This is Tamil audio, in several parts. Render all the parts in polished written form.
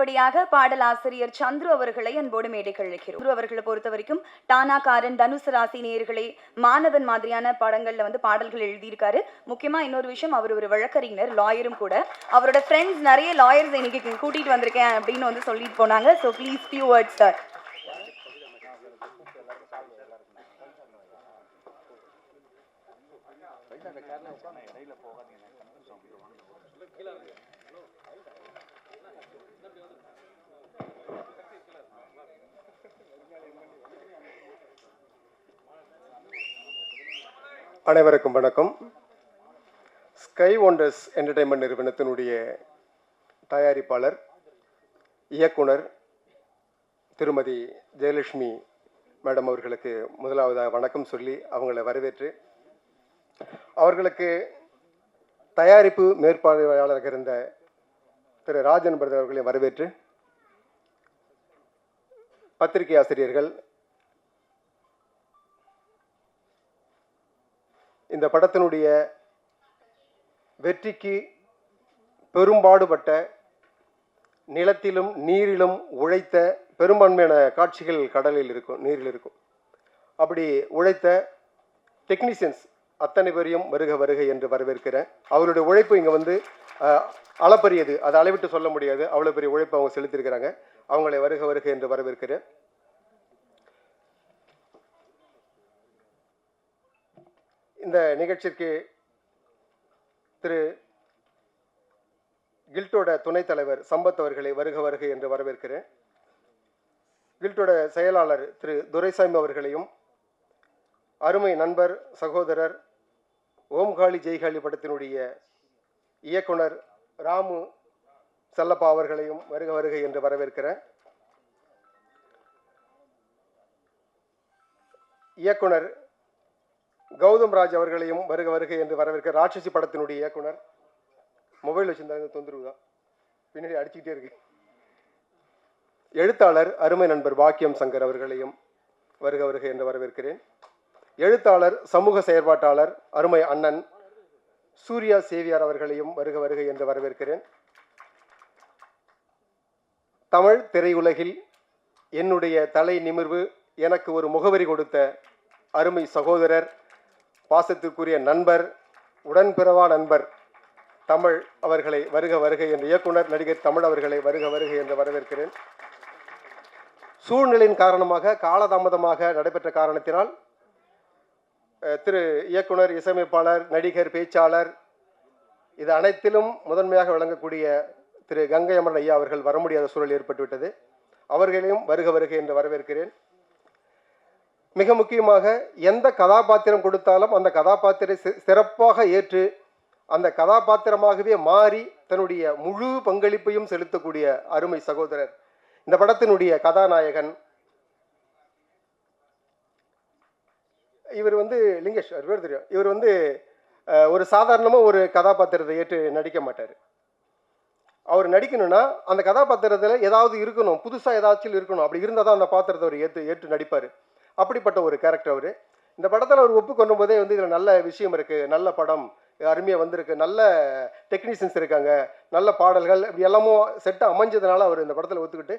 அடுத்தபடியாக பாடல் ஆசிரியர் சந்துரு அவர்களை அன்போடு மேடைகள் அழைக்கிறோம். சந்துரு அவர்களை பொறுத்த வரைக்கும் டானாக்காரன், தனுசு ராசி நேயர்களே, மாணவன் மாதிரியான படங்கள்ல வந்து பாடல்கள் எழுதியிருக்காரு. முக்கியமா இன்னொரு விஷயம், அவர் ஒரு வழக்கறிஞர், லாயரும் கூட. அவரோட ஃப்ரெண்ட்ஸ் நிறைய லாயர்ஸ் இன்னைக்கு கூட்டிட்டு வந்திருக்கேன் அப்படின்னு வந்து சொல்லிட்டு போனாங்க. So please few words sir. அனைவருக்கும் வணக்கம். ஸ்கை ஒண்டர்ஸ் என்டர்டைன்மெண்ட் நிறுவனத்தினுடைய தயாரிப்பாளர், இயக்குனர் திருமதி ஜெயலட்சுமி மேடம் அவர்களுக்கு முதலாவதாக வணக்கம் சொல்லி அவங்களை வரவேற்று, அவர்களுக்கு தயாரிப்பு மேற்பார்வையாளராக இருந்த திரு ராஜன் பிரதர் அவர்களை வரவேற்று, பத்திரிகை ஆசிரியர்கள், இந்த படத்தினுடைய வெற்றிக்கு பெரும்பாடுபட்ட, நிலத்திலும் நீரிலும் உழைத்த, பெரும்பான்மையான காட்சிகள் கடலில் இருக்கும், நீரில் இருக்கும், அப்படி உழைத்த டெக்னீஷியன்ஸ் அத்தனை பேரையும் வருக வருக என்று வரவேற்கிறேன். அவருடைய உழைப்பு இங்கே வந்து அளப்பரியது, அதை அளவிட்டு சொல்ல முடியாது, அவ்வளோ பெரிய உழைப்பு அவங்க செலுத்தியிருக்கிறாங்க. அவங்களை வருக வருக என்று வரவேற்கிறேன். இந்த நிகழ்ச்சிக்கு திரு கில்ட்டோட துணைத் தலைவர் சம்பத் அவர்களை வருக வருக என்று வரவேற்கிறேன். கில்ட்டோட செயலாளர் திரு துரைசாமி அவர்களையும், அருமை நண்பர் சகோதரர் ஓம்காளி ஜெய்காளி படத்தினுடைய இயக்குனர் ராமு செல்லப்பா அவர்களையும் வருக வருக என்று வரவேற்கிறேன். இயக்குனர் கௌதம் ராஜ் அவர்களையும் வருக வருக என்று வரவேற்க. ராட்சசி படத்தினுடைய இயக்குனர், மொபைல் வச்சிருந்தாங்க, தொந்தரவு தான், பின்னாடி அடிச்சுக்கிட்டே இருக்கு. எழுத்தாளர் அருமை நண்பர் பாக்கியம் சங்கர் அவர்களையும் வருக வருக என்று வரவேற்கிறேன். எழுத்தாளர், சமூக செயற்பாட்டாளர் அருமை அண்ணன் சூர்யா சேவியார் அவர்களையும் வருக வருக என்று வரவேற்கிறேன். தமிழ் திரையுலகில் என்னுடைய தலை நிமிர்வு, எனக்கு ஒரு முகவரி கொடுத்த அருமை சகோதரர், பாசத்திற்குரிய நண்பர், உடன்பிறவா நண்பர் தமிழ் அவர்களை வருக வருக என்று, இயக்குனர் நடிகர் தமிழ் அவர்களை வருக வருக என்று வரவேற்கிறேன். சூழ்நிலையின் காரணமாக காலதாமதமாக நடைபெற்ற காரணத்தினால் திரு இயக்குனர், இசையமைப்பாளர், நடிகர், பேச்சாளர், இது அனைத்திலும் முதன்மையாக விளங்கக்கூடிய திரு கங்கை அமரன் ஐயா அவர்கள் வர முடியாத சூழல் ஏற்பட்டுவிட்டது. அவர்களையும் வருக வருக என்று வரவேற்கிறேன். மிக முக்கியமாக, எந்த கதாபாத்திரம் கொடுத்தாலும் அந்த கதாபாத்திரத்தை சிறப்பாக ஏற்று அந்த கதாபாத்திரமாகவே மாறி தன்னுடைய முழு பங்களிப்பையும் செலுத்தக்கூடிய அருமை சகோதரர், இந்த படத்தினுடைய கதாநாயகன். இவர் வந்து லிங்கேஷ், அவர் பேர் தெரியும். இவர் வந்து ஒரு சாதாரணமாக ஒரு கதாபாத்திரத்தை ஏற்று நடிக்க மாட்டார். அவர் நடிக்கணும்னா அந்த கதாபாத்திரத்தில் ஏதாவது இருக்கணும், புதுசாக ஏதாச்சும் இருக்கணும். அப்படி இருந்தால் தான் அந்த பாத்திரத்தை அவர் ஏற்று நடிப்பார். அப்படிப்பட்ட ஒரு கேரக்டர் அவர். இந்த படத்தில் அவர் ஒப்புக்கொண்டும் போதே வந்து இதில் நல்ல விஷயம் இருக்குது, நல்ல படம் அருமையாக வந்திருக்கு, நல்ல டெக்னீஷியன்ஸ் இருக்காங்க, நல்ல பாடல்கள், இப்படி எல்லாமும் செட்டு அமைஞ்சதுனால அவர் இந்த படத்தில் ஒத்துக்கிட்டு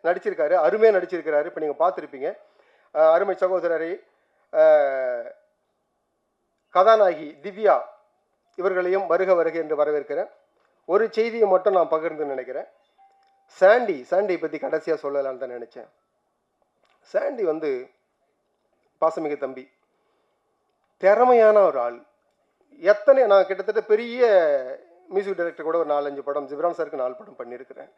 நடிச்சிருக்காரு, அருமையாக நடிச்சிருக்கிறாரு. இப்போ நீங்கள் பார்த்துருப்பீங்க. அருமை சகோதரரை, கதாநாயகி திவ்யா இவர்களையும் வருக வருக என்று வரவேற்கிறேன். ஒரு செய்தியை மட்டும் நான் பகிர்ந்து நினைக்கிறேன். சாண்டி பற்றி கடைசியாக சொல்லலான்னு தான் நினச்சேன். சாண்டி வந்து பாசமிகு தம்பி, திறமையான ஒரு ஆள். நான் கிட்டத்தட்ட பெரிய மியூசிக் டைரக்டர் கூட ஒரு 4-5 படம், ஜிப்ரான் சாருக்கு 4 படம் பண்ணியிருக்கிறேன்.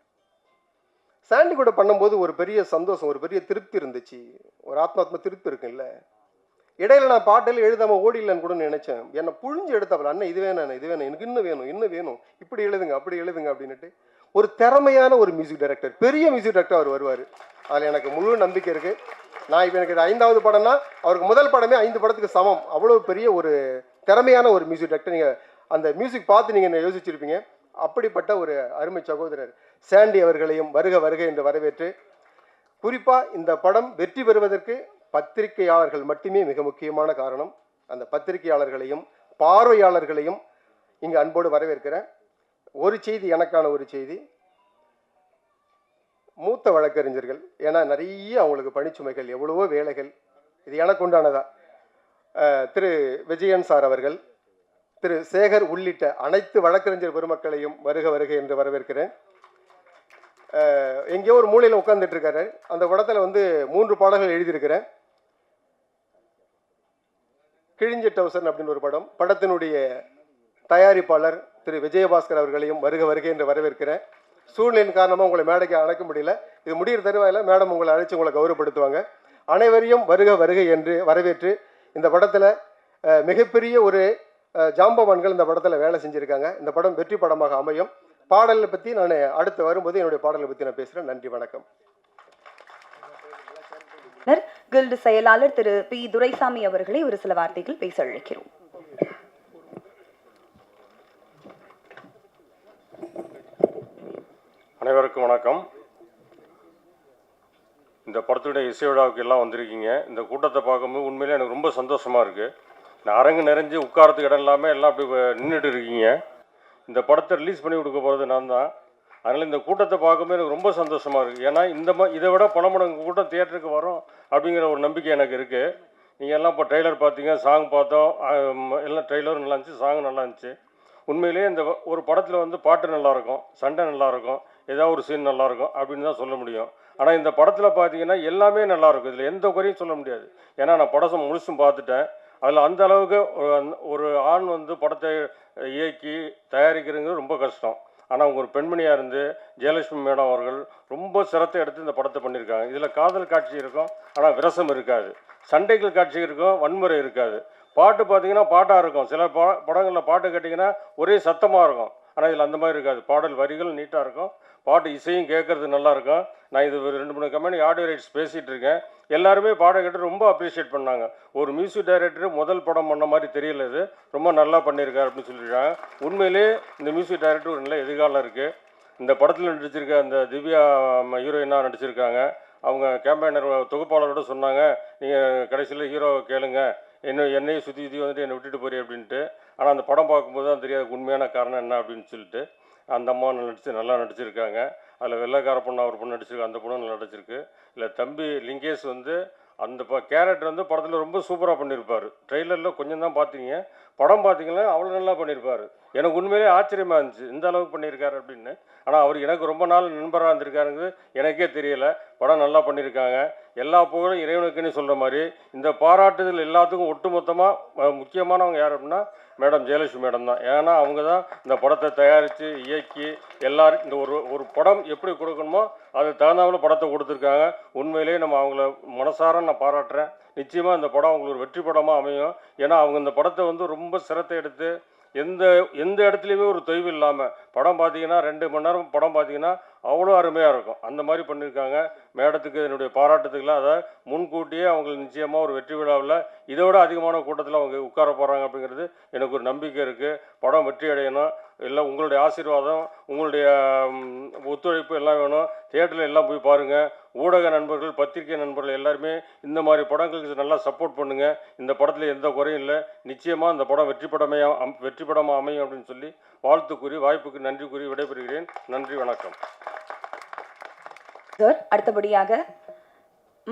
சாண்டி கூட பண்ணும்போது ஒரு பெரிய சந்தோஷம், ஒரு பெரிய திருப்தி இருந்துச்சு, ஒரு ஆத்மாத்ம திருப்தி இருக்குல்ல. இடையில நான் பாட்டில் எழுதாமல் ஓடிடலன்னு கூட நினைச்சேன். என்னை புழிஞ்சு எடுத்தவள், அண்ணன் இது வேணும், எனக்கு இன்னும் வேணும், இப்படி எழுதுங்க அப்படி எழுதுங்க அப்படின்னுட்டு. ஒரு திறமையான ஒரு மியூசிக் டைரக்டர், பெரிய மியூசிக் டைரக்டர் அவர் வருவார். அதில் எனக்கு முழு நம்பிக்கை இருக்குது. நான் இப்போ எனக்கு இது 5வது படம்னா அவருக்கு முதல் படமே 5 படத்துக்கு சமம். அவ்வளோ பெரிய ஒரு திறமையான ஒரு மியூசிக் டைரக்டர். நீங்கள் அந்த மியூசிக் பார்த்து நீங்கள் யோசிச்சிருப்பீங்க. அப்படிப்பட்ட ஒரு அருமை சகோதரர் சாண்டி அவர்களையும் வருக வருக என்று வரவேற்று, குறிப்பாக இந்த படம் வெற்றி பெறுவதற்கு பத்திரிகையாளர்கள் மட்டுமே மிக முக்கியமான காரணம். அந்த பத்திரிகையாளர்களையும் பார்வையாளர்களையும் இங்கு அன்போடு வரவேற்கிறேன். ஒரு செய்தி, எனக்கான ஒரு செய்தி. மூத்த வழக்கறிஞர்கள், ஏன்னா நிறைய அவங்களுக்கு பணிச்சுமைகள், எவ்வளவோ வேலைகள், இது எனக்கு உண்டானதா, திரு விஜயன் சார் அவர்கள், திரு சேகர் உள்ளிட்ட அனைத்து வழக்கறிஞர் பெருமக்களையும் வருக வருக என்று வரவேற்கிறேன். எங்கேயோ ஒரு மூலையில் உட்கார்ந்துட்டு இருக்காரு. அந்த படத்தில் வந்து 3 பாடல்கள் எழுதியிருக்கிறேன். கிழிஞ்ச டவுசன் அப்படின்னு ஒரு படம், படத்தினுடைய தயாரிப்பாளர் திரு விஜயபாஸ்கர் அவர்களையும் வருக வருகை என்று வரவேற்கிறேன். சூழ்நிலையின் காரணமாக உங்களை மேடைக்கு அழைக்க முடியல. இது முடிகிற தருவாயில் மேடம் உங்களை அழைச்சி உங்களை கௌரவப்படுத்துவாங்க. அனைவரையும் வருக வருகை என்று வரவேற்று, இந்த படத்தில் மிகப்பெரிய ஒரு ஜாம்பவான்கள் இந்த படத்தில் வேலை செஞ்சுருக்காங்க. இந்த படம் வெற்றி படமாக அமையும். பாடலை பற்றி நான் அடுத்து வரும்போது என்னுடைய பாடலை பற்றி நான் பேசுகிறேன். நன்றி, வணக்கம். கில்டு செயலாளர் திரு பி துரைசாமி அவர்களை ஒரு சில வார்த்தைகள் பேச அழைக்கிறோம். அனைவருக்கும் வணக்கம். இந்த படத்துடைய இசை விழாவுக்கு எல்லாம் வந்திருக்கீங்க. இந்த கூட்டத்தை பார்க்கும்போது உண்மையிலே எனக்கு ரொம்ப சந்தோஷமாக இருக்குது. நான் அரங்கு நிறைஞ்சு உட்காரத்துக்கு இடம் இல்லாமல் எல்லாம் அப்படி நின்றுட்டு இருக்கீங்க. இந்த படத்தை ரிலீஸ் பண்ணி கொடுக்க போகிறது நான் தான். அதனால் இந்த கூட்டத்தை பார்க்கும்போது எனக்கு ரொம்ப சந்தோஷமாக இருக்குது. ஏன்னா இதை விட பல மடங்கு கூட்டம் தியேட்டருக்கு வரும் அப்படிங்கிற ஒரு நம்பிக்கை எனக்கு இருக்குது. நீங்கள் எல்லாம் இப்போ ட்ரெய்லர் பார்த்தீங்க, சாங் பார்த்தோம், எல்லாம் ட்ரெய்லரும் நல்லா இருந்துச்சு, சாங் நல்லா இருந்துச்சு. உண்மையிலேயே இந்த ஒரு படத்தில் வந்து பாட்டு நல்லாயிருக்கும், சண்டை நல்லாயிருக்கும், ஏதாவது ஒரு சீன் நல்லாயிருக்கும் அப்படின்னு தான் சொல்ல முடியும். ஆனால் இந்த படத்தில் பார்த்தீங்கன்னா எல்லாமே நல்லாயிருக்கும். இதில் எந்த குறையும் சொல்ல முடியாது. ஏன்னா நான் படம் முழுசும் பார்த்துட்டேன். அதில் அந்த அளவுக்கு ஒரு ஆண் வந்து படத்தை இயக்கி தயாரிக்கிறதுங்கிறது ரொம்ப கஷ்டம். ஆனால் அவங்க ஒரு பெண்மணியாக இருந்து ஜெயலட்சுமி மேடம் அவர்கள் ரொம்ப சிரத்தை எடுத்து இந்த படத்தை பண்ணியிருக்காங்க. இதில் காதல் காட்சி இருக்கும், ஆனால் விரசம் இருக்காது. சண்டைகள் காட்சி இருக்கும், வன்முறை இருக்காது. பாட்டு பார்த்தீங்கன்னா பாட்டாக இருக்கும். சில படங்களில் பாட்டு கேட்டிங்கன்னா ஒரே சத்தமாக இருக்கும். ஆனால் இதில் அந்த மாதிரி இருக்காது. பாடல் வரிகள் நீட்டாக இருக்கும், பாட்டு இசையும் கேட்குறது நல்லாயிருக்கும். நான் இது 2-3 கம்பெனி ஆடியோ ரைட்ஸ் பேசிகிட்டு இருக்கேன். எல்லாருமே பாடம் கேட்டு ரொம்ப அப்ரிஷியேட் பண்ணாங்க. ஒரு மியூசிக் டைரக்டர் முதல் படம் பண்ண மாதிரி தெரியல, இது ரொம்ப நல்லா பண்ணியிருக்காரு அப்படின்னு சொல்லியிருக்காங்க. உண்மையிலே இந்த மியூசிக் டைரக்டர் ஒரு நல்ல எதிர்காலம் இருக்குது. இந்த படத்தில் நடிச்சிருக்க அந்த திவ்யா ஹீரோயினாக நடிச்சிருக்காங்க. அவங்க கேம்பெயினர் தொகுப்பாளரோட சொன்னாங்க, நீங்கள் கடைசியில் ஹீரோவை கேளுங்க, என்னையும் சுற்றி வந்துட்டு என்னை விட்டுட்டு போறீ அப்படின்ட்டு. ஆனால் அந்த படம் பார்க்கும்போது தான் தெரியாது உண்மையான காரணம் என்ன அப்படின்னு சொல்லிட்டு. அந்த அம்மா நல்லா நடிச்சிருக்காங்க. அதில் வெள்ளைக்கார பொண்ணு அவர் பொண்ணு நடிச்சிருக்கு, அந்த பொண்ணு நல்லா நடிச்சிருக்கு. இல்லை தம்பி லிங்கேஷ் வந்து அந்த கேரக்டர் வந்து படத்தில் ரொம்ப சூப்பராக பண்ணியிருப்பார். ட்ரெய்லரில் கொஞ்சம் தான் பார்த்தீங்க, படம் பார்த்தீங்கன்னா அவ்வளோ நல்லா பண்ணியிருப்பார். எனக்கு உண்மையிலே ஆச்சரியமாக இருந்துச்சு இந்த அளவுக்கு பண்ணியிருக்காரு அப்படின்னு. ஆனால் அவர் எனக்கு ரொம்ப நாள் நண்பராக இருந்திருக்காருங்கிறது எனக்கே தெரியலை. படம் நல்லா பண்ணியிருக்காங்க. எல்லா புகழும் இறைவனுக்குன்னு சொல்கிற மாதிரி இந்த பாராட்டுதல் எல்லாத்துக்கும் ஒட்டுமொத்தமாக முக்கியமானவங்க யார் அப்படின்னா மேடம் ஜெயலட்சுமி மேடம் தான். ஏன்னா அவங்க தான் இந்த படத்தை தயாரித்து இயக்கி எல்லாரும் இந்த ஒரு படம் எப்படி கொடுக்கணுமோ அது தகுந்தாமல் படத்தை கொடுத்துருக்காங்க. உண்மையிலேயே நம்ம அவங்கள மனசார நான் பாராட்டுறேன். நிச்சயமாக இந்த படம் அவங்களுக்கு ஒரு வெற்றி படமாக அமையும். ஏன்னா அவங்க இந்த படத்தை வந்து ரொம்ப சிரத்தை எடுத்து எந்த இடத்துலையுமே ஒரு தொய்வு இல்லாமல் படம் பார்த்தீங்கன்னா 2 மணி நேரம் படம் பார்த்தீங்கன்னா அவ்வளோ அருமையாக இருக்கும். அந்த மாதிரி பண்ணியிருக்காங்க. மேடத்துக்கு என்னுடைய பாராட்டுத்துக்கெல்லாம் அதை முன்கூட்டியே அவங்களுக்கு நிச்சயமாக ஒரு வெற்றி விழாவில் இதோட அதிகமான கூட்டத்தில் அவங்க உட்கார போகிறாங்க அப்படிங்கிறது எனக்கு ஒரு நம்பிக்கை இருக்குது. படம் வெற்றி அடையணும். எல்லாம் உங்களுடைய ஆசீர்வாதம், உங்களுடைய ஒத்துழைப்பு எல்லாம் வேணும். தியேட்டரில் எல்லாம் போய் பாருங்கள். ஊடக நண்பர்கள், பத்திரிகை நண்பர்கள் எல்லாருமே இந்த மாதிரி படங்களுக்கு நல்லா சப்போர்ட் பண்ணுங்கள். இந்த படத்தில் எந்த குறையும் இல்லை. நிச்சயமாக இந்த படம் வெற்றி படமாக அமையும் அப்படின்னு சொல்லி வாழ்த்து கூறி வாய்ப்புக்கு நன்றி கூறி விடைபெறுகிறேன். நன்றி, வணக்கம். சார், அடுத்தபடியாக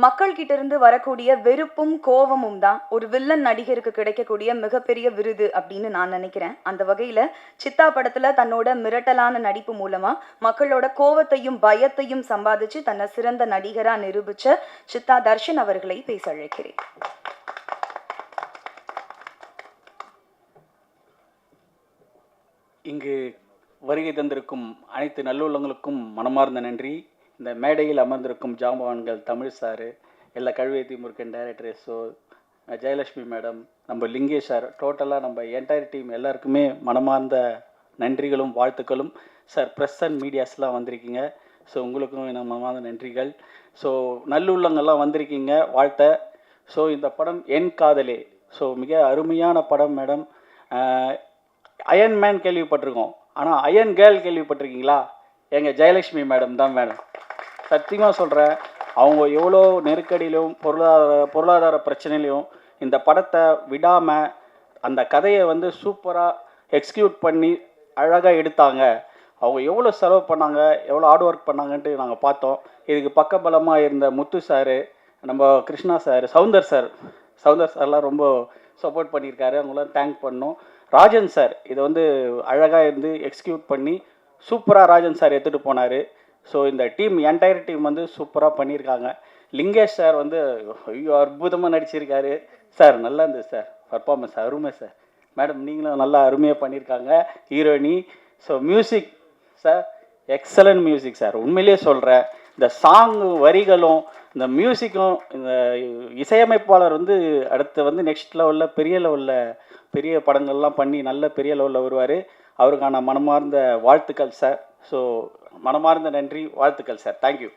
மக்கள் கிட்ட இருந்து வரக்கூடிய வெறுப்பும் கோபமும் தான் ஒரு வில்லன் நடிகருக்கு கிடைக்கக்கூடிய மிகப்பெரிய விருது அப்படின்னு நான் நினைக்கிறேன். அந்த வகையில சித்தா படத்துல தன்னோட மிரட்டலான நடிப்பு மூலமா மக்களோட கோபத்தையும் பயத்தையும் சம்பாதிச்சு தன்னை சிறந்த நடிகரா நிரூபிச்ச சித்தா தர்ஷன் அவர்களை பேச அழைக்கிறேன். இங்கு வருகை தந்திருக்கும் அனைத்து நல்லுள்ளங்களுக்கும் மனமார்ந்த நன்றி. இந்த மேடையில் அமர்ந்திருக்கும் ஜாம்பவான்கள் தமிழ் சார், எல்லா Kazhuvethi Murugan director, so Jayalakshmi madam, நம்ம லிங்கேஷ் சார், டோட்டலாக நம்ம என்டையர் டீம் எல்லாருக்குமே மனமார்ந்த நன்றிகளும் வாழ்த்துக்களும். சார், ப்ரெஸ் அண்ட் மீடியாஸ்லாம் வந்திருக்கீங்க, ஸோ உங்களுக்கும் நம்ம மனமார்ந்த நன்றிகள். ஸோ நல்லுள்ளங்கள்லாம் வந்திருக்கீங்க, வாழ்த்த. ஸோ இந்த படம் என் காதலே, ஸோ மிக அருமையான படம் மேடம். அயன் மேன் கேள்விப்பட்டிருக்கோம், ஆனால் அயன் கேர்ள் கேள்விப்பட்டிருக்கீங்களா? எங்கள் ஜெயலட்சுமி மேடம் தான் மேடம். சத்தியமாக சொல்கிறேன், அவங்க எவ்வளோ நெருக்கடியிலும் பொருளாதார பிரச்சனையிலையும் இந்த படத்தை விடாமல் அந்த கதையை வந்து சூப்பராக எக்ஸிக்யூட் பண்ணி அழகாக எடுத்தாங்க. அவங்க எவ்வளோ செலவு பண்ணாங்க, எவ்வளோ ஹார்ட் ஒர்க் பண்ணாங்கன்ட்டு நாங்கள் பார்த்தோம். இதுக்கு பக்கபலமாக இருந்த முத்து சார், நம்ம கிருஷ்ணா சார், சவுந்தர் சார்லாம் ரொம்ப சப்போர்ட் பண்ணியிருக்காரு. அவங்களாம் தேங்க் பண்ணோம். ராஜன் சார் இதை வந்து அழகாக இருந்து எக்ஸிக்யூட் பண்ணி சூப்பராக ராஜன் சார் எடுத்துகிட்டு போனார். ஸோ இந்த டீம் என்டையர் டீம் வந்து சூப்பராக பண்ணியிருக்காங்க. லிங்கேஷ் சார் வந்து ஐயோ அற்புதமாக நடிச்சிருக்காரு சார். நல்லா இருந்தது சார் பர்ஃபார்மன்ஸ், அருமை சார். மேடம் நீங்களும் நல்லா அருமையாக பண்ணியிருக்காங்க heroine. So music sir, excellent music sir. உண்மையிலேயே சொல்கிறேன், இந்த சாங்கு வரிகளும் இந்த மியூசிக்கும் இந்த இசையமைப்பாளர் வந்து அடுத்து வந்து நெக்ஸ்ட் லெவலில் பெரிய படங்கள்லாம் பண்ணி நல்ல பெரிய லெவலில் வருவார். அவருக்கான மனமார்ந்த வாழ்த்துக்கள் சார். ஸோ மனமார்ந்த நன்றி, வாழ்த்துக்கள் சார். தேங்க்யூ.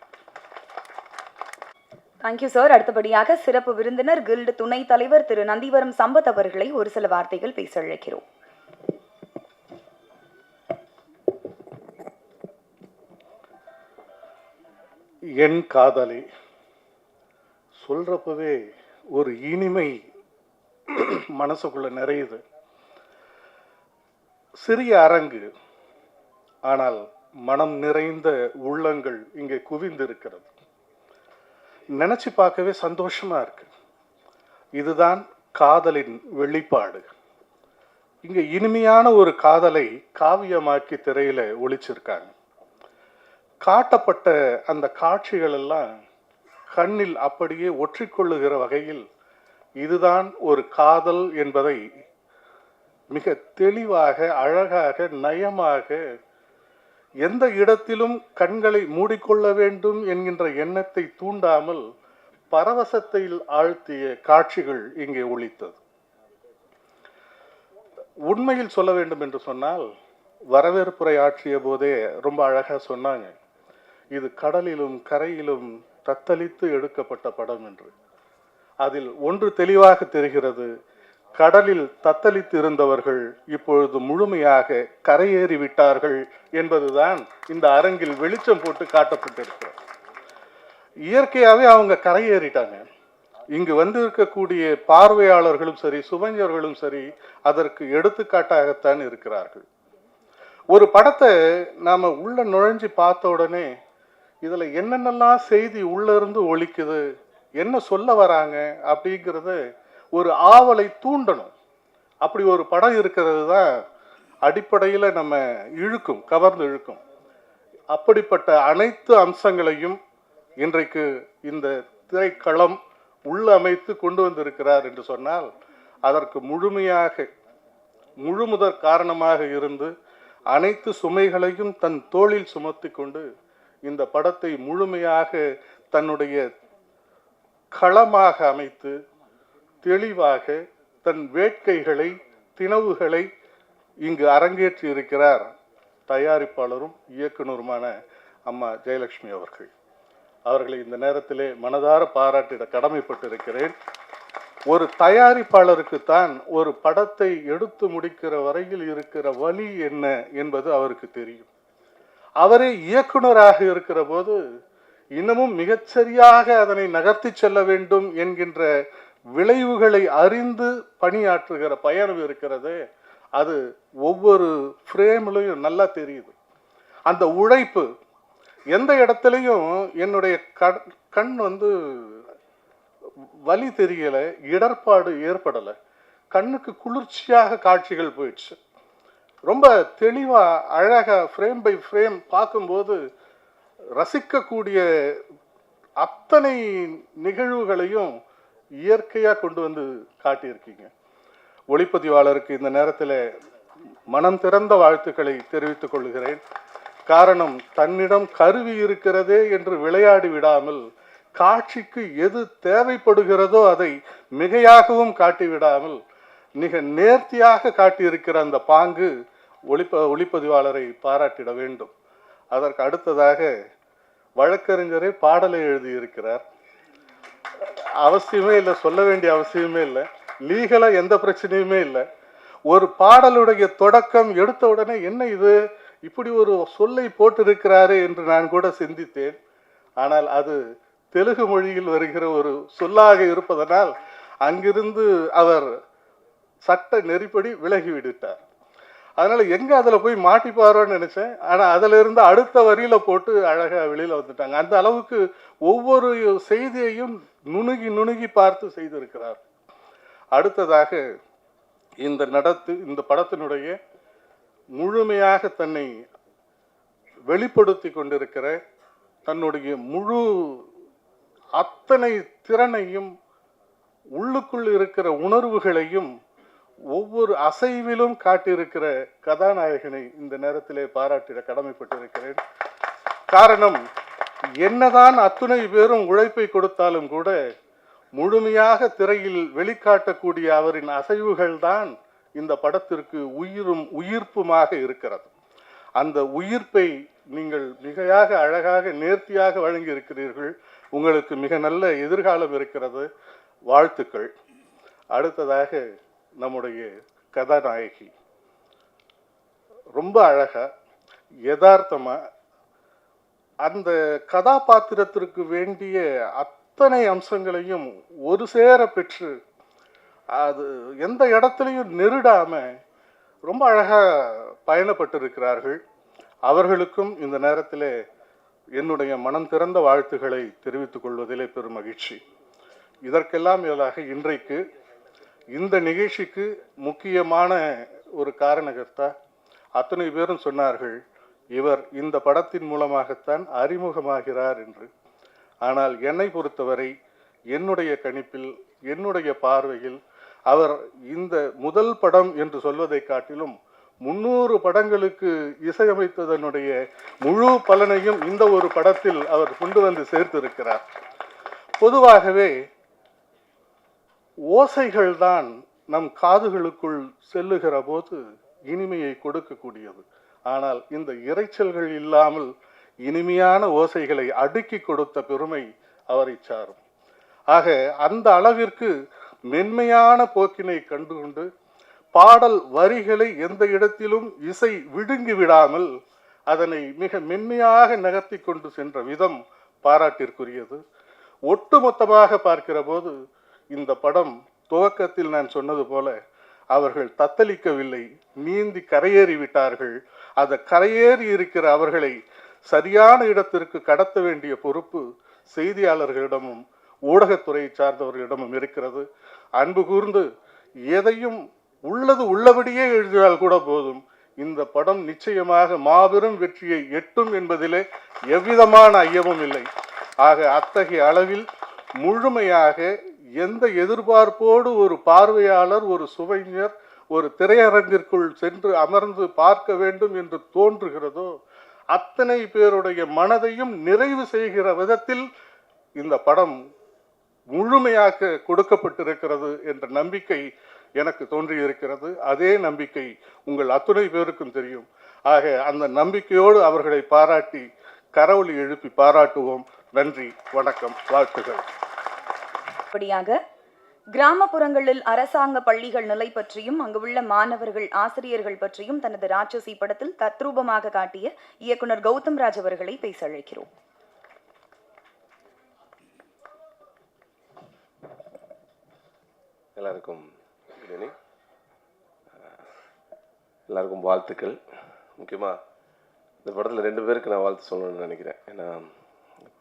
Thank you sir. அடுத்தபடியாக சிறப்பு விருந்தினர் கில்டு துணைத் தலைவர் திரு நந்திவரம் சம்பத் அவர்களை ஒரு சில வார்த்தைகள் பேச அழைக்கிறோம். என் காதலி சொல்றப்பவே ஒரு இனிமை மனசுக்குள்ள நிறையுது. சிறிய அரங்கு, ஆனால் மனம் நிறைந்த உள்ளங்கள் இங்கே குவிந்திருக்கிறது. நினைச்சு பார்க்கவே சந்தோஷமா இருக்கு. இதுதான் காதலின் வெளிப்பாடு. இங்க இனிமையான ஒரு காதலை காவியமாக்கி திரையில ஒளிச்சிருக்காங்க. காட்டப்பட்ட அந்த காட்சிகள் எல்லாம் கண்ணில் அப்படியே ஒற்றிக்கொள்ளுகிற வகையில் இதுதான் ஒரு காதல் என்பதை மிக தெளிவாக, அழகாக, நயமாக, எந்த இடத்திலும் கண்களை மூடிக்கொள்ள வேண்டும் என்கின்ற எண்ணத்தை தூண்டாமல் பரவசத்தில் ஆழ்த்திய காட்சிகள் இங்கே ஒளித்தது. உண்மையில் சொல்ல வேண்டும் என்று சொன்னால், வரவேற்புரை ஆற்றிய போதே ரொம்ப அழகா சொன்னாங்க, இது கடலிலும் கரையிலும் தத்தளித்து எடுக்கப்பட்ட படம் என்று. அதில் ஒன்று தெளிவாக தெரிகிறது, கடலில் தத்தளித்து இருந்தவர்கள் இப்பொழுது முழுமையாக கரையேறி விட்டார்கள் என்பதுதான் இந்த அரங்கில் வெளிச்சம் போட்டு காட்டப்பட்டிருக்கு. இயற்கையாகவே அவங்க கரையேறிட்டாங்க. இங்கு வந்து இருக்கக்கூடிய பார்வையாளர்களும் சரி, சுவைஞர்களும் சரி, அதற்கு எடுத்துக்காட்டாகத்தான் இருக்கிறார்கள். ஒரு படத்தை நாம உள்ள நுழைஞ்சு பார்த்த உடனே இதுல என்னென்னலாம் செய்தி உள்ள இருந்து ஒலிக்குது, என்ன சொல்ல வராங்க அப்படிங்கிறத ஒரு ஆவலை தூண்டணும். அப்படி ஒரு படம் இருக்கிறது தான் அடிப்படையில் நம்ம இழுக்கும், கவர்ந்து இழுக்கும். அப்படிப்பட்ட அனைத்து அம்சங்களையும் இன்றைக்கு இந்த திரைக்களம் உள்ளமைத்து கொண்டு வந்திருக்கிறார் என்று சொன்னால், அதற்கு முழுமுதற் காரணமாக இருந்து அனைத்து சுமைகளையும் தன் தோளில் சுமத்தி கொண்டு இந்த படத்தை முழுமையாக தன்னுடைய களமாக அமைத்து தெளிவாக தன் வேட்கைகளை, திணவுகளை இங்கு அரங்கேற்றி இருக்கிறார் தயாரிப்பாளரும் இயக்குனருமான அம்மா ஜெயலட்சுமி அவர்கள். அவர்களை இந்த நேரத்திலே மனதார பாராட்டிட கடமைப்பட்டிருக்கிறேன். ஒரு தயாரிப்பாளருக்குத்தான் ஒரு படத்தை எடுத்து முடிக்கிற வரையில் இருக்கிற வலி என்ன என்பது அவருக்கு தெரியும். அவரே இயக்குனராக இருக்கிற போது இன்னமும் மிகச்சரியாக அதனை நகர்த்தி செல்ல வேண்டும் என்கின்ற விளைவுகளை அறிந்து பணியாற்றுகிற பயணம் இருக்கிறது. அது ஒவ்வொரு ஃப்ரேம்லையும் நல்லா தெரியுது. அந்த உழைப்பு எந்த இடத்துலையும் என்னுடைய கண் வந்து வலி தெரியலை, இடர்பாடு ஏற்படலை. கண்ணுக்கு குளிர்ச்சியாக காட்சிகள் போயிடுச்சு. ரொம்ப தெளிவா அழகா ஃப்ரேம் பை ஃப்ரேம் பார்க்கும்போது ரசிக்கக்கூடிய அத்தனை நிகழ்வுகளையும் இயற்கையா கொண்டு வந்து காட்டியிருக்கீங்க. ஒளிப்பதிவாளருக்கு இந்த நேரத்தில் மனம் திறந்த வாழ்த்துக்களை தெரிவித்துக் கொள்கிறேன். காரணம், தன்னிடம் கருவி இருக்கிறதே என்று விளையாடி விடாமல், காட்சிக்கு எது தேவைப்படுகிறதோ அதை மிகையாகவும் காட்டிவிடாமல் மிக நேர்த்தியாக காட்டியிருக்கிற அந்த பாங்கு ஒளிப்பதிவாளரை பாராட்டிட வேண்டும். அதற்கு அடுத்ததாக வழக்கறிஞரே பாடலை எழுதியிருக்கிறார். அவசியமே இல்லை, சொல்ல வேண்டிய அவசியமே இல்லை. லீகலா எந்த பிரச்சனையுமே இல்லை. ஒரு பாடலுடைய தொடக்கம் எடுத்த உடனே என்ன இது, இப்படி ஒரு சொல்லை போட்டிருக்கிறாரு என்று நான் கூட சிந்தித்தேன். ஆனால் அது தெலுங்கு மொழியில் வருகிற ஒரு சொல்லாக இருப்பதனால் அங்கிருந்து அவர் சட்ட நெறிப்படி விலகிவிட்டார். அதனால எங்க அதில் போய் மாட்டிப்பாரோன்னு நினைச்சேன். ஆனால் அதில் இருந்து அடுத்த வரியில போட்டு அழகா வெளியில வந்துட்டாங்க. அந்த அளவுக்கு ஒவ்வொரு செய்தியையும் நுணுகி நுணுகி பார்த்து செய்திருக்கிறார். அடுத்ததாக இந்த படத்தினுடைய முழுமையாக தன்னை வெளிப்படுத்தி கொண்டிருக்கிற தன்னுடைய முழு அத்தனை திறனையும் உள்ளுக்குள் இருக்கிற உணர்வுகளையும் ஒவ்வொரு அசைவிலும் காட்டியிருக்கிற கதாநாயகனை இந்த நேரத்திலே பாராட்டிட கடமைப்பட்டிருக்கிறேன். காரணம், என்னதான் அத்துணை பேரும் உழைப்பை கொடுத்தாலும் கூட முழுமையாக திரையில் வெளிக்காட்டக்கூடிய அவரின் அசைவுகள் தான் இந்த படத்திற்கு உயிரும் உயிர்ப்புமாக இருக்கிறது. அந்த உயிர்ப்பை நீங்கள் மிகையாக அழகாக நேர்த்தியாக வழங்கி இருக்கிறீர்கள். உங்களுக்கு மிக நல்ல எதிர்காலம் இருக்கிறது. வாழ்த்துக்கள். அடுத்ததாக நம்முடைய கதாநாயகி ரொம்ப அழகா யதார்த்தமா அந்த கதாபாத்திரத்திற்கு வேண்டிய அத்தனை அம்சங்களையும் ஒரு சேர பெற்று அது எந்த இடத்துலையும் நெருடாம ரொம்ப அழகா பயணப்பட்டிருக்கிறார்கள். அவர்களுக்கும் இந்த நேரத்தில் என்னுடைய மனம் திறந்த வாழ்த்துக்களை தெரிவித்துக் கொள்வதிலே பெரும் மகிழ்ச்சி. இதற்கெல்லாம் மேலாக இன்றைக்கு இந்த நிகழ்ச்சிக்கு முக்கியமான ஒரு காரணகர்த்தா அத்தனை பேரும் சொன்னார்கள், இவர் இந்த படத்தின் மூலமாகத்தான் அறிமுகமாகிறார் என்று. ஆனால் என்னை பொறுத்தவரை என்னுடைய கணிப்பில் என்னுடைய பார்வையில் அவர் இந்த முதல் படம் என்று சொல்வதை காட்டிலும் 300 படங்களுக்கு இசையமைத்ததனுடைய முழு பலனையும் இந்த ஒரு படத்தில் அவர் கொண்டு வந்து சேர்த்திருக்கிறார். பொதுவாகவே ஓசைகள் தான் நம் காதுகளுக்குள் செல்லுகிற போது இனிமையை கொடுக்கக்கூடியது. ஆனால் இந்த இரைச்சல்கள் இல்லாமல் இனிமையான ஓசைகளை அடுக்கி கொடுத்த பெருமை அவரை சாரும். ஆக அந்த அளவிற்கு மென்மையான போக்கினை கண்டுகொண்டு பாடல் வரிகளை எந்த இடத்திலும் இசை விழுங்கி விடாமல் அதனை மிக மென்மையாக நகர்த்தி கொண்டு சென்ற விதம் பாராட்டிற்குரியது. ஒட்டுமொத்தமாக பார்க்கிற போது இந்த படம் துவக்கத்தில் நான் சொன்னது போல அவர்கள் தத்தளிக்கவில்லை, நீந்தி கரையேறி விட்டார்கள். அந்த கரையேறி இருக்கிற அவர்களை சரியான இடத்திற்கு கடத்த வேண்டிய பொறுப்பு செய்தியாளர்களிடமும் ஊடகத்துறையை சார்ந்தவர்களிடமும் இருக்கிறது. அன்பு கூர்ந்து எதையும் உள்ளது உள்ளபடியே எழுதினால் கூட போதும், இந்த படம் நிச்சயமாக மாபெரும் வெற்றியை எட்டும் என்பதிலே எவ்விதமான ஐயமும் இல்லை. ஆக அத்தகைய அளவில் முழுமையாக எந்த எதிர்பார்ப்போடு ஒரு பார்வையாளர், ஒரு சுவைஞர் ஒரு திரையரங்கிற்குள் சென்று அமர்ந்து பார்க்க வேண்டும் என்று தோன்றுகிறதோ அத்தனை பேருடைய மனதையும் நிறைவு செய்கிற விதத்தில் இந்த படம் முழுமையாக கொடுக்கப்பட்டிருக்கிறது என்ற நம்பிக்கை எனக்கு தோன்றியிருக்கிறது. அதே நம்பிக்கை உங்கள் அத்துணை பேருக்கும் தெரியும். ஆக அந்த நம்பிக்கையோடு அவர்களை பாராட்டி கரவொலி எழுப்பி பாராட்டுவோம். நன்றி, வணக்கம், வாழ்த்துக்கள். அப்படியாக கிராமப்புறங்களில் அரசாங்க பள்ளிகள் நிலை பற்றியும் அங்கு உள்ள மாணவர்கள் ஆசிரியர்கள் பற்றியும் தனது ராட்சசி படத்தில் தத்ரூபமாக காட்டிய இயக்குனர் கௌதம் ராஜ் அவர்களை பேச அழைக்கிறோம். எல்லாருக்கும் வாழ்த்துக்கள். முக்கியமாக இந்த படத்தில் 2 பேருக்கு நான் வாழ்த்து சொல்லணும்னு நினைக்கிறேன். ஏன்னா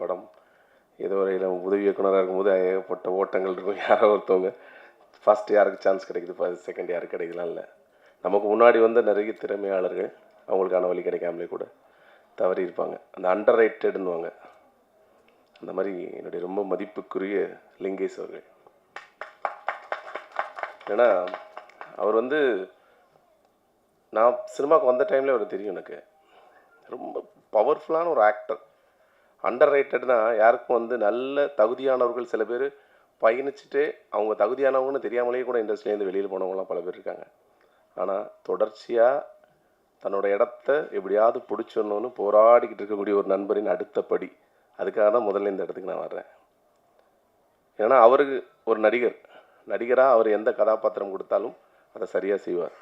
படம் ஏதோ வரையில் உதவி இயக்குனராக இருக்கும்போது ஏகப்பட்ட ஓட்டங்கள் இருக்கும். யாரோ ஒருத்தவங்க ஃபஸ்ட் யாருக்கு சான்ஸ் கிடைக்குது, செகண்ட் யாருக்கு கிடைக்கலாம் இல்லை. நமக்கு முன்னாடி வந்த நிறைய திறமையாளர்கள் அவங்களுக்கான வழி கிடைக்காமலே கூட தவறி இருப்பாங்க. அந்த அண்டர் ரைட்டடுன்னுவாங்க. அந்த மாதிரி என்னுடைய ரொம்ப மதிப்புக்குரிய லிங்கேஷ் அவர்கள். ஏன்னா அவர் நான் சினிமாவுக்கு வந்த டைமில் அவர் தெரியும் எனக்கு. ரொம்ப பவர்ஃபுல்லான ஒரு ஆக்டர். அண்டர் ரைட்டட்னா யாருக்கும் நல்ல தகுதியானவர்கள் சில பேர் பயணிச்சுட்டு அவங்க தகுதியானவங்கன்னு தெரியாமலேயே கூட இண்டஸ்ட்ரியிலேருந்து வெளியில் போனவங்களாம் பல பேர் இருக்காங்க. ஆனால் தொடர்ச்சியாக தன்னோட இடத்த எப்படியாவது பிடிச்சிடணும்னு போராடிக்கிட்டு இருக்கக்கூடிய ஒரு நண்பரின் அடுத்த படி. அதுக்காக தான் முதல்ல இந்த இடத்துக்கு நான் வர்றேன். ஏன்னா அவருக்கு ஒரு நடிகராக அவர் எந்த கதாபாத்திரம் கொடுத்தாலும் அதை சரியாக செய்வார்.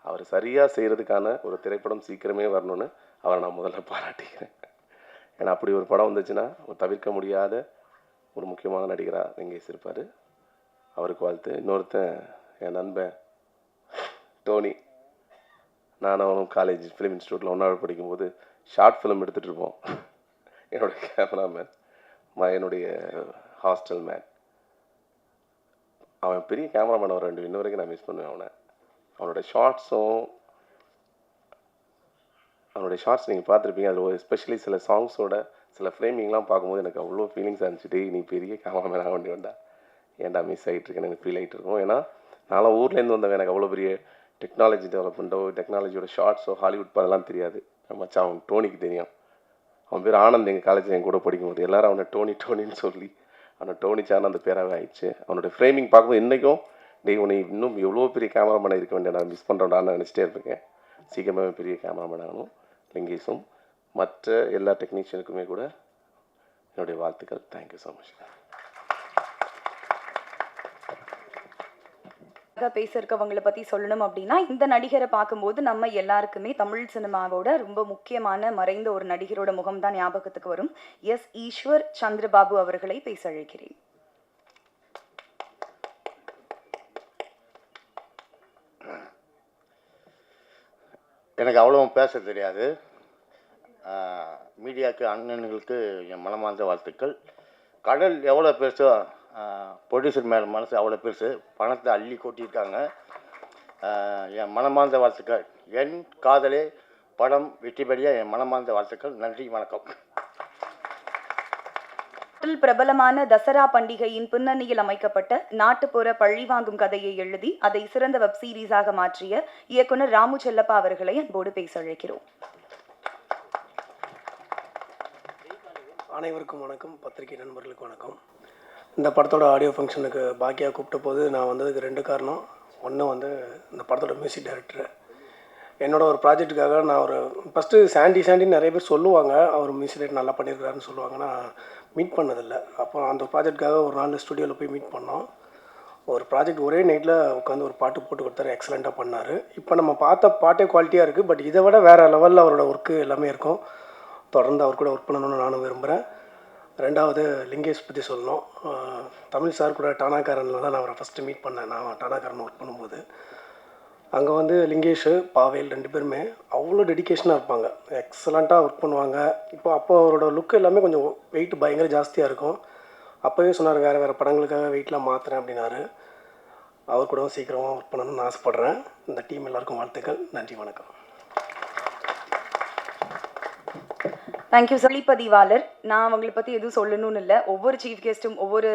அவர் சரியாக செய்கிறதுக்கான ஒரு திரைப்படம் சீக்கிரமே வரணும்னு அவரை நான் முதல்ல பாராட்டிக்கிறேன். ஏன்னா அப்படி ஒரு படம் வந்துச்சுன்னா ஒரு தவிர்க்க முடியாத ஒரு முக்கியமான நடிகராக லிங்கேஷ் இருப்பார். அவருக்கு வாழ்த்து. இன்னொருத்தன் என் நண்பன் டோனி, நான் அவனும் காலேஜ் ஃபிலிம் இன்ஸ்டியூட்டில் ஒன்றாவது படிக்கும்போது ஷார்ட் ஃபிலிம் எடுத்துகிட்டு இருப்போம். என்னுடைய கேமராமேன், என்னுடைய ஹாஸ்டல் மேன், அவன் பெரிய கேமராமேன். அவன் இன்ன வரைக்கும் நான் மிஸ் பண்ணுவேன் அவனோட ஷார்ட்ஸ் நீங்கள் பார்த்துருப்பீங்க. அதில் எஸ்பெஷலி சில சாங்ஸோட சில ஃப்ரேமிங்லாம் பார்க்கும்போது எனக்கு அவ்வளோ ஃபீலிங்ஸ் இருந்துச்சு. நீ பெரிய கேமராமேன் ஆக வேண்டி வந்தா, ஏன்டா மிஸ் ஆகிட்டு இருக்கேன்னு எனக்கு ஃபீல் ஆகிட்டு இருக்கும். ஏன்னா நான்லாம் ஊர்லேருந்து வந்தவன், எனக்கு அவ்வளோ பெரிய டெக்னாலஜி டெவலப்மெண்ட்டோ டெக்னாலஜியோட ஷார்ட்ஸோ ஹாலிவுட் அதெல்லாம் தெரியாது. மச்சான் அவன் டோனிக்கு தெரியும். அவன் பேர் ஆனந்த். எங்கள் காலேஜில் என் கூட படிக்கும்போது எல்லோரும் அவனை டோனின்னு சொல்லி அவனை டோனி சார்னு அந்த பேராகவே ஆயிடுச்சு. அவனோட ஃப்ரேமிங் பார்க்கும்போது இன்றைக்கும் உன்னை இன்னும் எவ்வளோ பெரிய கேமராமேனாக இருக்க வேண்டிய நான் மிஸ் பண்ணுறேன்டான்னு நினச்சிட்டே இருக்கேன். சீக்கிரமாகவே பெரிய கேமராமேன் ஆகணும். லிங்கேஷும் மற்ற எல்லா டெக்னீஷியனுக்குமே கூட என்னுடைய வாழ்த்துக்கள். Thank you so much. பேச இருக்கவங்களை பற்றி சொல்லணும் அப்படின்னா, இந்த நடிகரை பார்க்கும்போது நம்ம எல்லாருக்குமே தமிழ் சினிமாவோட ரொம்ப முக்கியமான மறைந்த ஒரு நடிகரோட முகம் தான் ஞாபகத்துக்கு வரும். எஸ் ஈஸ்வர் சந்திரபாபு அவர்களை பேச அழைக்கிறேன். எனக்கு அவ்வளோ பேச தெரியாது. மீடியாவுக்கு அண்ணன்களுக்கு என் மனமார்ந்த வாழ்த்துக்கள். கடல் எவ்வளோ பெருசோ ப்ரொடியூசர் மேலே மனசு அவ்வளோ பெருசு. பணத்தை அள்ளி கொட்டியிருக்காங்க. என் மனமார்ந்த வாழ்த்துக்கள். என் காதலே படம் வெற்றிபடியாக என் மனமார்ந்த வாழ்த்துக்கள். நன்றி, வணக்கம். பிரபலமான தசரா பண்டிகையின் பின்னணியில் அமைக்கப்பட்ட நாட்டுப்புற பழிவாங்கும் கதையை எழுதி அதை சிறந்த வெப் சீரிஸாக மாற்றிய இயக்குனர் ராமு செல்லப்பா அவர்களை அன்போடு பேச அழைக்கிறோம். அனைவருக்கும் வணக்கம். பத்திரிகை நண்பர்களுக்கு வணக்கம். இந்த படத்தோட ஆடியோ ஃபங்க்ஷனுக்கு பாக்கியா கூப்பிட்ட போது நான் வந்ததுக்கு 2 காரணம். ஒன்று இந்த படத்தோட மியூசிக் டைரக்டர். என்னோட ஒரு ப்ராஜெக்ட்டுக்காக நான் ஃபஸ்ட்டு சாண்டின்னு நிறைய பேர் சொல்லுவாங்க, அவர் மியூசிக் டைரக்டர் நல்லா பண்ணியிருக்காருன்னு சொல்லுவாங்க. நான் மீட் பண்ணதில்லை. அப்போ அந்த ப்ராஜெக்ட்டுக்காக ஒரு நாள் ஸ்டுடியோவில் போய் மீட் பண்ணோம். ஒரு ப்ராஜெக்ட் ஒரே நைட்டில் உட்காந்து ஒரு பாட்டு போட்டு கொடுத்தாரு. எக்ஸலண்ட்டாக பண்ணார். இப்போ நம்ம பார்த்த பாட்டே குவாலிட்டியாக இருக்குது. பட் இதை விட வேறு லெவலில் அவரோட ஒர்க்கு எல்லாமே இருக்கும். தொடர்ந்து அவர் கூட ஒர்க் பண்ணணும்னு நானும் விரும்புகிறேன். 2வது லிங்கேஷ் பற்றி சொல்லணும். தமிழ் சார் கூட டானாக்காரனில் தான் நான் அவரை ஃபஸ்ட்டு மீட் பண்ணேன். நான் டானாக்காரன் ஒர்க் பண்ணும்போது அங்கே லிங்கேஷ், பாவேல் 2 பேருமே அவ்வளோ டெடிக்கேஷனாக இருப்பாங்க. எக்ஸலண்ட்டாக ஒர்க் பண்ணுவாங்க. அப்போ அவரோட லுக் எல்லாமே கொஞ்சம் வெயிட் பயங்கர ஜாஸ்தியாக இருக்கும். அப்போவே சொன்னார் வேறு படங்களுக்காக வெயிட்லாம் மாற்றுறேன் அப்படின்னாரு. அவர் கூட சீக்கிரமாக ஒர்க் பண்ணணும்னு ஆசைப்பட்றேன். இந்த டீம் எல்லாருக்கும் வாழ்த்துக்கள். நன்றி, வணக்கம். தேங்க்யூ. ஒளிப்பதிவாளர், நான் அவங்களை பற்றி எதுவும் சொல்லணும்னு இல்லை. ஒவ்வொரு சீஃப் கெஸ்ட்டும் ஒவ்வொரு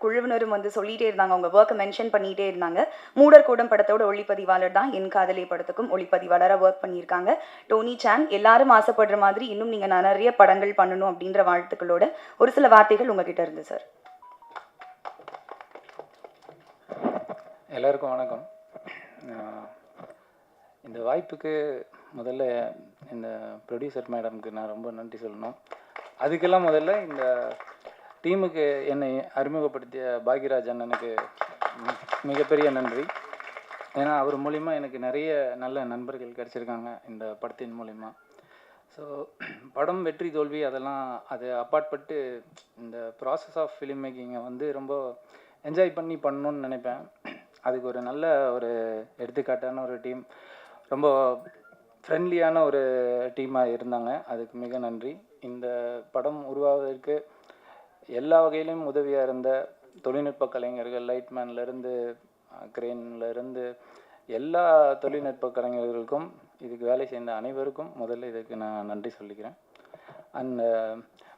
குழுவினரும் சொல்லிகிட்டே இருந்தாங்க, அவங்க ஒர்க்கை மென்ஷன் பண்ணிகிட்டே இருந்தாங்க. மூடர்கூடம் படத்தோட ஒளிப்பதிவாளர் தான் என் காதலே படத்துக்கும் ஒளிப்பதிவாளராக ஒர்க் பண்ணியிருக்காங்க. டோனி சான். எல்லாரும் ஆசைப்படுற மாதிரி இன்னும் நீங்கள் நிறைய படங்கள் பண்ணணும் அப்படின்ற வாழ்த்துக்களோட ஒரு சில வார்த்தைகள் உங்ககிட்ட இருந்து சார். எல்லாருக்கும் வணக்கம். இந்த வாய்ப்புக்கு முதல்ல இந்த ப்ரொடியூசர் மேடம்க்கு நான் ரொம்ப நன்றி சொல்லணும். அதுக்கெல்லாம் முதல்ல இந்த டீமுக்கு என்னை அறிமுகப்படுத்திய பாக்யராஜ் அண்ணனுக்கு மிகப்பெரிய நன்றி. ஏன்னா அவர் மூலிமா எனக்கு நிறைய நல்ல நண்பர்கள் கிடச்சிருக்காங்க இந்த படத்தின் மூலிமா. ஸோ படம் வெற்றி தோல்வி அதெல்லாம் அது அப்பாற்பட்டு இந்த ப்ராசஸ் ஆஃப் ஃபிலிம் மேக்கிங்கை ரொம்ப என்ஜாய் பண்ணி பண்ணணுன்னு நினைப்பேன். அதுக்கு ஒரு நல்ல ஒரு எடுத்துக்காட்டான ஒரு டீம், ரொம்ப ஃப்ரெண்ட்லியான ஒரு டீமாக இருந்தாங்க. அதுக்கு மிக நன்றி. இந்த படம் உருவாவதற்கு எல்லா வகையிலும் உதவியாக இருந்த தொழில்நுட்ப கலைஞர்கள், லைட்மேன்லேருந்து கிரெயின்லேருந்து எல்லா தொழில்நுட்ப கலைஞர்களுக்கும், இதுக்கு வேலை செய்த அனைவருக்கும் முதல்ல இதுக்கு நான் நன்றி சொல்லிக்கிறேன். அண்ட்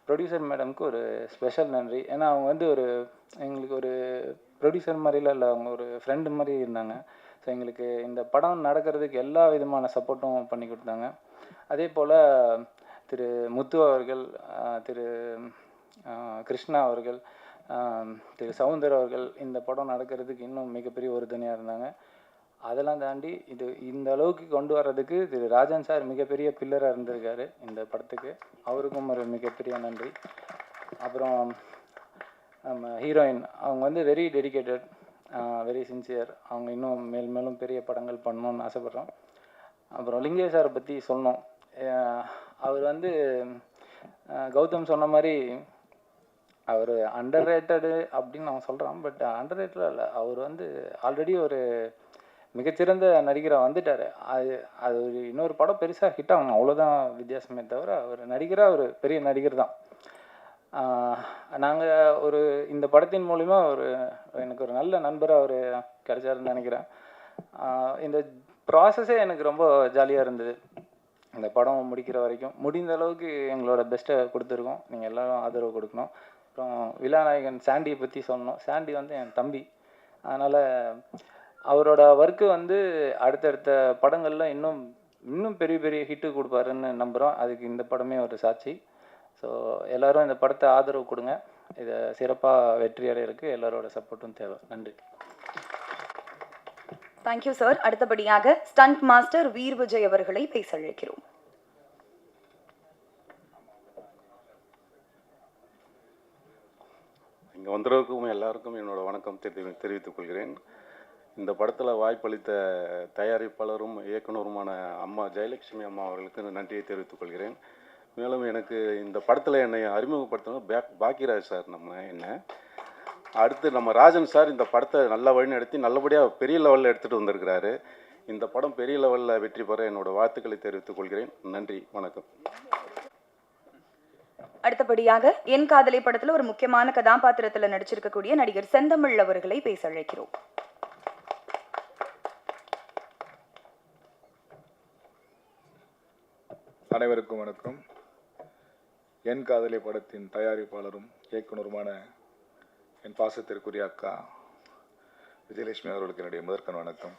ப்ரொடியூசர் மேடம்க்கு ஒரு ஸ்பெஷல் நன்றி. ஏன்னா அவங்க எங்களுக்கு ஒரு ப்ரொடியூசர் மாதிரிலாம் இல்லை, அவங்க ஒரு ஃப்ரெண்டு மாதிரி இருந்தாங்க. ஸோ எங்களுக்கு இந்த படம் நடக்கிறதுக்கு எல்லா விதமான சப்போர்ட்டும் பண்ணி கொடுத்தாங்க. அதே போல் திரு முத்து அவர்கள், திரு கிருஷ்ணா அவர்கள், திரு சவுந்தர் அவர்கள் இந்த படம் நடக்கிறதுக்கு இன்னும் மிகப்பெரிய உறுதுணையாக இருந்தாங்க. அதெல்லாம் தாண்டி இந்த அளவுக்கு கொண்டு வர்றதுக்கு திரு ராஜன் சார் மிகப்பெரிய பில்லராக இருந்திருக்காரு இந்த படத்துக்கு. அவருக்கும் ஒரு மிகப்பெரிய நன்றி. அப்புறம் நம்ம ஹீரோயின், அவங்க வெரி டெடிக்கேட்டட், வெரி சின்சியர். அவங்க இன்னும் மேலும் பெரிய படங்கள் பண்ணணுன்னு ஆசைப்பட்றோம். அப்புறம் லிங்கேஷ் சாரை பற்றி சொன்னோம். அவர் கௌதம் சொன்ன மாதிரி அவர் அண்டர் ரேட்டடு அப்படின்னு அவன் சொல்கிறான். பட் அண்டர் ரேட்டடாக இல்லை, அவர் ஆல்ரெடி ஒரு மிகச்சிறந்த நடிகராக வந்துட்டார். அது அது ஒரு இன்னொரு படம் பெருசாக ஹிட் ஆகணும், அவ்வளோதான் வித்தியாசமே தவிர அவர் நடிகராக ஒரு பெரிய நடிகர் தான். நாங்கள் ஒரு இந்த படத்தின் மூலிமா எனக்கு ஒரு நல்ல நண்பராக அவர் கிடைச்சாருன்னு நினைக்கிறேன். இந்த ப்ராசஸே எனக்கு ரொம்ப ஜாலியாக இருந்தது. இந்த படம் முடிக்கிற வரைக்கும் முடிந்த அளவுக்கு எங்களோட பெஸ்ட்டை கொடுத்துருக்கோம். நீங்கள் எல்லோரும் ஆதரவு கொடுக்கணும். அப்புறம் விழாநாயகன் சாண்டியை பற்றி சொல்லணும். சாண்டி வந்து என் தம்பி, அதனால் அவரோட ஒர்க்கு வந்து அடுத்தடுத்த படங்களில் இன்னும் பெரிய பெரிய ஹிட்டு கொடுப்பாருன்னு நம்புகிறோம். அதுக்கு இந்த படமே ஒரு சாட்சி. ஸோ எல்லோரும் இந்த படத்தை ஆதரவு கொடுங்க. இதை சிறப்பாக வெற்றி அடையிறதுக்கு எல்லாரோட சப்போர்ட்டும் தேவை. நன்றி. Thank you sir. அடுத்தபடியாக ஸ்டண்ட் மாஸ்டர் வீர் விஜய் அவர்களை பேச அழைக்கிறோம். இங்கே வந்தவருக்கும் எல்லாருக்கும் என்னோட வணக்கம் தெரிவித்துக் கொள்கிறேன். இந்த படத்தில் வாய்ப்பளித்த தயாரிப்பாளரும் இயக்குனருமான அம்மா ஜெயலட்சுமி அம்மா அவர்களுக்கு நன்றியை தெரிவித்துக் கொள்கிறேன். மேலும் எனக்கு இந்த படத்தில் என்னை அறிமுகப்படுத்தினது பாக்கியராஜ் சார் அடுத்து நம்ம ராஜன் சார் இந்த படத்தை நல்ல வழி நடத்தி நல்லபடியாக பெரிய லெவலில் எடுத்துகிட்டு வந்திருக்கிறாரு. இந்த படம் பெரிய லெவலில் வெற்றி பெற என்னோட வாழ்த்துக்களை தெரிவித்துக் கொள்கிறேன். நன்றி, வணக்கம். அடுத்தபடியாக என் காதலை படத்தில் ஒரு முக்கியமான கதாபாத்திரத்தில் நடிச்சிருக்கக்கூடிய நடிகர் செந்தமிழ் அவர்களை பேச அழைக்கிறோம். அனைவருக்கும் வணக்கம். என் காதலை படத்தின் தயாரிப்பாளரும் இயக்குனருமான என் பாசத்திற்குரிய அக்கா விஜயலட்சுமி அவர்களுக்கு என்னுடைய முதற்கண் வணக்கம்.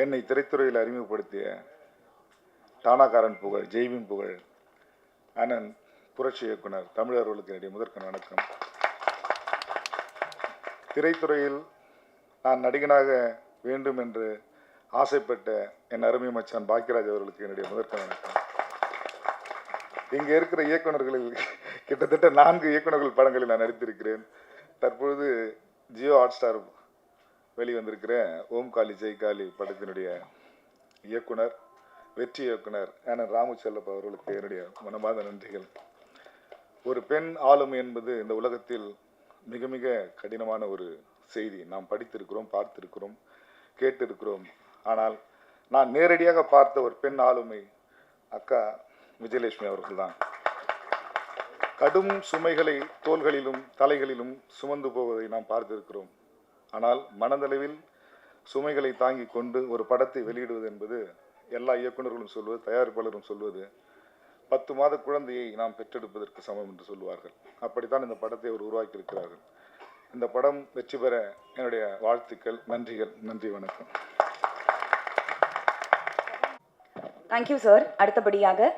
என்னை திரைத்துறையில் அறிமுகப்படுத்திய டானாகாரன் புகழ், ஜெய்வின் புகழ், அண்ணன் புரட்சி இயக்குனர் தமிழர்களுக்கு என்னுடைய முதற்கண் வணக்கம். திரைத்துறையில் நான் நடிகனாக வேண்டும் என்று ஆசைப்பட்ட என் அருமை மச்சான் பாக்கியராஜ் அவர்களுக்கு என்னுடைய முதற்கண் வணக்கம். இங்கே இருக்கிற இயக்குநர்களில் கிட்டத்தட்ட 4 இயக்குநர்கள் படங்களில் நான் நடித்திருக்கிறேன். தற்பொழுது ஜியோ ஹாட்ஸ்டார் வெளிவந்திருக்கிற ஓம் காளி ஜெய் காளி படத்தினுடைய இயக்குனர், வெற்றி இயக்குனர் அண்ணன் ராமு செல்லப்பா அவர்களுக்கு என்னுடைய மனமார்ந்த நன்றிகள். ஒரு பெண் ஆளுமை என்பது இந்த உலகத்தில் மிக மிக கடினமான ஒரு செய்தி. நாம் படித்திருக்கிறோம், பார்த்திருக்கிறோம், கேட்டிருக்கிறோம். ஆனால் நான் நேரடியாக பார்த்த ஒரு பெண் ஆளுமை அக்கா விஜயலட்சுமி அவர்கள் தான். கடும் சுமைகளை தோள்களிலும் தலைகளிலும் சுமந்து போவதை நாம் பார்த்திருக்கிறோம். ஆனால் மனதளவில் சுமைகளை தாங்கி கொண்டு ஒரு படத்தை வெளியிடுவது என்பது எல்லா இயக்குநர்களும் சொல்வது, தயாரிப்பாளரும் சொல்வது 10 மாத குழந்தையை நாம் பெற்றெடுப்பதற்கு சமம் என்று சொல்லுவார்கள். அப்படித்தான் இந்த படத்தை அவர் உருவாக்கியிருக்கிறார்கள். இந்த படம் வெற்றி பெற என்னுடைய வாழ்த்துக்கள், நன்றிகள். நன்றி, வணக்கம். Thank you sir. அடுத்தபடியாக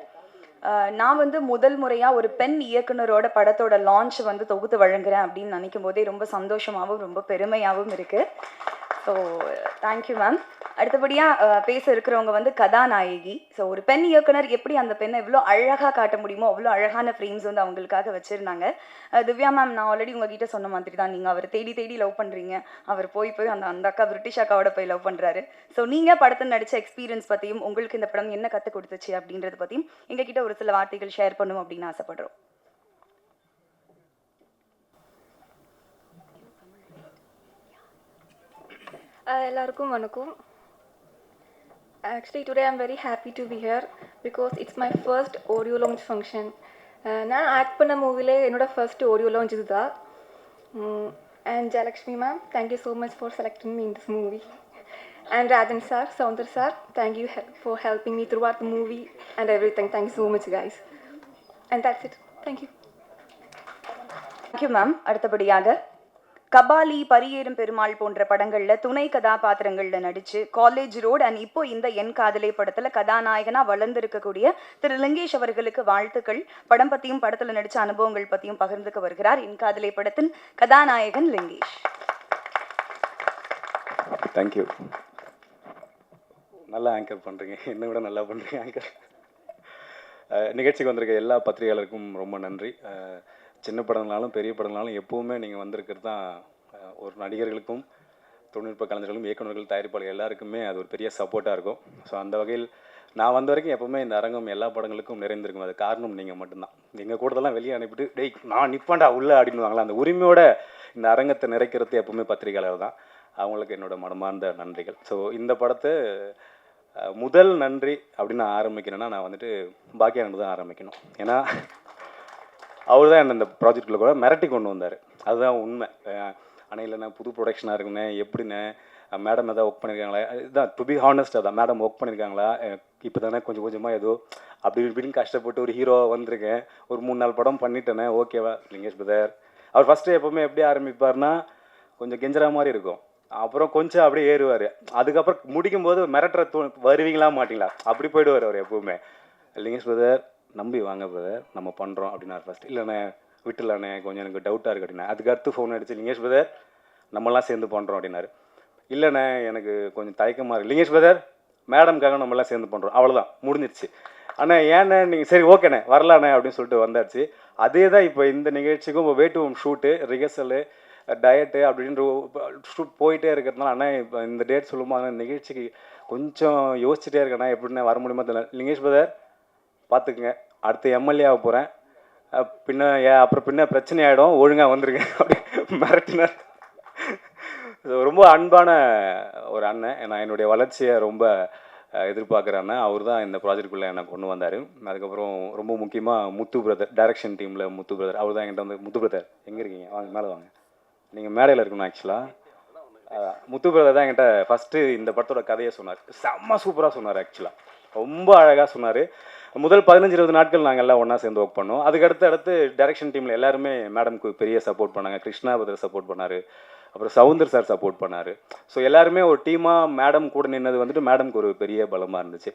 நான் வந்து முதல் முறையாக ஒரு பெண் இயக்குனரோட படத்தோட லான்ச் வந்து தொகுத்து வழங்குறேன் அப்படின்னு நினைக்கும் போதே ரொம்ப சந்தோஷமாகவும் ரொம்ப பெருமையாகவும் இருக்குது. So thank you ma'am. அடுத்தபடியாக பேச இருக்கிறவங்க வந்து கதாநாயகி. ஸோ ஒரு பெண் இயக்குனர் எப்படி அந்த பெண்ணை எவ்வளோ அழகாக காட்ட முடியுமோ அவ்வளோ அழகான ஃப்ரேம்ஸ் வந்து அவங்களுக்காக வச்சுருந்தாங்க. திவ்யா மேம், நான் ஆல்ரெடி உங்ககிட்ட சொன்ன மாதிரி தான், நீங்கள் அவரை தேடி தேடி லவ் பண்ணுறீங்க. அவர் போய் அந்த அக்கா பிரிட்டிஷ் அக்காவோட போய் லவ் பண்ணுறாரு. ஸோ நீங்கள் படத்தில் நடித்த எக்ஸ்பீரியன்ஸ் பற்றியும் உங்களுக்கு இந்த படம் என்ன கற்றுக் கொடுத்துச்சு அப்படின்றத பற்றியும் எங்ககிட்ட ஒரு சில வார்த்தைகள் ஷேர் பண்ணும் அப்படின்னு ஆசைப்படுறோம். எல்லாருக்கும் வணக்கம். Actually today I'm very happy to be here because it's my first audio launch function. நான் ஆக்ட் பண்ண மூவிலே என்னோட ஃபர்ஸ்ட் ஆடியோ லான்ச் இதுதான். And Jayalakshmi ma'am, thank you so much for selecting me in this movie. And Rajan sir, Saundar sir, thank you for helping me throughout the movie and everything. Thank you so much guys. And that's it. Thank you. Thank you ma'am. அடுத்தபடியாக கபாலி, பரியேறும் பெருமாள் போன்ற படங்களில் துணை கதாபாத்திரங்களில் நடித்து காலேஜ் ரோடு அண்ட் இப்போ இந்த என் காதலை படத்தில் கதாநாயகனாக வளர்ந்திருக்கக்கூடிய திரு லிங்கேஷ் அவர்களுக்கு வாழ்த்துக்கள். படம் பற்றியும் படத்தில் நடித்த அனுபவங்கள் பற்றியும் பகிர்ந்துக்க வருகிறார் என் காதலை படத்தின் கதாநாயகன் லிங்கேஷ். தேங்க்யூ. நல்லா ஆங்கர் பண்ணுறீங்க, என்னை விட நல்லா பண்ணுறீங்க ஆங்கர். நிகழ்ச்சிக்கு வந்திருக்க எல்லா பத்திரிகையாளருக்கும் ரொம்ப நன்றி. சின்ன படங்களாலும் பெரிய படங்களாலும் எப்போவுமே நீங்கள் வந்திருக்கிறது தான் ஒரு நடிகர்களுக்கும் தொழில்நுட்ப கலைஞர்களும் இயக்குநர்கள், தயாரிப்பாளர்கள் எல்லாருக்குமே அது ஒரு பெரிய சப்போர்ட்டாக இருக்கும். ஸோ அந்த வகையில் நான் வந்த வரைக்கும் எப்போவுமே இந்த அரங்கம் எல்லா படங்களுக்கும் நிறைந்திருக்கும். அது காரணம் நீங்கள் மட்டும்தான். எங்கள் கூடதெல்லாம் வெளியே அனுப்பிட்டு டேய் நான் நிப்பாண்டா உள்ளே அப்படின்னுவாங்களா, அந்த உரிமையோட இந்த அரங்கத்தை நிறைக்கிறது எப்போவுமே பத்திரிகையாளர் தான். அவங்களுக்கு என்னோட மனமார்ந்த நன்றிகள். ஸோ இந்த படத்தை முதல் நன்றி அப்படின்னு நான் ஆரம்பிக்கிறேன்னா நான் வந்துட்டு பாக்கியானந்து தான் ஆரம்பிக்கணும். ஏன்னா அவர் தான் என்ன இந்த ப்ராஜெக்டில் கூட மிரட்டி கொண்டு வந்தார். அதுதான் உண்மை. ஆனால் இல்லைண்ணே புது ப்ரொடக்ஷனாக இருக்குண்ணே, எப்படிண்ணே மேடம் எதாவது ஒர்க் பண்ணியிருக்காங்களா, இதுதான் டு பி ஹானஸ்டாக தான் மேடம் ஒர்க் பண்ணியிருக்காங்களா, இப்போ தானே கொஞ்சம் கொஞ்சமாக ஏதோ அப்படி இப்படின்னு கஷ்டப்பட்டு ஒரு ஹீரோவாக வந்திருக்கேன், ஒரு 3-4 படம் பண்ணிட்டேனே, ஓகேவா லிங்கேஷ் பிரதர். அவர் ஃபஸ்ட்டு எப்போவுமே எப்படி ஆரம்பிப்பார்னா கொஞ்சம் கெஞ்சரா மாதிரி இருக்கும், அப்புறம் கொஞ்சம் அப்படியே ஏறுவார், அதுக்கப்புறம் முடிக்கும்போது மிரட்டுற வருவீங்களா மாட்டிங்களா அப்படி போயிடுவார் அவர் எப்போவுமே. லிங்கேஷ் பிரதர் நம்பி வாங்க பிரதர் நம்ம பண்ணுறோம் அப்படின்னாரு ஃபஸ்ட்டு. இல்லைண்ணே விட்டுலாண்ணே கொஞ்சம் எனக்கு டவுட்டாக இருக்குது அப்படின்னா, அதுக்கடுத்து ஃபோன் அடிச்சு லிங்கேஷ் பிரதர் நம்மலாம் சேர்ந்து பண்ணுறோம் அப்படின்னாரு. இல்லைண்ணே எனக்கு கொஞ்சம் தயக்கமாக இருக்குது லிங்கேஷ் பிரதர் மேடம்காக நம்மளாம் சேர்ந்து பண்ணுறோம், அவ்வளோதான் முடிஞ்சிருச்சு. அண்ணா ஏண்ணே நீங்கள் சரி ஓகேண்ணே வரலாண்ணே அப்படின்னு சொல்லிட்டு வந்தாச்சு. அதே தான் இப்போ இந்த நிகழ்ச்சிக்கும் இப்போ way to home shoot rehearsal diet அப்படின்ற ஷூட் போயிட்டே இருக்கிறதுனால அண்ணா இப்போ இந்த டேட் சொல்லும்போது ஆனால் நிகழ்ச்சிக்கு கொஞ்சம் யோசிச்சுட்டே இருக்கேண்ணா எப்படின்னா வர முடியுமா தெரியல. லிங்கேஷ் பிரதர் பார்த்துக்குங்க, அடுத்து எம்எல்ஏ ஆக போகிறேன், அப்புறம் பிரச்சனை ஆகிடும், ஒழுங்காக வந்துருக்கேன் அப்படி மிரட்டினார். ரொம்ப அன்பான ஒரு அண்ணன், நான் என்னுடைய வளர்ச்சியை ரொம்ப எதிர்பார்க்குற அண்ணன். அவர் தான் இந்த ப்ராஜெக்டுக்குள்ளே என்னை கொண்டு வந்தார். அதுக்கப்புறம் ரொம்ப முக்கியமாக முத்து பிரதர், டைரக்ஷன் டீமில் முத்து பிரதர், அவர் தான் என்கிட்ட வந்து முத்து பிரதர் எங்கே இருக்கீங்க வாங்க மேலே வாங்க, நீங்கள் மேடையில் இருக்கணும். ஆக்சுவலாக முத்து பிரதர் தான் என்கிட்ட ஃபஸ்ட்டு இந்த படத்தோட கதையை சொன்னார். செம்ம சூப்பராக சொன்னார், ஆக்சுவலாக ரொம்ப அழகாக சொன்னார். முதல் 15-20 நாட்கள் நாங்கள் எல்லாம் ஒன்றா சேர்ந்து ஒர்க் பண்ணோம். அதுக்கடுத்து டைரக்ஷன் டீமில் எல்லாருமே மேடம்க்கு பெரிய சப்போர்ட் பண்ணாங்க. கிருஷ்ணா பிரதர் சப்போர்ட் பண்ணார், அப்புறம் சவுந்தர் சார் சப்போர்ட் பண்ணார். ஸோ எல்லாருமே ஒரு டீமாக மேடம் கூட நின்னது வந்துட்டு மேடம்க்கு ஒரு பெரிய பலமாக இருந்துச்சு.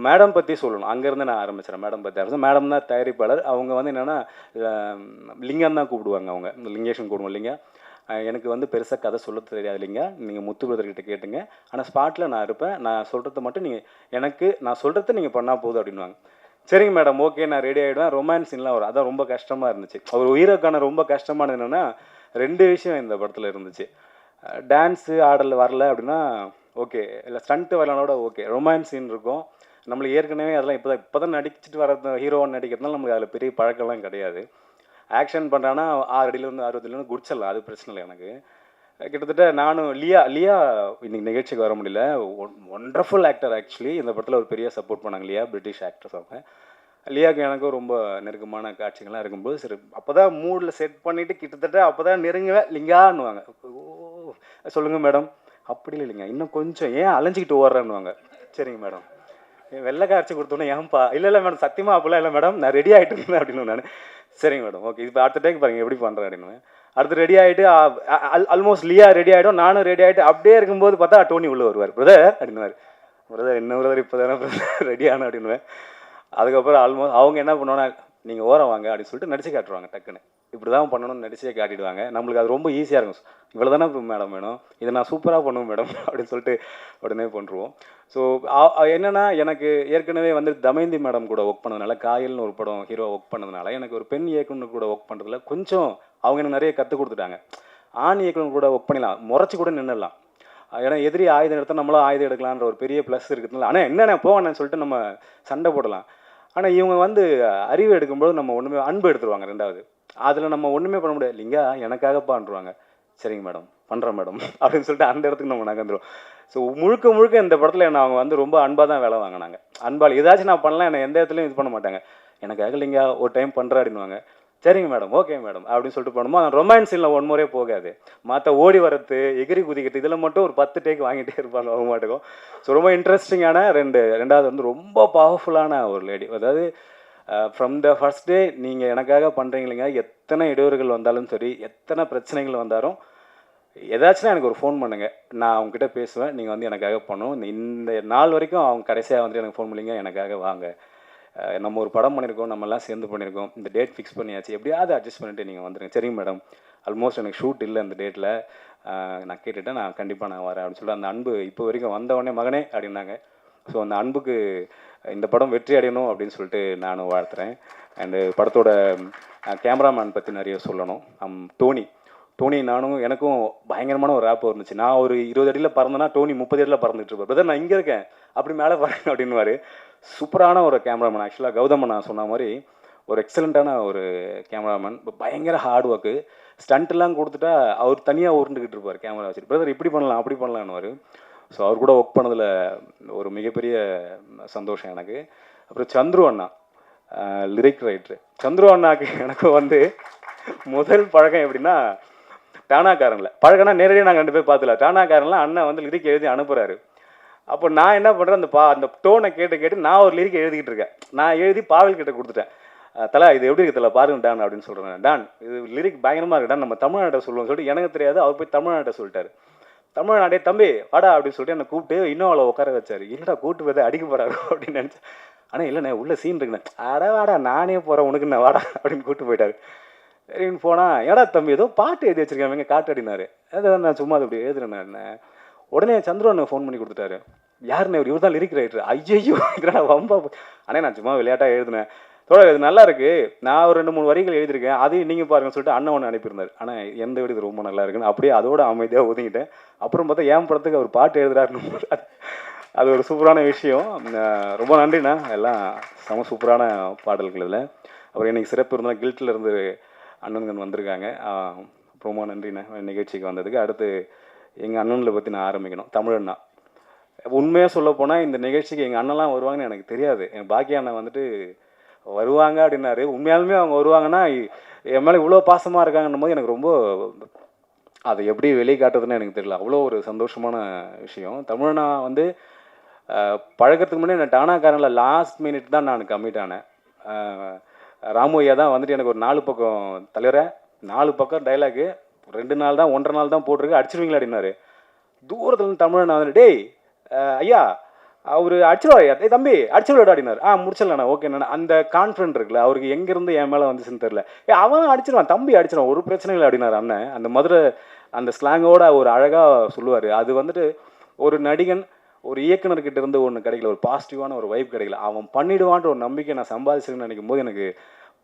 மேடம் பற்றி சொல்லணும், அங்கேருந்து நான் ஆரம்பிச்சிடறேன். மேடம் பற்றி ஆரம்பிச்சேன். மேடம் தான் தயாரிப்பாளர். அவங்க வந்து என்னென்னா லிங்கம் தான் கூப்பிடுவாங்க, அவங்க லிங்கேஷன் கூப்பிடுவோம். இல்லைங்க எனக்கு வந்து பெருசாக கதை சொல்ல தெரியாது இல்லைங்க, நீங்கள் முத்து பிரதர்கிட்ட கேட்டுங்க, ஆனால் ஸ்பாட்டில் நான் இருப்பேன், நான் சொல்கிறத மட்டும் நீங்கள் நான் சொல்கிறத நீங்கள் பண்ணால் போதும் அப்படின்வாங்க. சரிங்க மேடம் ஓகே நான் ரெடி ஆகிடுவேன். ரொமான்ஸ் சீன்லாம் வரும், அதான் ரொம்ப கஷ்டமாக இருந்துச்சு. அவர் ஹீரோக்கான ரொம்ப கஷ்டமானது என்னென்னா 2 விஷயம் இந்த படத்தில் இருந்துச்சு. டான்ஸு ஆடல் வரல அப்படின்னா ஓகே, இல்லை ஸ்டண்ட்டு வரலனோட ஓகே, ரொமான்ஸ் சீன் இருக்கும். நம்மளுக்கு ஏற்கனவே அதெல்லாம் இப்போ தான் நடிச்சுட்டு வர ஹீரோன்னு நடிக்கிறதுனால நம்மளுக்கு அதில் பெரிய பழக்கம்லாம் கிடையாது. ஆக்ஷன் பண்ணுறான்னா 6 அடியிலேருந்து 60 அடியிலேருந்து குடிச்சிடலாம், அது பிரச்சனை இல்லை எனக்கு. கிட்டத்தட்ட நானும் லியா இன்னைக்கு நிகழ்ச்சிக்கு வர முடியல, ஒண்டர்ஃபுல் ஆக்டர் ஆக்சுவலி. இந்த படத்தில் ஒரு பெரிய சப்போர்ட் பண்ணாங்க லியா, பிரிட்டிஷ் ஆக்ட்ரஸ் அவங்க. லியாவுக்கு எனக்கும் ரொம்ப நெருக்கமான காட்சிகள்லாம் இருக்கும்போது சரி அப்போ தான் மூடில் செட் பண்ணிவிட்டு கிட்டத்தட்ட அப்போ தான் நெருங்குவேன். லிங்கான்னுவாங்க, ஓ சொல்லுங்கள் மேடம், அப்படி இல்லைங்க இன்னும் கொஞ்சம் ஏன் அலைஞ்சிக்கிட்டு ஓடுறேன்னுவாங்க. சரிங்க மேடம் வெள்ளை காய்ச்சி கொடுத்தோன்னே ஏன்பா, இல்லை மேடம் சத்தியமாக அப்போலாம் இல்லை மேடம் நான் ரெடி ஆகிட்டு இருந்தேன் அப்படின்னு நான். சரிங்க மேடம் ஓகே இப்போ அடுத்த டைம் பாருங்கள் எப்படி பண்ணுறேன் அப்படின்னு. அடுத்து ரெடி ஆகிட்டு ஆல்மோஸ்ட் லியா ரெடி ஆகிடும், நானும் ரெடி ஆகிட்டு அப்படியே இருக்கும்போது பார்த்தா டோனி உள்ளே வருவார். பிரதர் அப்படின்னுவார். பிரதர் என்ன பிரதர் இப்போ தானே பிரதர் ரெடி ஆனேன் அப்படின்னுவேன். அதுக்கப்புறம் ஆல்மோஸ்ட் அவங்க என்ன பண்ணுவாங்கன்னா நீங்கள் ஓரம் வாங்க அப்படின்னு சொல்லிட்டு நடிச்சு காட்டுவாங்க. டக்குன்னு இப்படி தான் பண்ணணும்னு நடிச்சே காட்டிடுவாங்க. நம்மளுக்கு அது ரொம்ப ஈஸியாக இருக்கும். இவ்வளோ தானே மேடம் வேணும், இதை நான் சூப்பராக பண்ணுவேன் மேடம் அப்படின்னு சொல்லிட்டு உடனே பண்ணுருவோம். ஸோ என்னென்னா எனக்கு ஏற்கனவே வந்து தமயந்தி மேடம் கூட ஒர்க் பண்ணதுனால, காயல்னு ஒரு படம் ஹீரோ ஒர்க் பண்ணதுனால எனக்கு ஒரு பெண் இயக்குனர் கூட ஒர்க் பண்ணுறதுல கொஞ்சம் அவங்க எனக்கு நிறைய கற்றுக் கொடுத்துட்டாங்க. ஆண் இயக்குனர் கூட ஒர்க் பண்ணிடலாம், முறைச்சி கூட நின்றுடலாம். ஏன்னா எதிரி ஆயுதம் எடுத்தால் நம்மளும் ஆயுதம் எடுக்கலான்ற ஒரு பெரிய ப்ளஸ் இருக்குதுனால, ஆனால் என்னென்ன போவேன்னு சொல்லிட்டு நம்ம சண்டை போடலாம். ஆனால் இவங்க வந்து அறிவு எடுக்கும்போது நம்ம ஒன்றுமே அன்பு எடுத்துருவாங்க. ரெண்டாவது அதில் நம்ம ஒன்றுமே பண்ண முடியாது. இல்லைங்க எனக்காக பண்ணுறாங்க, சரிங்க மேடம் பண்ணுறேன் மேடம் அப்படின்னு சொல்லிட்டு அந்த இடத்துக்கு நம்ம நகர்ந்துடும். ஸோ முழுக்க இந்த படத்தில் என்ன அவங்க வந்து ரொம்ப அன்பாக தான் வேலை வாங்கினாங்க. அன்பால் ஏதாச்சும் நான் பண்ணலாம், என்னை எந்த இடத்துலையும் இது பண்ண மாட்டாங்க. எனக்காக இல்லைங்க ஒரு டைம் பண்ணுறேன் அப்படின்வாங்க. சரிங்க மேடம் ஓகே மேடம் அப்படின்னு சொல்லிட்டு பண்ணுமோ அந்த ரொமான்ஸ் சீனில் ஒன் முறையே போகாது. மற்ற ஓடி வரது எகிரி குதிக்கிறது இதில் மட்டும் ஒரு 10 டேக் வாங்கிட்டே இருப்பாங்க அவங்க மாட்டுக்கும். ஸோ ரொம்ப இன்ட்ரெஸ்டிங்கான ரெண்டாவது வந்து ரொம்ப பவர்ஃபுல்லான ஒரு லேடி. அதாவது ஃப்ரம் த ஃபர்ஸ்ட் டே நீங்கள் எனக்காக பண்ணுறீங்களேங்க, எத்தனை இடையூறுகள் வந்தாலும் சரி, எத்தனை பிரச்சனைகள் வந்தாலும் ஏதாச்சும் எனக்கு ஒரு ஃபோன் பண்ணுங்கள், நான் அவங்ககிட்ட பேசுவேன், நீங்கள் வந்து எனக்காக பண்ணணும். இந்த நாள் வரைக்கும் அவங்க கடைசியாக வந்துட்டு எனக்கு ஃபோன் பண்ணிங்க எனக்காக வாங்க, நம்ம ஒரு படம் பண்ணியிருக்கோம், நம்மலாம் சேர்ந்து பண்ணியிருக்கோம், இந்த டேட் ஃபிக்ஸ் பண்ணியாச்சு, எப்படியாவது அட்ஜஸ்ட் பண்ணிவிட்டு நீங்கள் வந்துடுங்க. சரிங்க மேடம் ஆல்மோஸ்ட் எனக்கு ஷூட் இல்லை அந்த டேட்டில், நான் கேட்டுவிட்டேன், நான் கண்டிப்பாக நான் வரேன் அப்படின்னு சொல்லிட்டு அந்த அன்பு இப்போ வரைக்கும் வந்தவொடனே மகனே அப்படின்னாங்க. ஸோ அந்த அன்புக்கு இந்த படம் வெற்றி அடையணும் அப்படின்னு சொல்லிட்டு நானும் வாழ்த்துறேன். அண்டு படத்தோட கேமராமேன் பற்றி நிறைய சொல்லணும். டோனி நானும் எனக்கும் பயங்கரமான ஒரு ரேப் இருந்துச்சு. நான் ஒரு 20 அடியில் பறந்தேன்னா டோனி 30 அடியில் பறந்துட்டு இருப்பேன். பிரதர் நான் இங்கே இருக்கேன் அப்படி மேலே பாருங்க அப்படின்னுவார். சூப்பரான ஒரு கேமராமேன். ஆக்சுவலாக கௌதமன் நான் சொன்ன மாதிரி ஒரு எக்ஸலண்ட்டான ஒரு கேமராமேன். பயங்கர ஹார்ட் ஒர்க்கு. ஸ்டண்ட்லாம் கொடுத்துட்டா அவர் தனியாக உருண்டுக்கிட்டு இருப்பார் கேமரா வச்சுட்டு, பிரதர் இப்படி பண்ணலாம் அப்படி பண்ணலான்னு. ஸோ அவர் கூட ஒர்க் பண்ணதில் ஒரு மிகப்பெரிய சந்தோஷம் எனக்கு. அப்புறம் சந்துரு அண்ணா லிரிக் ரைட்ரு. சந்துரு அண்ணாக்கு எனக்கு வந்து முதல் பழக்கம் எப்படின்னா, டானாக்காரனில் பழக்கம்னா நேரடியாக நாங்கள் 2 பேர் பார்த்துல, டானாக்காரனில் அண்ணன் வந்து லிரிக் எழுதி அனுப்புகிறாரு. அப்போ நான் என்ன பண்ணுறேன், அந்த டோனை கேட்டு நான் ஒரு லிரிக் எழுதிக்கிட்டு இருக்கேன். நான் எழுதி பாவல் கிட்ட கொடுத்துட்டேன். தலை இது எப்படி இருக்குது தலை பாருங்க டான் அப்படின்னு சொல்கிறேன். டான் இது லிரிக் பயங்கரமாக இருக்கு டான், நம்ம தமிழ்நாட்டை சொல்லுவோம் சொல்லிட்டு எனக்கு தெரியாது, அவர் போய் தமிழ்நாட்டை சொல்லிட்டாரு. தமிழ்நாடே தம்பி வாடா அப்படின்னு சொல்லிட்டு என்னை கூப்பிட்டு இன்னோவில் உட்கார வச்சார். இல்லைடா கூப்பிட்டு போய் அடிக்க போகிறாரு அப்படின்னு நினச்சேன். ஆனால் இல்லைண்ணே உள்ள சீன் இருக்குண்ணே. அட வாடா நானே போகிறேன் உனக்கு என்ன வாடா அப்படின்னு கூப்பிட்டு போயிட்டாரு. சரின்னு போனால் ஏடா தம்பி ஏதோ பாட்டு எழுதி வச்சிருக்கேன் காட்டு அப்படின்னாரு. அதை நான் சும்மா அது அப்படி எழுதுறேன். உடனே சந்திரன் ஃபோன் பண்ணி கொடுத்துட்டாரு. யாருண்ணே இவர் தான் லிரிக் ரைட்டர். ஐயோ வம்பா. அண்ணே நான் சும்மா விளையாட்டாக எழுதுனேன் தோழர், இது நல்லா இருக்கு, நான் ஒரு 2-3 வரிகள் எழுதியிருக்கேன், அதையும் நீங்கள் பாருங்கன்னு சொல்லிட்டு அண்ணன் ஒன்று அனுப்பியிருந்தார். ஆனால் எந்த விட இது ரொம்ப நல்லா இருக்குன்னு அப்படியே அதோட அமைதியாக ஒதுங்கிட்டேன். அப்புறம் பார்த்தா என் படத்துக்கு அவர் பாட்டு எழுதுறாருன்னு அது ஒரு சூப்பரான விஷயம். ரொம்ப நன்றிண்ணா, எல்லாம் செம சூப்பரான பாடல்கள் இதில். அப்புறம் இன்றைக்கி சிறப்பு இருந்தால் கில்ட்டில் இருந்து அண்ணன்கள் வந்திருக்காங்க, ரொம்ப நன்றிண்ணா நிகழ்ச்சிக்கு வந்ததுக்கு. அடுத்து எங்கள் அண்ணனில் பற்றி நான் ஆரம்பிக்கணும். தமிழண்ணா உண்மையாக சொல்ல போனால் இந்த நிகழ்ச்சிக்கு எங்கள் அண்ணன்லாம் வருவாங்கன்னு எனக்கு தெரியாது. என் பாக்கிய அண்ணன் வந்துட்டு வருவாங்க அப்படின்னாரு. உண்மையாலுமே அவங்க வருவாங்கன்னா என் மேலே இவ்வளோ பாசமாக இருக்காங்கன்னும் போது எனக்கு ரொம்ப அதை எப்படி வெளியே காட்டுறதுன்னு எனக்கு தெரியல. அவ்வளோ ஒரு சந்தோஷமான விஷயம். தமிழனா வந்து பழக்கத்துக்கு முன்னாடி நான் டானாக்காரனில் லாஸ்ட் மினிட் தான் நான் கம்மிட் ஆனேன். ராமு ஐயா தான் வந்துட்டு எனக்கு ஒரு 4 பக்கம் தலைவரை 4 பக்கம் டைலாகு 2 நாள் தான் 1.5 நாள் தான் போட்டிருக்கு, அடிச்சிருவீங்களா அப்படின்னாரு. தூரத்தில் தமிழனா வந்துட்டு டேய் ஐயா அவர் அடிச்சிருவாயா தம்பி அடிச்சிருவாடா அப்படின்னாரு. முடிச்சிடலாண்ணா ஓகேண்ணா. அந்த கான்ஃபிடன்ட் இருக்குல்ல அவருக்கு எங்கேருந்து என் மேலே வந்துச்சுன்னு தெரில. அவன் அடிச்சிருவான் தம்பி அடிச்சிருவான் ஒரு பிரச்சனை இல்லை அப்படின்னாரு அண்ணன். அந்த மதுரை அந்த ஸ்லாங்கோட ஒரு அழகாக சொல்லுவார். அது வந்துட்டு ஒரு நடிகன் ஒரு இயக்குனர்கிட்ட இருந்து ஒன்று கிடைக்கல, ஒரு பாசிட்டிவான ஒரு வைப் கிடைக்கல. அவன் பண்ணிடுவான்ற ஒரு நம்பிக்கை நான் சம்பாதிச்சிருன்னு நினைக்கும் போது எனக்கு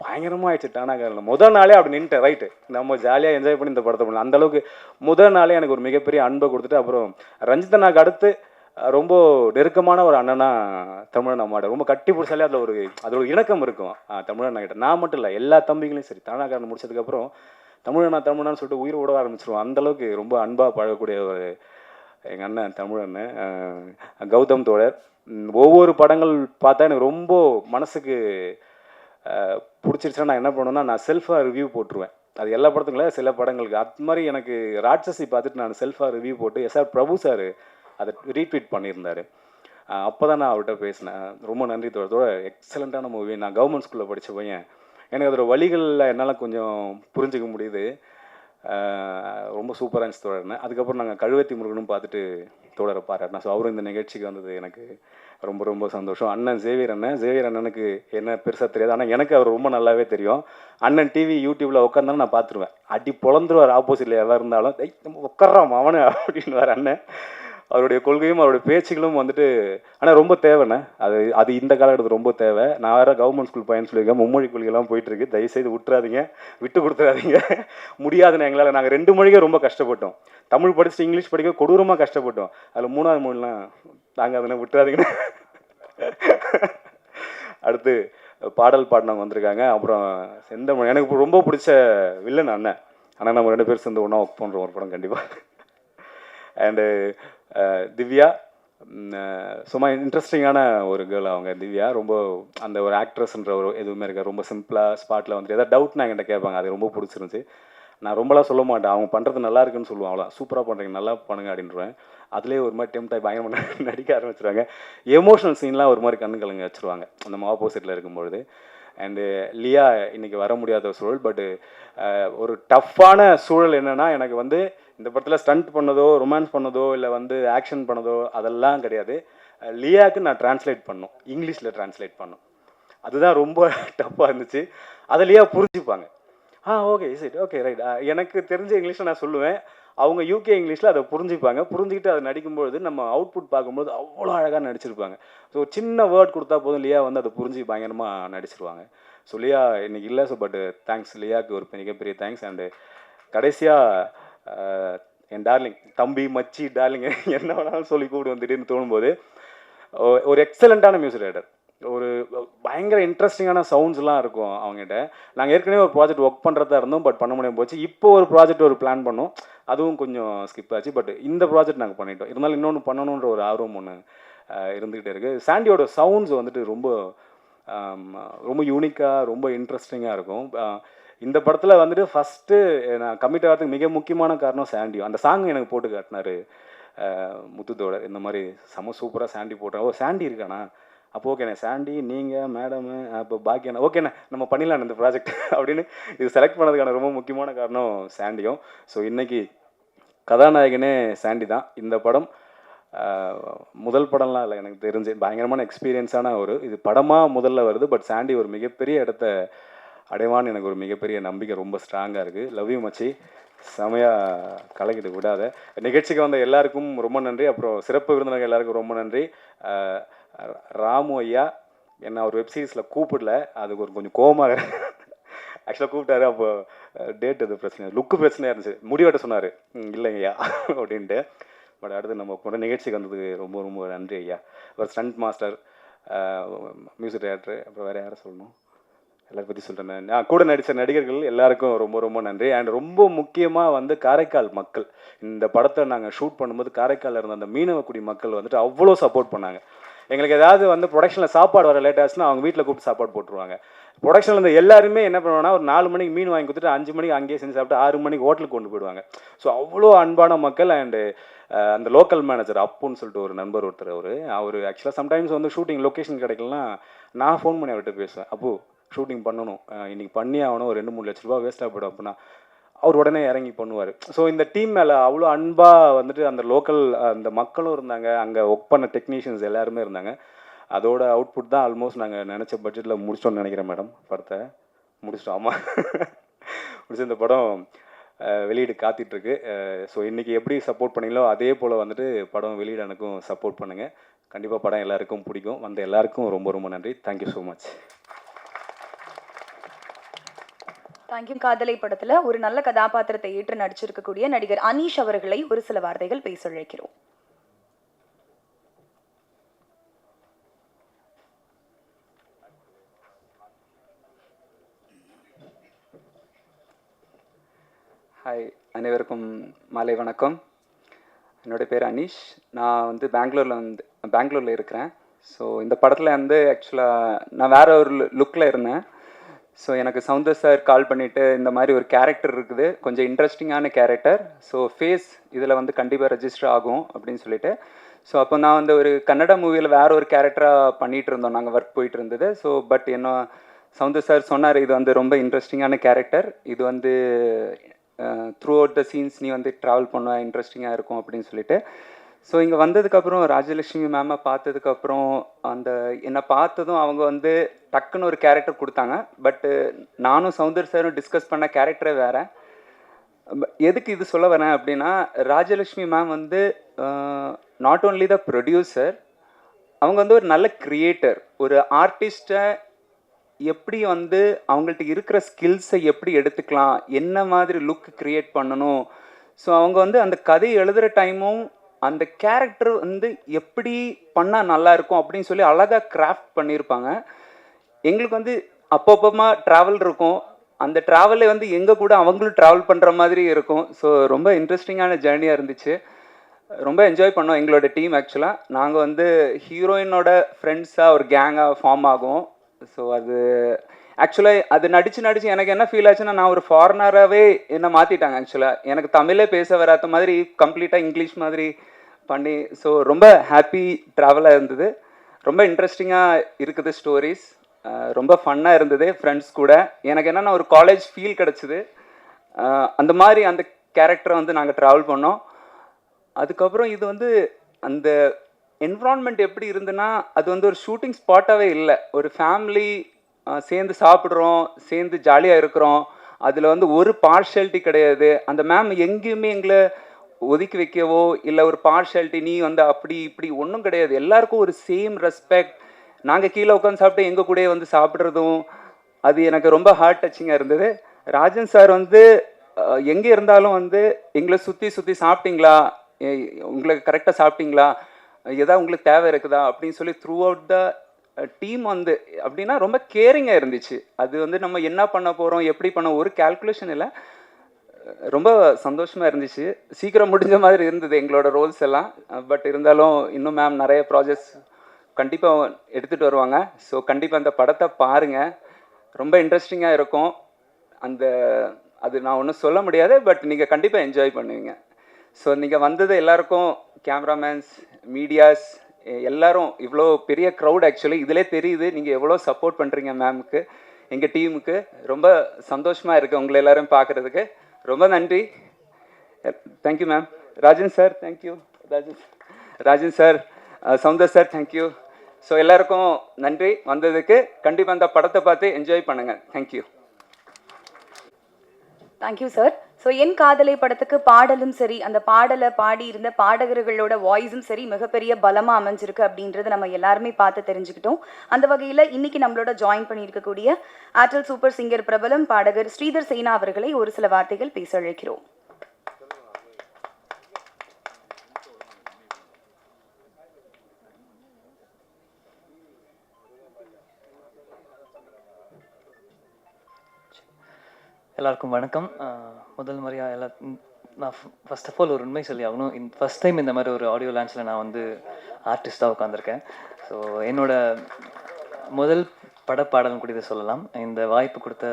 பயங்கரமாக ஆயிடுச்சு. டானாக்காரனில் முதல் நாளே அப்படி நின்றுட்டேன். ரைட்டு நம்ம ஜாலியாக என்ஜாய் பண்ணி இந்த படத்தை பண்ணலாம். அந்தளவுக்கு முதல் நாளே எனக்கு ஒரு மிகப்பெரிய அன்பை கொடுத்துட்டு, அப்புறம் ரஞ்சிதனாக்கு அடுத்து ரொம்ப நெருக்கமான ஒரு அண்ணனா தமிழன் அம்மாட்ட ரொம்ப கட்டி பிடிச்சாலே அதில் ஒரு இணக்கம் இருக்கும் தமிழண்ணா கிட்ட. நான் மட்டும் இல்லை எல்லா தம்பிகளையும் சரி. டானாக்காரன் முடிச்சதுக்கப்புறம் தமிழனான்னு சொல்லிட்டு உயிர் ஓட ஆரம்பிச்சிருவோம். அந்தளவுக்கு ரொம்ப அன்பாக பழகக்கூடிய ஒரு எங்கள் அண்ணன் தமிழண்ணன். கௌதம் தோழர் ஒவ்வொரு படங்கள் பார்த்தா எனக்கு ரொம்ப மனசுக்கு பிடிச்சிருச்சுன்னா நான் என்ன பண்ணுவேன்னா நான் செல்ஃபாக ரிவ்யூ போட்டுருவேன். அது எல்லா படத்துக்குள்ள சில படங்களுக்கு அது மாதிரி எனக்கு ராட்சசி பார்த்துட்டு நான் செல்ஃபாக ரிவ்யூ போட்டு எஸ்ஆர் பிரபு சார் அதை ரீட்வீட் பண்ணியிருந்தார். அப்போ தான் நான் அவர்கிட்ட பேசினேன். ரொம்ப நன்றி தோழத்தோட எக்ஸலண்ட்டான மூவி. நான் கவர்மெண்ட் ஸ்கூலில் படித்த பையன், எனக்கு அதோட வழிகளில் என்னால் கொஞ்சம் புரிஞ்சிக்க முடியுது. ரொம்ப சூப்பராக இருந்துச்சு தோழர்னேன். அதுக்கப்புறம் நாங்கள் கழுவத்தி முருகனும் பார்த்துட்டு தோழரை பாராட்டினேன். ஸோ அவரும் இந்த நிகழ்ச்சிக்கு வந்தது எனக்கு ரொம்ப ரொம்ப சந்தோஷம். அண்ணன் சேவியர் அண்ணனுக்கு என்ன பெருசாக தெரியாது, ஆனால் எனக்கு அவர் ரொம்ப நல்லாவே தெரியும். அண்ணன் டிவி யூடியூப்பில் உட்காந்தாலும் நான் பார்த்துருவேன். அடி பொழந்துருவார் ஆப்போசிட்டில் எல்லாம் இருந்தாலும் நம்ம உட்கார்றான் அவனு அப்படின்வார் அண்ணன். அவருடைய கொள்கையும் அவருடைய பேச்சுகளும் வந்துட்டு ஆனால் ரொம்ப தேவைண்ணே. அது இந்த காலகட்டத்தில் ரொம்ப தேவை. நான் வேறு கவர்மெண்ட் ஸ்கூல் பையன் சொல்லியிருக்கேன், மும்மொழி கொள்கைலாம் போயிட்டுருக்கு, தயவுசெய்து விட்டுறாதீங்க, விட்டு கொடுத்துறாதீங்க. முடியாதுன்னு எங்களால் நாங்கள் 2 மொழிகள் ரொம்ப கஷ்டப்பட்டோம். தமிழ் படிச்சுட்டு இங்கிலீஷ் படிக்க கொடூரமாக கஷ்டப்பட்டோம். அதில் 3வது மொழிலாம் நாங்கள் அதனை விட்டுறாதீங்கன்னு. அடுத்து பாடல் பாடினவங்க வந்திருக்காங்க. அப்புறம் செந்தமிழ் எனக்கு ரொம்ப பிடிச்ச வில்லன் அண்ணன். ஆனால் நம்ம 2 பேர் சேர்ந்து ஒன்றா ஒர்க் பண்ணுறோம் ஒரு படம் கண்டிப்பாக. அண்டு திவ்யா சும்மா இன்ட்ரெஸ்டிங்கான ஒரு கேர்ள் அவங்க. திவ்யா ரொம்ப அந்த ஒரு ஆக்ட்ரஸ்ன்ற ஒரு எதுவுமே இருக்க ரொம்ப சிம்பிளாக ஸ்பாட்டில் வந்துட்டு எதாவது டவுட்னா என்கிட்ட கேட்பாங்க. அது ரொம்ப பிடிச்சிருந்துச்சி. நான் ரொம்பலாம் சொல்ல மாட்டேன், அவங்க பண்ணுறது நல்லா இருக்குன்னு சொல்லுவாங்க. அவ்வளோ சூப்பராக பண்ணுறீங்க நல்லா பண்ணுங்க அப்படின்றேன். அதுலேயே ஒரு மாதிரி டெம்ட் ஆகி பயங்கரமாக நடிக்க ஆரம்பிச்சிருவாங்க. எமோஷனல் சீன்லாம் ஒரு மாதிரி கண்ணு கலங்க வச்சுருவாங்க நம்ம ஆப்போசிட்டில் இருக்கும்பொழுது. அண்டு லியா இன்றைக்கி வர முடியாத சூழல். பட்டு ஒரு டஃப்பான சூழல் என்னென்னா எனக்கு வந்து இந்த படத்தில் ஸ்டண்ட் பண்ணதோ ரொமான்ஸ் பண்ணதோ இல்லை வந்து ஆக்ஷன் பண்ணதோ அதெல்லாம் கிடையாது. லியாவுக்கு நான் ட்ரான்ஸ்லேட் பண்ணோம், இங்கிலீஷில் ட்ரான்ஸ்லேட் பண்ணோம். அதுதான் ரொம்ப டஃப்பாக இருந்துச்சு. அதை லியா புரிஞ்சுப்பாங்க. ஓகே சரி ஓகே ரைட். எனக்கு தெரிஞ்ச இங்கிலீஷில் நான் சொல்லுவேன், அவங்க யூகே இங்கிலீஷில் அதை புரிஞ்சுப்பாங்க. புரிஞ்சுக்கிட்டு அதை நடிக்கும்பொழுது நம்ம அவுட்புட் பார்க்கும்போது அவ்வளோ அழகாக நடிச்சிருப்பாங்க. ஸோ சின்ன வேர்ட் கொடுத்தா போதும் லியா வந்து அதை புரிஞ்சு பயங்கரமாக நடிச்சிருவாங்க. ஸோ லியா இன்றைக்கி இல்லை. ஸோ பட் தேங்க்ஸ் லியாவுக்கு ஒரு மிகப்பெரிய தேங்க்ஸ். அண்டு கடைசியாக என் டார்லிங் தம்பி மச்சி டார்லிங் என்ன வேணாலும் சொல்லி கூப்பிட்டு திடீர்னு தோணும்போது ஒரு எக்ஸலண்ட்டான மியூசிக் ரைட்டர், ஒரு பயங்கர பயங்கர இன்ட்ரெஸ்டிங்கான சவுண்ட்ஸ்லாம் இருக்கும் அவங்ககிட்ட. நாங்கள் ஏற்கனவே ஒரு ப்ராஜெக்ட் ஒர்க் பண்ணுறதா இருந்தோம், பட் பண்ண முடியாமல் போச்சு. இப்போ ஒரு ப்ராஜெக்ட் ஒரு பிளான் பண்ணோம், அதுவும் கொஞ்சம் ஸ்கிப் ஆச்சு. பட் இந்த ப்ராஜெக்ட் நாங்கள் பண்ணிட்டோம். இருந்தாலும் இன்னொன்று பண்ணணுன்ற ஒரு ஆர்வம் ஒன்று இருந்துக்கிட்டே இருக்குது. சாண்டியோட சவுண்ட்ஸ் வந்துட்டு ரொம்ப ரொம்ப யூனிக்காக ரொம்ப இன்ட்ரெஸ்டிங்காக இருக்கும். இந்த படத்தில் வந்துட்டு ஃபஸ்ட்டு நான் கமிட் ஆகிறதுக்கு மிக முக்கியமான காரணம் சாண்டியோ. அந்த சாங் எனக்கு போட்டு காட்டினார் முத்துத்தோட. இந்த மாதிரி செம சூப்பராக சாண்டி போட்டேன். ஓ சாண்டி இருக்காண்ணா, அப்போ ஓகேண்ணே சாண்டி நீங்கள் மேடமு அப்போ பாக்கியண்ணா ஓகேண்ணே நம்ம பண்ணிடலாம் இந்த ப்ராஜெக்ட் அப்படின்னு இது செலக்ட் பண்ணதுக்கான ரொம்ப முக்கியமான காரணம் சாண்டியும். ஸோ இன்றைக்கி கதாநாயகனே சாண்டி தான். இந்த படம் முதல் படம்லாம் இல்லை, எனக்கு தெரிஞ்சு பயங்கரமான எக்ஸ்பீரியன்ஸான இது படமாக முதல்ல வருது. பட் சாண்டி ஒரு மிகப்பெரிய இடத்த அடைவான்னு எனக்கு ஒரு மிகப்பெரிய நம்பிக்கை ரொம்ப ஸ்ட்ராங்காக இருக்குது. லவ் யூ மச்சி, செமையாக கலக்கிட்டு விடாத. நிகழ்ச்சிக்கு வந்த எல்லாருக்கும் ரொம்ப நன்றி. அப்புறம் சிறப்பு விருந்தினர்கள் எல்லாருக்கும் ரொம்ப நன்றி. ராமு ஐயா என்ன ஒரு வெப்சீரிஸில் கூப்பிடல, அதுக்கு ஒரு கொஞ்சம் கோவமாக ஆக்சுவலாக கூப்பிட்டாரு. அப்போ டேட் எது பிரச்சனை, லுக்கு பிரச்சனையாக இருந்துச்சு, முடிவெட்ட சொன்னார் இல்லைங்கய்யா அப்படின்ட்டு. பட் அடுத்து நம்ம போகிற நிகழ்ச்சிக்கு வந்ததுக்கு ரொம்ப ரொம்ப நன்றி ஐயா. அப்புறம் ஸ்டண்ட் மாஸ்டர், மியூசிக் டைரக்டர், அப்புறம் வேறு யாரை சொல்லணும், எல்லாரும் பற்றி சொல்கிறேன். நான் கூட நடித்த நடிகர்கள் எல்லாருக்கும் ரொம்ப ரொம்ப நன்றி. அண்ட் ரொம்ப முக்கியமாக காரைக்கால் மக்கள், இந்த படத்தை நாங்கள் ஷூட் பண்ணும்போது காரைக்காலில் இருந்த அந்த மீனவக்குடி மக்கள் வந்துட்டு அவ்வளோ சப்போர்ட் பண்ணாங்க. எங்களுக்கு ஏதாவது ப்ரொடக்ஷனில் சாப்பாடு வர லேட் ஆச்சுன்னா அவங்க வீட்டில் கூப்பிட்டு சாப்பாடு போட்டுருவாங்க. ப்ரொடக்ஷனில் இருந்த எல்லாருமே என்ன பண்ணுவாங்கன்னா ஒரு 4 மணிக்கு மீன் வாங்கி கொடுத்துட்டு 5 மணிக்கு அங்கேயே செஞ்சு சாப்பிட்டு 6 மணிக்கு ஹோட்டலுக்கு கொண்டு போயிடுவாங்க. ஸோ அவ்வளோ அன்பான மக்கள். அண்டு அந்த லோக்கல் மேனேஜர் அப்புன்னு சொல்லிட்டு ஒரு நண்பர் ஒருத்தர், அவர் ஆக்சுவலாக சம்டைம்ஸ் ஷூட்டிங் லொக்கேஷன் கிடைக்கலன்னா நான் ஃபோன் பண்ணி அவர்கிட்ட பேசுவேன், அப்போ ஷூட்டிங் பண்ணணும் இன்றைக்கி பண்ணி ஆகணும், ஒரு 2-3 லட்ச ரூபா வேஸ்ட்டாக போய்டும் அப்படின்னா அவர் உடனே இறங்கி பண்ணுவார். ஸோ இந்த டீம் மேலே அவ்வளோ அன்பாக அந்த லோக்கல் அந்த மக்களும் இருந்தாங்க, அங்கே ஒர்க் பண்ண டெக்னீஷியன்ஸ் எல்லாருமே இருந்தாங்க. அதோட அவுட்புட் தான் ஆல்மோஸ்ட் நாங்கள் நினச்ச பட்ஜெட்டில் முடிச்சிட்டோம்னு நினைக்கிறேன் மேடம். படத்தை முடிச்சிட்டோம். ஆமாம் முடிச்சு இந்த படம் வெளியீடு காத்திட்ருக்கு. ஸோ இன்றைக்கி எப்படி சப்போர்ட் பண்ணீங்களோ அதே போல் படம் வெளியீடு எனக்கும் சப்போர்ட் பண்ணுங்கள். கண்டிப்பாக படம் எல்லாருக்கும் பிடிக்கும். வந்த எல்லாருக்கும் ரொம்ப ரொம்ப நன்றி. Thank you so much. தேங்க்யூ. காதலை படத்துல ஒரு நல்ல கதாபாத்திரத்தை ஏற்று நடிச்சிருக்கக்கூடிய நடிகர் அனீஷ் அவர்களை ஒரு சில வார்த்தைகள் பேச அழைக்கிறோம். ஹாய், அனைவருக்கும் மாலை வணக்கம். என்னோட பேர் அனீஷ். நான் பெங்களூரில் இருக்கிறேன். ஸோ இந்த படத்தில் ஆக்சுவலாக நான் வேறு ஒரு லுக்கில் இருந்தேன். ஸோ எனக்கு சவுந்தர் சார் கால் பண்ணிவிட்டு இந்த மாதிரி ஒரு கேரக்டர் இருக்குது, கொஞ்சம் இன்ட்ரெஸ்டிங்கான கேரக்டர், ஸோ ஃபேஸ் இதில் கண்டிப்பாக ரெஜிஸ்டர் ஆகும் அப்படின்னு சொல்லிட்டு. ஸோ அப்போ நான் ஒரு கன்னட மூவியில் வேறு ஒரு கேரக்டராக பண்ணிகிட்டு இருந்தோம், நாங்கள் ஒர்க் போயிட்டு இருந்தது. ஸோ பட் என்ன சவுந்தர் சார் சொன்னார், இது ரொம்ப இன்ட்ரெஸ்டிங்கான கேரக்டர், இது த்ரூ அவுட் த சீன்ஸ் நீ ட்ராவல் பண்ண இன்ட்ரெஸ்டிங்காக இருக்கும் அப்படின்னு சொல்லிட்டு. ஸோ இங்கே வந்ததுக்கப்புறம் ராஜலக்ஷ்மி மேமை பார்த்ததுக்கப்புறம் என்னை பார்த்ததும் அவங்க டக்குன்னு ஒரு கேரக்டர் கொடுத்தாங்க. பட்டு நானும் சவுந்தர் சாரும் டிஸ்கஸ் பண்ண கேரக்டரே வேறு. எதுக்கு இது சொல்ல வரேன் அப்படின்னா, Rajalakshmi ma'am not only the producer, அவங்க ஒரு நல்ல கிரியேட்டர், ஒரு ஆர்டிஸ்ட்டை எப்படி அவங்கள்ட்ட இருக்கிற ஸ்கில்ஸை எப்படி எடுத்துக்கலாம், என்ன மாதிரி லுக் க்ரியேட் பண்ணணும். ஸோ அவங்க அந்த கதை எழுதுகிற டைமும் அந்த கேரக்டர் எப்படி பண்ணால் நல்லாயிருக்கும் அப்படின்னு சொல்லி அழகாக கிராஃப்ட் பண்ணியிருப்பாங்க. எங்களுக்கு அப்பப்போமா ட்ராவல் இருக்கும், அந்த ட்ராவலே எங்கள் கூட அவங்களும் ட்ராவல் பண்ணுற மாதிரி இருக்கும். ஸோ ரொம்ப இன்ட்ரெஸ்டிங்கான ஜேர்னியாக இருந்துச்சு, ரொம்ப என்ஜாய் பண்ணோம் எங்களோட டீம். ஆக்சுவலாக நாங்கள் ஹீரோயினோட ஃப்ரெண்ட்ஸாக ஒரு கேங்காக ஃபார்ம் ஆகும். ஸோ ஆக்சுவலாக அது நடித்து எனக்கு என்ன ஃபீல் ஆச்சுன்னா, நான் ஒரு ஃபாரினராகவே என்னை மாற்றிட்டாங்க. ஆக்சுவலாக எனக்கு தமிழே பேச வராத மாதிரி கம்ப்ளீட்டாக இங்கிலீஷ் மாதிரி பண்ணி, ஸோ ரொம்ப ஹாப்பி ட்ராவலாக இருந்தது. ரொம்ப இன்ட்ரெஸ்டிங்காக இருக்குது ஸ்டோரிஸ், ரொம்ப ஃபன்னாக இருந்தது ஃப்ரெண்ட்ஸ் கூட. எனக்கு என்னென்னா ஒரு காலேஜ் ஃபீல் கிடச்சிது, அந்த மாதிரி அந்த கேரக்டரை நாங்கள் ட்ராவல் பண்ணோம். அதுக்கப்புறம் இது அந்த என்விரான்மெண்ட் எப்படி இருந்துன்னா, அது ஒரு ஷூட்டிங் ஸ்பாட்டாகவே இல்லை, ஒரு ஃபேமிலி சேர்ந்து சாப்பிட்றோம், சேர்ந்து ஜாலியாக இருக்கிறோம். அதில் ஒரு பார்ஷியாலிட்டி கிடையாது. அந்த மேம் எங்கேயுமே எங்களை ஒதுக்கி வைக்கவோ இல்லை ஒரு பார்ஷியாலிட்டி நீ அப்படி இப்படி ஒன்றும் கிடையாது. எல்லாருக்கும் ஒரு சேம் ரெஸ்பெக்ட். நாங்கள் கீழே உட்காந்து சாப்பிட்டு எங்கள் கூடயே சாப்பிட்றதும் அது எனக்கு ரொம்ப ஹார்ட் டச்சிங்காக இருந்தது. ராஜன் சார் எங்கே இருந்தாலும் எங்களை சுற்றி சாப்பிட்டீங்களா, உங்களுக்கு கரெக்டாக சாப்பிட்டீங்களா, எதாவது உங்களுக்கு தேவை இருக்குதா அப்படின்னு சொல்லி த்ரூ அவுட் த டீம் வந்து அப்படின்னா ரொம்ப கேரிங்காக இருந்துச்சு. அது வந்து நம்ம என்ன பண்ண போகிறோம், எப்படி பண்ண ஒரு கால்குலேஷன் இல்லை. ரொம்ப சந்தோஷமாக இருந்துச்சு. சீக்கிரம் முடிஞ்ச மாதிரி இருந்தது எங்களோட ரோல்ஸ் எல்லாம். பட் இருந்தாலும் இன்னும் மேம் நிறைய ப்ராஜெக்ட்ஸ் கண்டிப்பாக எடுத்துகிட்டு வருவாங்க. ஸோ கண்டிப்பாக அந்த படத்தை பாருங்கள், ரொம்ப இன்ட்ரெஸ்டிங்காக இருக்கும். அது நான் ஒன்றும் சொல்ல முடியாது, பட் நீங்கள் கண்டிப்பாக என்ஜாய் பண்ணுவீங்க. ஸோ நீங்கள் வந்தது எல்லாருக்கும், கேமராமேன்ஸ், மீடியாஸ் எல்லாரும், இவ்வளோ பெரிய க்ரௌட் ஆக்சுவலி இதிலே தெரியுது நீங்கள் எவ்வளோ சப்போர்ட் பண்ணுறீங்க மேமுக்கு, எங்கள் டீமுக்கு. ரொம்ப சந்தோஷமாக இருக்குது உங்களை எல்லோரும் பார்க்குறதுக்கு. ரொம்ப நன்றி. Thank you ma'am. Rajan sir thank you. Rajan sir, Soundar sir thank you. So எல்லாருக்கும் நன்றி வந்ததுக்கு. கண்டிப்பாக அந்த படத்தை பார்த்து என்ஜாய் பண்ணுங்கள். தேங்க்யூ. Thank you sir. ஸோ என் காதலை படத்துக்கு பாடலும் சரி, அந்த பாடலை பாடி இருந்த பாடகர்களோட வாய்ஸும் சரி மிகப்பெரிய பலமாக அமைஞ்சிருக்கு அப்படின்றத நம்ம எல்லாருமே பார்த்து தெரிஞ்சுக்கிட்டோம். அந்த வகையில் இன்னைக்கு நம்மளோட ஜாயின் பண்ணியிருக்கக்கூடிய ஏர்டெல் சூப்பர் சிங்கர் பிரபலம் பாடகர் ஸ்ரீதர் சேனா அவர்களை ஒரு சில வார்த்தைகள் பேச அழைக்கிறோம். எல்லாருக்கும் வணக்கம். முதல் முறையாக நான் ஃபர்ஸ்ட் ஆஃப் ஆல் ஒரு உண்மை சொல்லி ஆகணும். ஃபஸ்ட் டைம் இந்த மாதிரி ஒரு ஆடியோ லான்ச்சில் நான் வந்து ஆர்டிஸ்ட்டாக உட்காந்துருக்கேன். ஸோ என்னோட முதல் படப்பாடல்னு கூட இதை சொல்லலாம். இந்த வாய்ப்பு கொடுத்த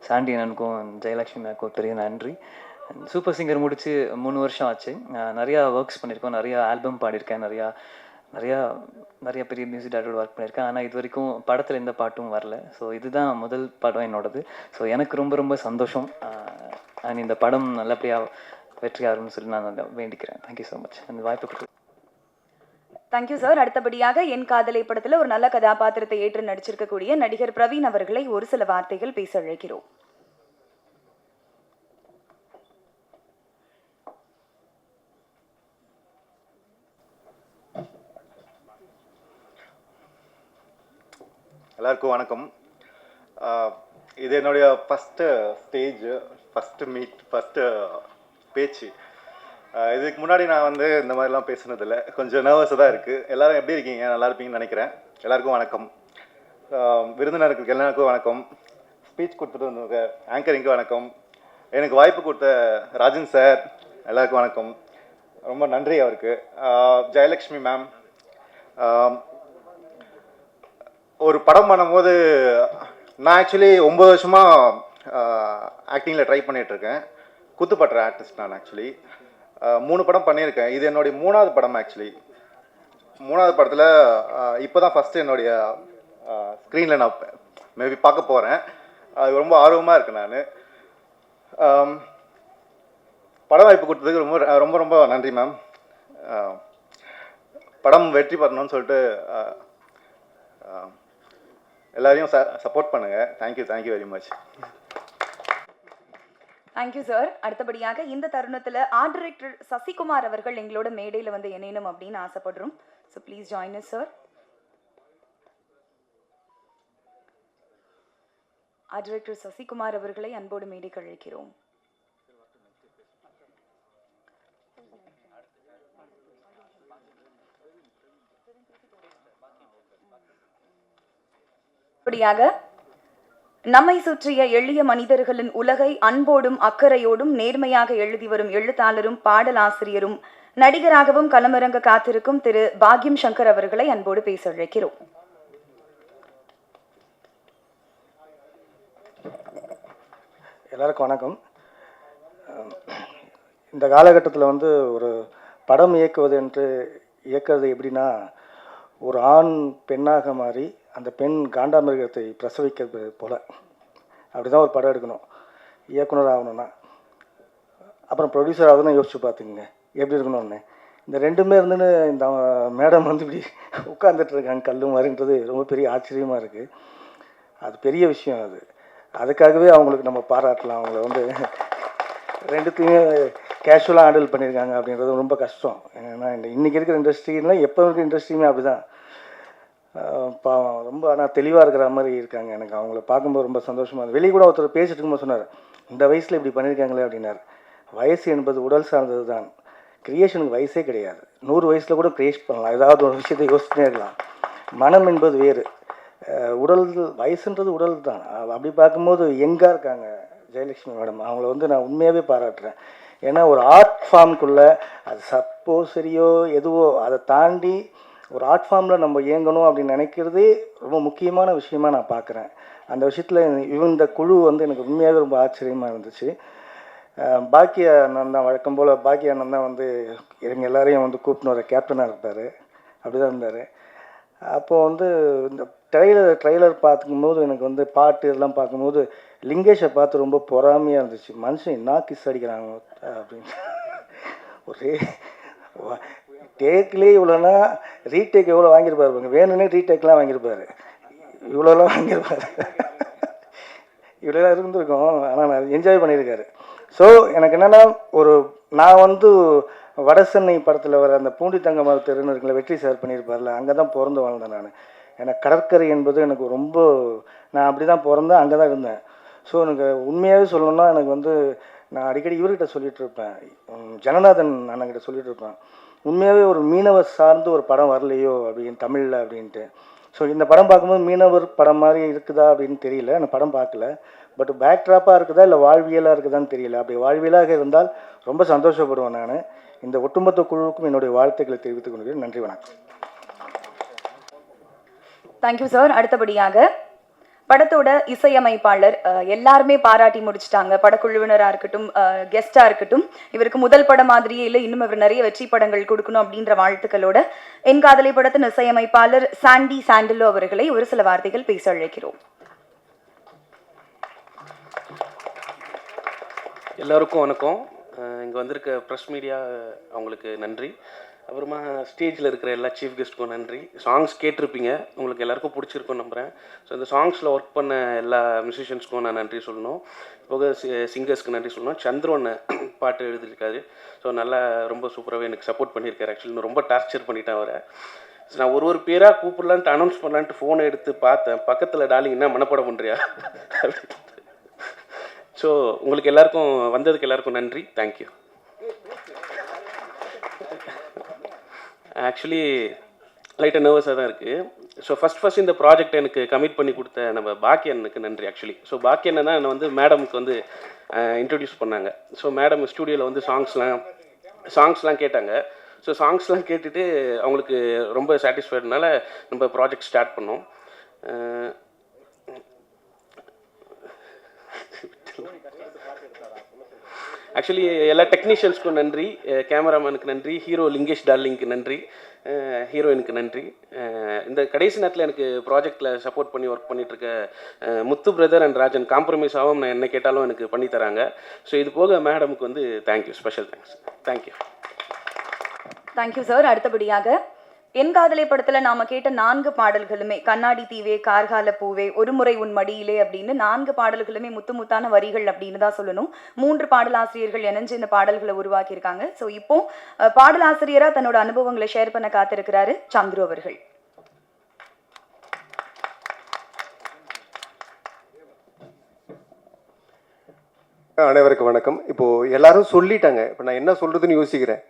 சாண்டி அண்ணனுக்கும் ஜெயலக்ஷ்மி மேக்கும் பெரிய நன்றி. சூப்பர் சிங்கர் முடித்து 3 வருஷம் ஆச்சு. நிறையா ஒர்க்ஸ் பண்ணியிருக்கோம், நிறையா ஆல்பம் பாடியிருக்கேன், நிறையா பெரிய மியூசிக் டைரக்டர் ஒர்க் பண்ணியிருக்கேன். ஆனால் இது வரைக்கும் படத்தில் எந்த பாட்டும் வரல. ஸோ இதுதான் முதல் படம் என்னோடது. ஸோ எனக்கு ரொம்ப ரொம்ப சந்தோஷம். அண்ட் இந்த படம் நல்லபடியாக வெற்றி ஆகும்னு சொல்லி நான் வேண்டிக்கிறேன். தேங்க்யூ ஸோ மச் அந்த வாய்ப்பு கொடுத்து. Thank you sir. அடுத்தபடியாக என் காதலை படத்தில் ஒரு நல்ல கதாபாத்திரத்தை ஏற்று நடிச்சிருக்கக்கூடிய நடிகர் பிரவீன் அவர்களை ஒரு சில வார்த்தைகள் பேச அழைக்கிறோம். எல்லாருக்கும் வணக்கம். இது என்னுடைய first stage, first meet, first பேச்சு. இதுக்கு முன்னாடி நான் வந்து இந்த மாதிரிலாம் பேசுனதில்லை, கொஞ்சம் நர்வஸாக தான் இருக்குது. எல்லோரும் எப்படி இருக்கீங்க? நல்லா இருப்பீங்கன்னு நினைக்கிறேன். எல்லாருக்கும் வணக்கம். விருந்தினருக்கு எல்லாருக்கும் வணக்கம். ஸ்பீச் கொடுத்துட்டு வந்தவங்க ஆங்கரிங்க்கு வணக்கம். எனக்கு வாய்ப்பு கொடுத்த ராஜன் சார் எல்லாருக்கும் வணக்கம். ரொம்ப நன்றி அவருக்கு. ஜெயலக்ஷ்மி மேம், ஒரு படம் பண்ணும்போது நான் ஆக்சுவலி 9 வருஷமாக ஆக்டிங்கில் ட்ரை பண்ணிகிட்ருக்கேன். குத்துப்பட்டுற ஆர்டிஸ்ட் நான். ஆக்சுவலி 3 படம் பண்ணியிருக்கேன். இது என்னுடைய 3வது படம். ஆக்சுவலி 3வது படத்தில் இப்போ தான் ஃபஸ்ட்டு என்னுடைய ஸ்க்ரீனில் நான் மேபி பார்க்க போகிறேன். அது ரொம்ப ஆர்வமாக இருக்கேன் நான். படம் வாய்ப்பு கொடுத்ததுக்கு ரொம்ப ரொம்ப நன்றி மேம். படம் வெற்றி பெறணும்னு சொல்லிட்டு எல்லாரையும் சப்போர்ட் பண்ணுங்கள். Thank you very much. Thank you sir. அடுத்தபடியாக இந்த தருணத்தில் ஆர்ட் டைரக்டர் சசிகுமார் அவர்கள் எங்களோட மேடையில் வந்து இணையணும் அப்படின்னு ஆசைப்படுறோம். So please join us sir. Art director Sasikumar அவர்களை அன்போடு மேடைக்கு அழைக்கிறோம். அப்படியாக நம்மை சுற்றிய எளிய மனிதர்களின் உலகை அன்போடும் அக்கறையோடும் நேர்மையாக எழுதி வரும் எழுத்தாளரும் பாடலாசிரியரும் நடிகராகவும் களமிறங்க காத்திருக்கும் திரு பாக்யம் சங்கர் அவர்களை அன்போடு பேச அழைக்கிறோம். எல்லாருக்கும் வணக்கம். இந்த காலகட்டத்தில் வந்து ஒரு படம் இயக்குறது எப்படின்னா, ஒரு ஆண் பெண்ணாக மாறி அந்த பெண் காண்டாமிருகத்தை பிரசவிக்கிறது போல் அப்படி தான் ஒரு படம் எடுக்கணும். இயக்குனர் ஆகணும்னா, அப்புறம் ப்ரொடியூசர் ஆகணும்னு யோசிச்சு பார்த்துக்குங்க எப்படி இருக்கணும்னு. இந்த ரெண்டுமே இருந்துன்னு இந்த மேடம் வந்து இப்படி உட்காந்துட்ருக்காங்க கல் மாதிரின்றது ரொம்ப பெரிய ஆச்சரியமாக இருக்குது. அது பெரிய விஷயம். அதுக்காகவே அவங்களுக்கு நம்ம பாராட்டலாம். அவங்கள வந்து ரெண்டுத்தையுமே கேஷுவலாக ஹேண்டில் பண்ணியிருக்காங்க அப்படின்றது ரொம்ப கஷ்டம். ஏன்னா இன்றைக்கி இருக்கிற இண்டஸ்ட்ரிலாம் எப்போ இருக்கிற இண்டஸ்ட்ரியுமே அப்படி தான். பாவம் ரொம்ப ஆனால் தெளிவாக இருக்கிற மாதிரி இருக்காங்க. எனக்கு அவங்கள பார்க்கும்போது ரொம்ப சந்தோஷமாக இருந்தது. வெளியே கூட ஒருத்தர் பேசிட்டு இருக்கும்போது சொன்னார், இந்த வயசில் இப்படி பண்ணியிருக்காங்களே அப்படின்னார். வயசு என்பது உடல் சார்ந்தது தான், கிரியேஷனுக்கு வயசே கிடையாது. 100 வயசில் கூட கிரியேட் பண்ணலாம், ஏதாவது ஒரு விஷயத்தை யோசிச்சுட்டே இருக்கலாம். மனம் என்பது வேறு. உடல் வயசுன்றது உடல் தான். அப்படி பார்க்கும்போது யங்காக இருக்காங்க ஜெயலக்ஷ்மி மேடம். அவங்கள வந்து நான் உண்மையாகவே பாராட்டுறேன். ஏன்னா ஒரு ஆர்ட் ஃபார்முக்குள்ளே அது சப்போஸ் சரியோ எதுவோ அதை தாண்டி ஒரு ஆர்ட் ஃபார்மில் நம்ம இயங்கணும் அப்படின்னு நினைக்கிறதே ரொம்ப முக்கியமான விஷயமாக நான் பார்க்குறேன். அந்த விஷயத்தில் இந்த குழு வந்து எனக்கு உண்மையாகவே ரொம்ப ஆச்சரியமாக இருந்துச்சு. பாக்கிய அண்ணன் தான் வழக்கம் போல் பாக்கிய அண்ணன் தான் வந்து எங்கள் எல்லாரையும் வந்து கூப்பிட்டு வர கேப்டனாக இருப்பார். அப்படி தான் இருந்தார். அப்போது வந்து இந்த ட்ரெய்லர் பார்க்கும்போது எனக்கு வந்து பாட்டு இதெல்லாம் பார்க்கும்போது லிங்கேஷை பார்த்து ரொம்ப பொறாமையாக இருந்துச்சு. மனுஷன் என்ன கிஸ் அடிக்கிறாங்க அப்படின்னு. ஒரே டேக்லேயே இவ்வளோனா ரீடேக் எவ்வளோ வாங்கியிருப்பாரு பாருங்க. வேணும்னே ரீடேக்லாம் வாங்கியிருப்பாரு. இவ்வளோலாம் வாங்கியிருப்பாரு. இவ்வளோலாம் இருந்திருக்கும். ஆனால் நான் என்ஜாய் பண்ணியிருக்காரு. ஸோ எனக்கு என்னென்னா நான் வந்து வடசென்னை படத்தில் வர அந்த பூண்டி தங்க மரத்தெருன்னு இருக்குல்ல, வெற்றி சார் பண்ணியிருப்பார்ல, அங்கே தான் பிறந்து வாழ்ந்தேன் நான். எனக்கு கடற்கரை என்பது எனக்கு ரொம்ப, நான் அப்படி தான் பிறந்தேன், அங்கே தான் இருந்தேன். ஸோ எனக்கு உண்மையாகவே சொல்லணும்னா எனக்கு வந்து நான் அடிக்கடி இவர்கிட்ட சொல்லிகிட்டு இருப்பேன், ஜனநாதன் அண்ணன்கிட்ட சொல்லிகிட்டு இருப்பேன், உண்மையாகவே ஒரு மீனவர் சார்ந்து ஒரு படம் வரலையோ அப்படின்னு தமிழில் அப்படின்ட்டு. ஸோ இந்த படம் பார்க்கும்போது மீனவர் படம் மாதிரி இருக்குதா அப்படின்னு தெரியல, நான் படம் பார்க்கல. பட் பேக் ட்ராப்பாக இருக்குதா இல்லை வாழ்வியலாக இருக்குதான்னு தெரியல. அப்படி வாழ்வியலாக இருந்தால் ரொம்ப சந்தோஷப்படுவேன் நான். இந்த ஒட்டுமொத்த குழுவுக்கும் என்னுடைய வாழ்த்துக்களை தெரிவித்துக் கொள்கிறேன். நன்றி, வணக்கம். Thank you sir. அடுத்தபடியாக படத்தோட இசையமைப்பாளர் எல்லாருமே பாராட்டி முடிச்சிட்டாங்க. படக்குழுவினராக இருக்கட்டும், கெஸ்டாக இருக்கட்டும், இவருக்கு முதல் படம் மாதிரியே இல்லை, இன்னும் இவர் நிறைய வெற்றி படங்கள் கொடுக்கணும் அப்படின்ற வாழ்த்துக்களோட என் காதலை படத்தின் இசையமைப்பாளர் சாண்டி சாண்டலோ அவர்களை ஒரு சில வார்த்தைகள் பேச அழைக்கிறோம். எல்லோருக்கும் வணக்கம். இங்கே வந்திருக்க ப்ரெஸ் மீடியா அவங்களுக்கு நன்றி. அப்புறமா ஸ்டேஜில் இருக்கிற எல்லா சீஃப் கெஸ்ட்டுக்கும் நன்றி. சாங்ஸ் கேட்டிருப்பீங்க, உங்களுக்கு எல்லாருக்கும் பிடிச்சிருக்குன்னு நம்புகிறேன். ஸோ இந்த சாங்ஸில் ஒர்க் பண்ண எல்லா மியூசிஷியன்ஸ்க்கும் நான் நன்றி சொல்லணும். போக சிங்கர்ஸ்க்கு நன்றி சொல்லணும். சந்திரன் பாட்டு எழுதியிருக்காரு. ஸோ நல்லா ரொம்ப சூப்பராகவே எனக்கு சப்போர்ட் பண்ணியிருக்காரு. ஆக்சுவலி ரொம்ப டார்ச்சர் பண்ணிட்டேன் அவரை. ஸோ நான் ஒரு பேராக கூப்பிடலான்ட்டு அனௌன்ஸ் பண்ணலான்ட்டு ஃபோனை எடுத்து பார்த்தேன். பக்கத்தில் டார்லிங் என்ன மனப்படம் பண்ணுறியா அப்படின்னு. ஸோ உங்களுக்கு எல்லாருக்கும் வந்ததுக்கு எல்லாருக்கும் நன்றி. தேங்க்யூ. ஆக்சுவலி லைட்டாக நர்வஸாக தான் இருக்குது. ஸோ ஃபஸ்ட் இந்த ப்ராஜெக்ட் எனக்கு கமிட் பண்ணி கொடுத்த நம்ம பாக்கியனுக்கு நன்றி. ஆக்சுவலி ஸோ பாக்கியன் தான் என்னை வந்து மேடமுக்கு வந்து இன்ட்ரடியூஸ் பண்ணாங்க. ஸோ மேடம் ஸ்டூடியோவில் வந்து சாங்ஸ்லாம் கேட்டாங்க. ஸோ சாங்ஸ்லாம் கேட்டுட்டு அவங்களுக்கு ரொம்ப சாட்டிஸ்ஃபைடுனால நம்ம ப்ராஜெக்ட் ஸ்டார்ட் பண்ணோம். ஆக்சுவலி எல்லா டெக்னீஷியன்ஸ்க்கும் நன்றி, கேமராமேனுக்கு நன்றி, ஹீரோ லிங்கேஷ் டார்லிங்க்கு நன்றி, ஹீரோயினுக்கு நன்றி. இந்த கடைசி நேரத்தில் எனக்கு ப்ராஜெக்டில் சப்போர்ட் பண்ணி ஒர்க் பண்ணிகிட்ருக்க Muthu brother and Rajan compromise ஆகும் நான் என்ன கேட்டாலும் எனக்கு பண்ணித்தராங்க. ஸோ இது போக மேடமுக்கு வந்து thank you, special thanks. Thank you. Thank you sir. அடுத்தபடியாக என் காதலை படத்தில் நாம் கேட்ட 4 பாடல்களுமே கண்ணாடி தீவே, கார்கால பூவே, ஒரு முறை உன் மடியிலே அப்படின்னு 4 பாடல்களுமே முத்தான வரிகள் அப்படின்னு தான் சொல்லணும். 3 பாடலாசிரியர்கள் இணைஞ்சு இந்த பாடல்களை உருவாக்கியிருக்காங்க. ஸோ இப்போ பாடலாசிரியராக தன்னோட அனுபவங்களை ஷேர் பண்ண காத்திருக்கிறாரு சந்துரு அவர்கள். அனைவருக்கும் வணக்கம். இப்போது எல்லாரும் சொல்லிட்டாங்க, இப்போ நான் என்ன சொல்கிறதுன்னு யோசிக்கிறேன்.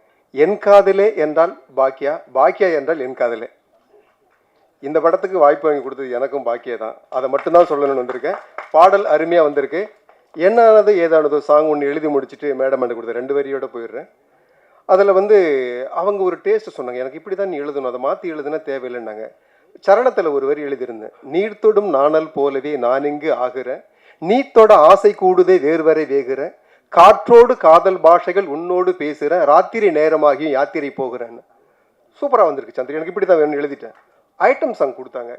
என் காதலே என்றால் பாக்கியா, பாக்கியா என்றால் என் காதலே. இந்த படத்துக்கு வாய்ப்பு வாங்கி கொடுத்தது எனக்கும் பாக்கியா தான். அதை மட்டும்தான் சொல்லணும்னு வந்திருக்கேன். பாடல் அருமையாக வந்திருக்கு. என்னானது ஏதானதோ சாங் ஒன்று எழுதி முடிச்சுட்டு மேடம் பண்ணி கொடுத்த 2 வரியோடு போயிடுறேன். அதில் வந்து அவங்க ஒரு டேஸ்ட்டு சொன்னாங்க, எனக்கு இப்படி தான் நீ எழுதணும், அதை மாற்றி எழுதுனா தேவையில்லைன்னாங்க. சரணத்தில் ஒரு வரி எழுதியிருந்தேன், நீர்த்தொடும் நாணல் போலவே நான் இங்கு ஆகிறேன், நீத்தோட ஆசை கூடுதே வேறுவரை வேகிறேன், காற்றோடு காதல் பாஷைகள் உன்னோடு பேசுகிறேன், ராத்திரி நேரமாகியும் யாத்திரை போகிறேன்னு. சூப்பராக வந்திருக்கு சந்திரி. எனக்கு இப்படி தான் வேணும்னு எழுதிட்டேன். ஐட்டம் சாங் கொடுத்தாங்க,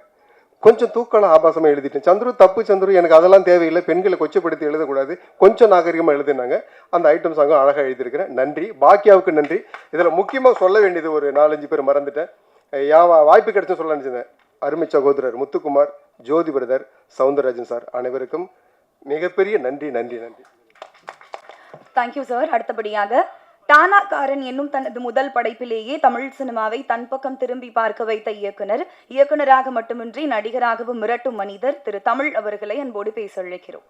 கொஞ்சம் தூக்கலாம் ஆபாசமாக எழுதிட்டேன். சந்துரு தப்பு சந்துரு, எனக்கு அதெல்லாம் தேவையில்லை, பெண்களை கொச்சப்படுத்தி எழுதக்கூடாது, கொஞ்சம் நாகரிகமாக எழுதினாங்க. அந்த ஐட்டம் சாங்கும் அழகாக எழுதியிருக்கிறேன். நன்றி. பாக்கியாவுக்கு நன்றி. இதில் முக்கியமாக சொல்ல வேண்டியது ஒரு 4-5 பேர் மறந்துட்டேன். வாய்ப்பு கிடைச்சும் சொல்ல நினச்சிருந்தேன். அருமை சகோதரர் முத்துக்குமார், ஜோதி பிரதர், சவுந்தரராஜன் சார், அனைவருக்கும் மிகப்பெரிய நன்றி நன்றி நன்றி. Thank you sir. அடுத்தபடியாக டானாக்காரன் என்னும் தனது முதல் படைப்பிலேயே தமிழ் சினிமாவை தன் பக்கம் திரும்பி பார்க்க வைத்த இயக்குனராக மட்டுமின்றி நடிகராகவும் மிரட்டும் மனிதர் திரு தமிழ் அவர்களை அன்போடு பேச அழைக்கிறோம்.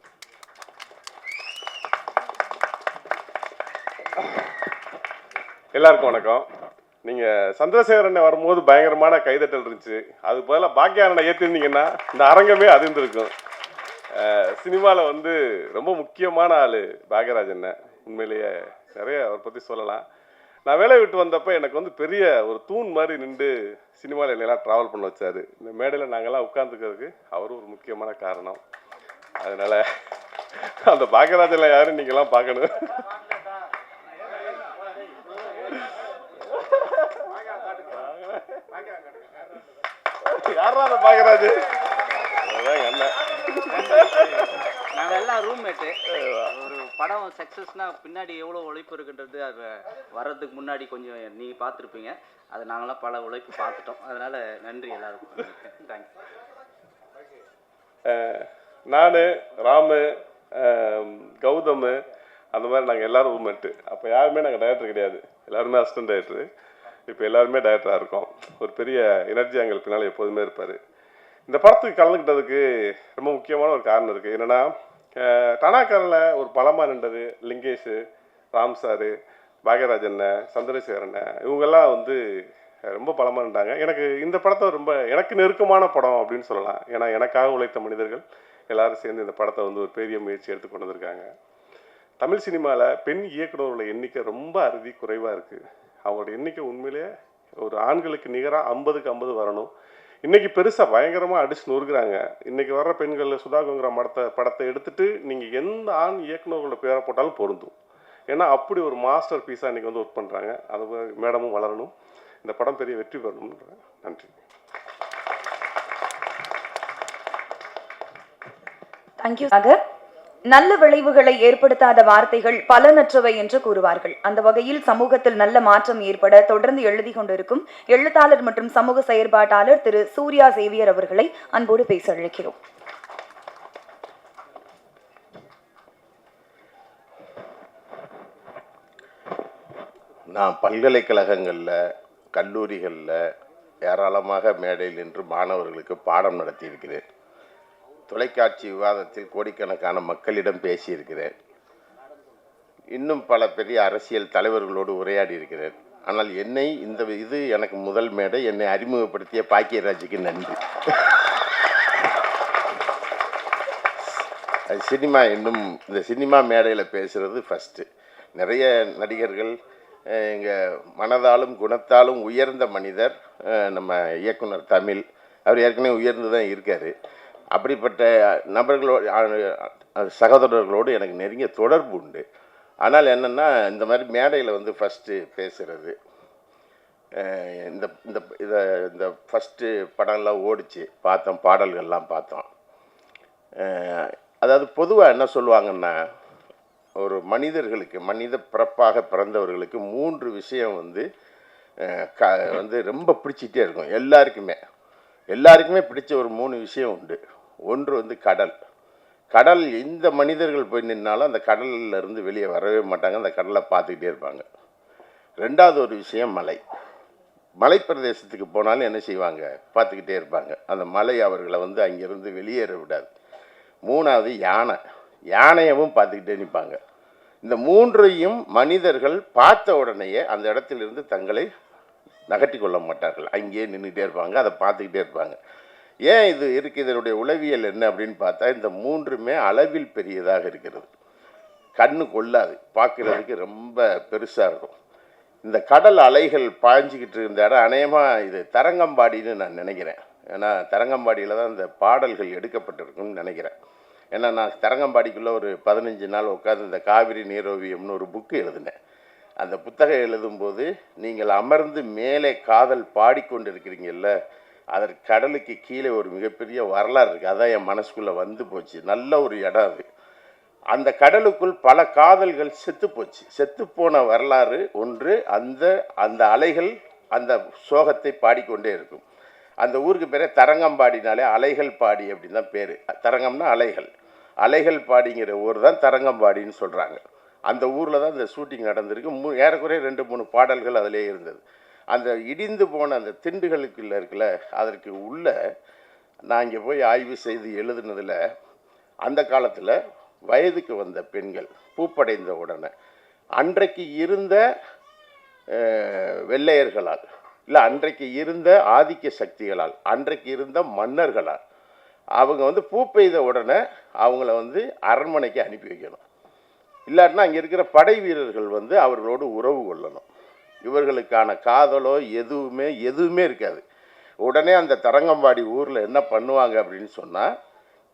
எல்லாருக்கும் வணக்கம். நீங்கள் சந்திரசேகரனை வரும்போது பயங்கரமான கைதட்டல் இருந்துச்சு. அது பதிலாக பாக்கியாரனை ஏற்றிருந்தீங்கன்னா இந்த அரங்கமே அதிர்ந்திருக்கும். சினிமாவில் வந்து ரொம்ப முக்கியமான ஆள் பாக்யராஜ் அண்ணன். உண்மையிலேயே நிறைய அவரை பற்றி சொல்லலாம். நான் வேலையை விட்டு வந்தப்போ எனக்கு வந்து பெரிய ஒரு தூண் மாதிரி நின்று சினிமாவில் என்னெல்லாம் ட்ராவல் பண்ண வச்சார். இந்த மேடையில் நாங்கள்லாம் உட்காந்துக்கிறதுக்கு அவரும் ஒரு முக்கியமான காரணம். அதனால் அந்த பாக்யராஜெல்லாம் யாரும் நீங்கள்லாம் பார்க்கணும். யாரா அந்த பாக்யராஜ்? அதுதான் அண்ணன். நாங்கள் எல்லாம் ரூம்மேட்டு. ஒரு படம் சக்ஸஸ்னால் பின்னாடி எவ்வளோ உழைப்பு இருக்குன்றது அது வர்றதுக்கு முன்னாடி கொஞ்சம் நீங்கள் பார்த்துருப்பீங்க. அது நாங்களாம் பல உழைப்பு பார்த்துட்டோம். அதனால் நன்றி எல்லாருக்கும். தேங்க்யூ. நான், ராமு, கௌதம் அந்த மாதிரி நாங்கள் எல்லோரும் ரூம்மேட்டு. அப்போ யாருமே நாங்கள் டைரக்டர் கிடையாது, எல்லாருமே அசிஸ்டன்ட் டைரக்டரு. இப்போ எல்லாருமே டைரக்டராக இருக்கோம். ஒரு பெரிய எனர்ஜி எங்களுக்கு பின்னால் எப்போதுமே இருப்பார். இந்த படத்துக்கு கலந்துக்கிட்டதுக்கு ரொம்ப முக்கியமான ஒரு காரணம் இருக்குது. என்னென்னா, டனாக்காரில் ஒரு பலமாக நின்றது லிங்கேஷ், ராம் சார், பாக்யராஜ் அண்ணன், சந்திரசேகர் அண்ணன், இவங்கெல்லாம் வந்து ரொம்ப பலமாக நின்றாங்க. எனக்கு இந்த படத்தை ரொம்ப எனக்கு நெருக்கமான படம் அப்படின்னு சொல்லலாம். ஏன்னா எனக்காக உழைத்த மனிதர்கள் எல்லோரும் சேர்ந்து இந்த படத்தை வந்து ஒரு பெரிய முயற்சி எடுத்து கொண்டு வந்திருக்காங்க. தமிழ் சினிமாவில் பெண் இயக்குநர்களோட எண்ணிக்கை ரொம்ப அறுதி குறைவாக இருக்குது. அவங்களோட எண்ணிக்கை உண்மையிலே ஒரு ஆண்களுக்கு நிகராக 50க்கு 50 வரணும். இன்றைக்கி பெருசாக பயங்கரமாக அடிச்சு நொறுக்குறாங்க. இன்றைக்கி வர்ற பெண்கள் சுதாகங்கிற படத்தை எடுத்துகிட்டு நீங்கள் எந்த ஆண் இயக்குநர்களோட பேரை போட்டாலும் பொருந்தும். ஏன்னா அப்படி ஒரு மாஸ்டர் பீஸாக இன்றைக்கி வந்து ஒர்க் பண்ணுறாங்க. அது மேடமும் வளரணும், இந்த படம் பெரிய வெற்றி பெறணும்ன்ற. நன்றி. தேங்க்யூ. நல்ல விளைவுகளை ஏற்படுத்தாத வார்த்தைகள் பலனற்றவை என்று கூறுவார்கள். அந்த வகையில் சமூகத்தில் நல்ல மாற்றம் ஏற்பட தொடர்ந்து எழுதி கொண்டிருக்கும் எழுத்தாளர் மற்றும் சமூக செயற்பாட்டாளர் திரு சூர்யா சேவியர் அவர்களை அன்போடு பேச அழைக்கிறோம். நான் பல்கலைக்கழகங்களில், கல்லூரிகளில் ஏராளமாக மேடையில் நின்று மாணவர்களுக்கு பாடம் நடத்தியிருக்கிறேன். தொலைக்காட்சி விவாதத்தில் கோடிக்கணக்கான மக்களிடம் பேசியிருக்கிறேன். இன்னும் பல பெரிய அரசியல் தலைவர்களோடு உரையாடி இருக்கிறேன். ஆனால் இது எனக்கு முதல் மேடை. என்னை அறிமுகப்படுத்திய பாக்கியராஜுக்கு நன்றி. சினிமா இந்த சினிமா மேடையில் பேசுகிறது ஃபஸ்ட்டு. நிறைய நடிகர்கள், எங்கள் மனதாலும் குணத்தாலும் உயர்ந்த மனிதர் நம்ம இயக்குனர் தமிழ். அவர் ஏற்கனவே உயர்ந்து தான் இருக்கார். அப்படிப்பட்ட நபர்களோடு, சகோதரர்களோடு எனக்கு நெருங்கிய தொடர்பு உண்டு. ஆனால் என்னென்னா, இந்த மாதிரி மேடையில் வந்து ஃபஸ்ட்டு பேசுகிறது, இந்த ஃபஸ்ட்டு படம்லாம் ஓடிச்சு, பார்த்தோம், பாடல்கள்லாம் பார்த்தோம். அதாவது பொதுவாக என்ன சொல்லுவாங்கன்னா, ஒரு மனித பிறப்பாக பிறந்தவர்களுக்கு 3 விஷயம் வந்து ரொம்ப பிடிச்சிட்டே இருக்கும். எல்லாருக்குமே பிடிச்ச ஒரு 3 விஷயம் உண்டு. ஒன்று வந்து கடல். எந்த மனிதர்கள் போய் நின்னாலும் அந்த கடலில் இருந்து வெளியே வரவே மாட்டாங்க, அந்த கடலை பார்த்துக்கிட்டே இருப்பாங்க. 2வது ஒரு விஷயம் மலை பிரதேசத்துக்கு போனாலும் என்ன செய்வாங்க, பார்த்துக்கிட்டே இருப்பாங்க. அந்த மலை அவர்களை வந்து அங்கேருந்து வெளியேற விடாது. 3வது யானையவும் பார்த்துக்கிட்டே நிற்பாங்க. இந்த 3ஐயும் மனிதர்கள் பார்த்த உடனேயே அந்த இடத்திலிருந்து தங்களை நகர்த்தி கொள்ள மாட்டார்கள். அங்கேயே நின்றுக்கிட்டே இருப்பாங்க, அதை பார்த்துக்கிட்டே இருப்பாங்க. ஏன் இது இருக்குது, இதனுடைய உளவியல் என்ன அப்படின்னு பார்த்தா, இந்த 3மே அளவில் பெரியதாக இருக்கிறது. கண்ணு கொள்ளாது, பார்க்குறதுக்கு ரொம்ப பெருசாக இருக்கும். இந்த கடல் அலைகள் பாய்ஞ்சிக்கிட்டு இருந்த இடம் அநேகமாக இது தரங்கம்பாடின்னு நான் நினைக்கிறேன். ஏன்னா தரங்கம்பாடியில் தான் இந்த பாடல்கள் எடுக்கப்பட்டிருக்குன்னு நினைக்கிறேன். ஏன்னா நான் தரங்கம்பாடிக்குள்ளே ஒரு 15 நாள் உட்காந்து இந்த காவிரி நீரோவியம்னு ஒரு புக்கு எழுதினேன். அந்த புத்தகம் எழுதும்போது, நீங்கள் அமர்ந்து மேலே காதல் பாடிக்கொண்டிருக்கிறீங்கல்ல, அதற்கு கடலுக்கு கீழே ஒரு மிகப்பெரிய வரலாறு இருக்குது. அதான் என் மனசுக்குள்ளே வந்து போச்சு. நல்ல ஒரு இடம் அது. அந்த கடலுக்குள் பல காதல்கள் செத்துப்போன வரலாறு ஒன்று. அந்த அலைகள் அந்த சோகத்தை பாடிக்கொண்டே இருக்கும். அந்த ஊருக்கு பேரே தரங்கம்பாடினாலே அலைகள் பாடி அப்படின்னு தான் பேர். தரங்கம்னா அலைகள் பாடிங்கிற ஊர் தான் தரங்கம்பாடின்னு சொல்கிறாங்க. அந்த ஊரில் தான் இந்த ஷூட்டிங் நடந்திருக்கு. ஏறக்குறைய 2-3 பாடல்கள் அதிலே இருந்தது. அந்த இடிந்து போன அந்த திண்டுகளுக்குள்ள இருக்குல்ல, அதற்கு உள்ள நான் இங்கே போய் ஆய்வு செய்து எழுதுனதில், அந்த காலத்தில் வயதுக்கு வந்த பெண்கள் பூப்படைந்த உடனே அன்றைக்கு இருந்த வெள்ளையர்களால், இல்லை அன்றைக்கு இருந்த ஆதிக்க சக்திகளால், அன்றைக்கு இருந்த மன்னர்களால் அவங்க வந்து பூ பெய்த உடனே அவங்கள வந்து அரண்மனைக்கு அனுப்பி வைக்கணும். இல்லாட்டினா அங்கே இருக்கிற படை வீரர்கள் வந்து அவர்களோடு உறவு கொள்ளணும். இவர்களுக்கான காதலோ எதுவுமே இருக்காது. உடனே அந்த தரங்கம்பாடி ஊரில் என்ன பண்ணுவாங்க அப்படின்னு சொன்னால்,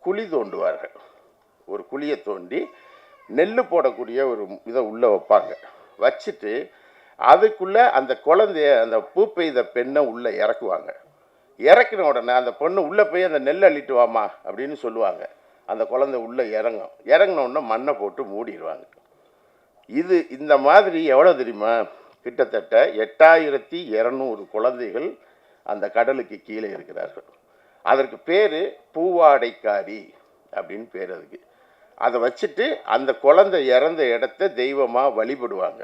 குழி தோண்டுவார்கள். ஒரு குழியை தோண்டி நெல் போடக்கூடிய ஒரு இதை உள்ளே வைப்பாங்க. வச்சுட்டு அதுக்குள்ளே அந்த குழந்தைய, அந்த பூ பெய்த பெண்ணை உள்ளே இறக்குவாங்க. இறக்கின உடனே அந்த பொண்ணு உள்ளே போய் அந்த நெல் அள்ளிட்டு வாமா அப்படின்னு சொல்லுவாங்க. அந்த குழந்தை உள்ளே இறங்கும். இறங்கின உடனே மண்ணை போட்டு மூடிடுவாங்க. இந்த மாதிரி எவ்வளோ தெரியுமா? கிட்டத்தட்ட 8200 குழந்தைகள் அந்த கடலுக்கு கீழே இருக்கிறார்கள். அதற்கு பேர் பூவாடைக்காரி அப்படின்னு பேர் அதுக்கு. அதை வச்சுட்டு அந்த குழந்தை இறந்த இடத்த தெய்வமாக வழிபடுவாங்க.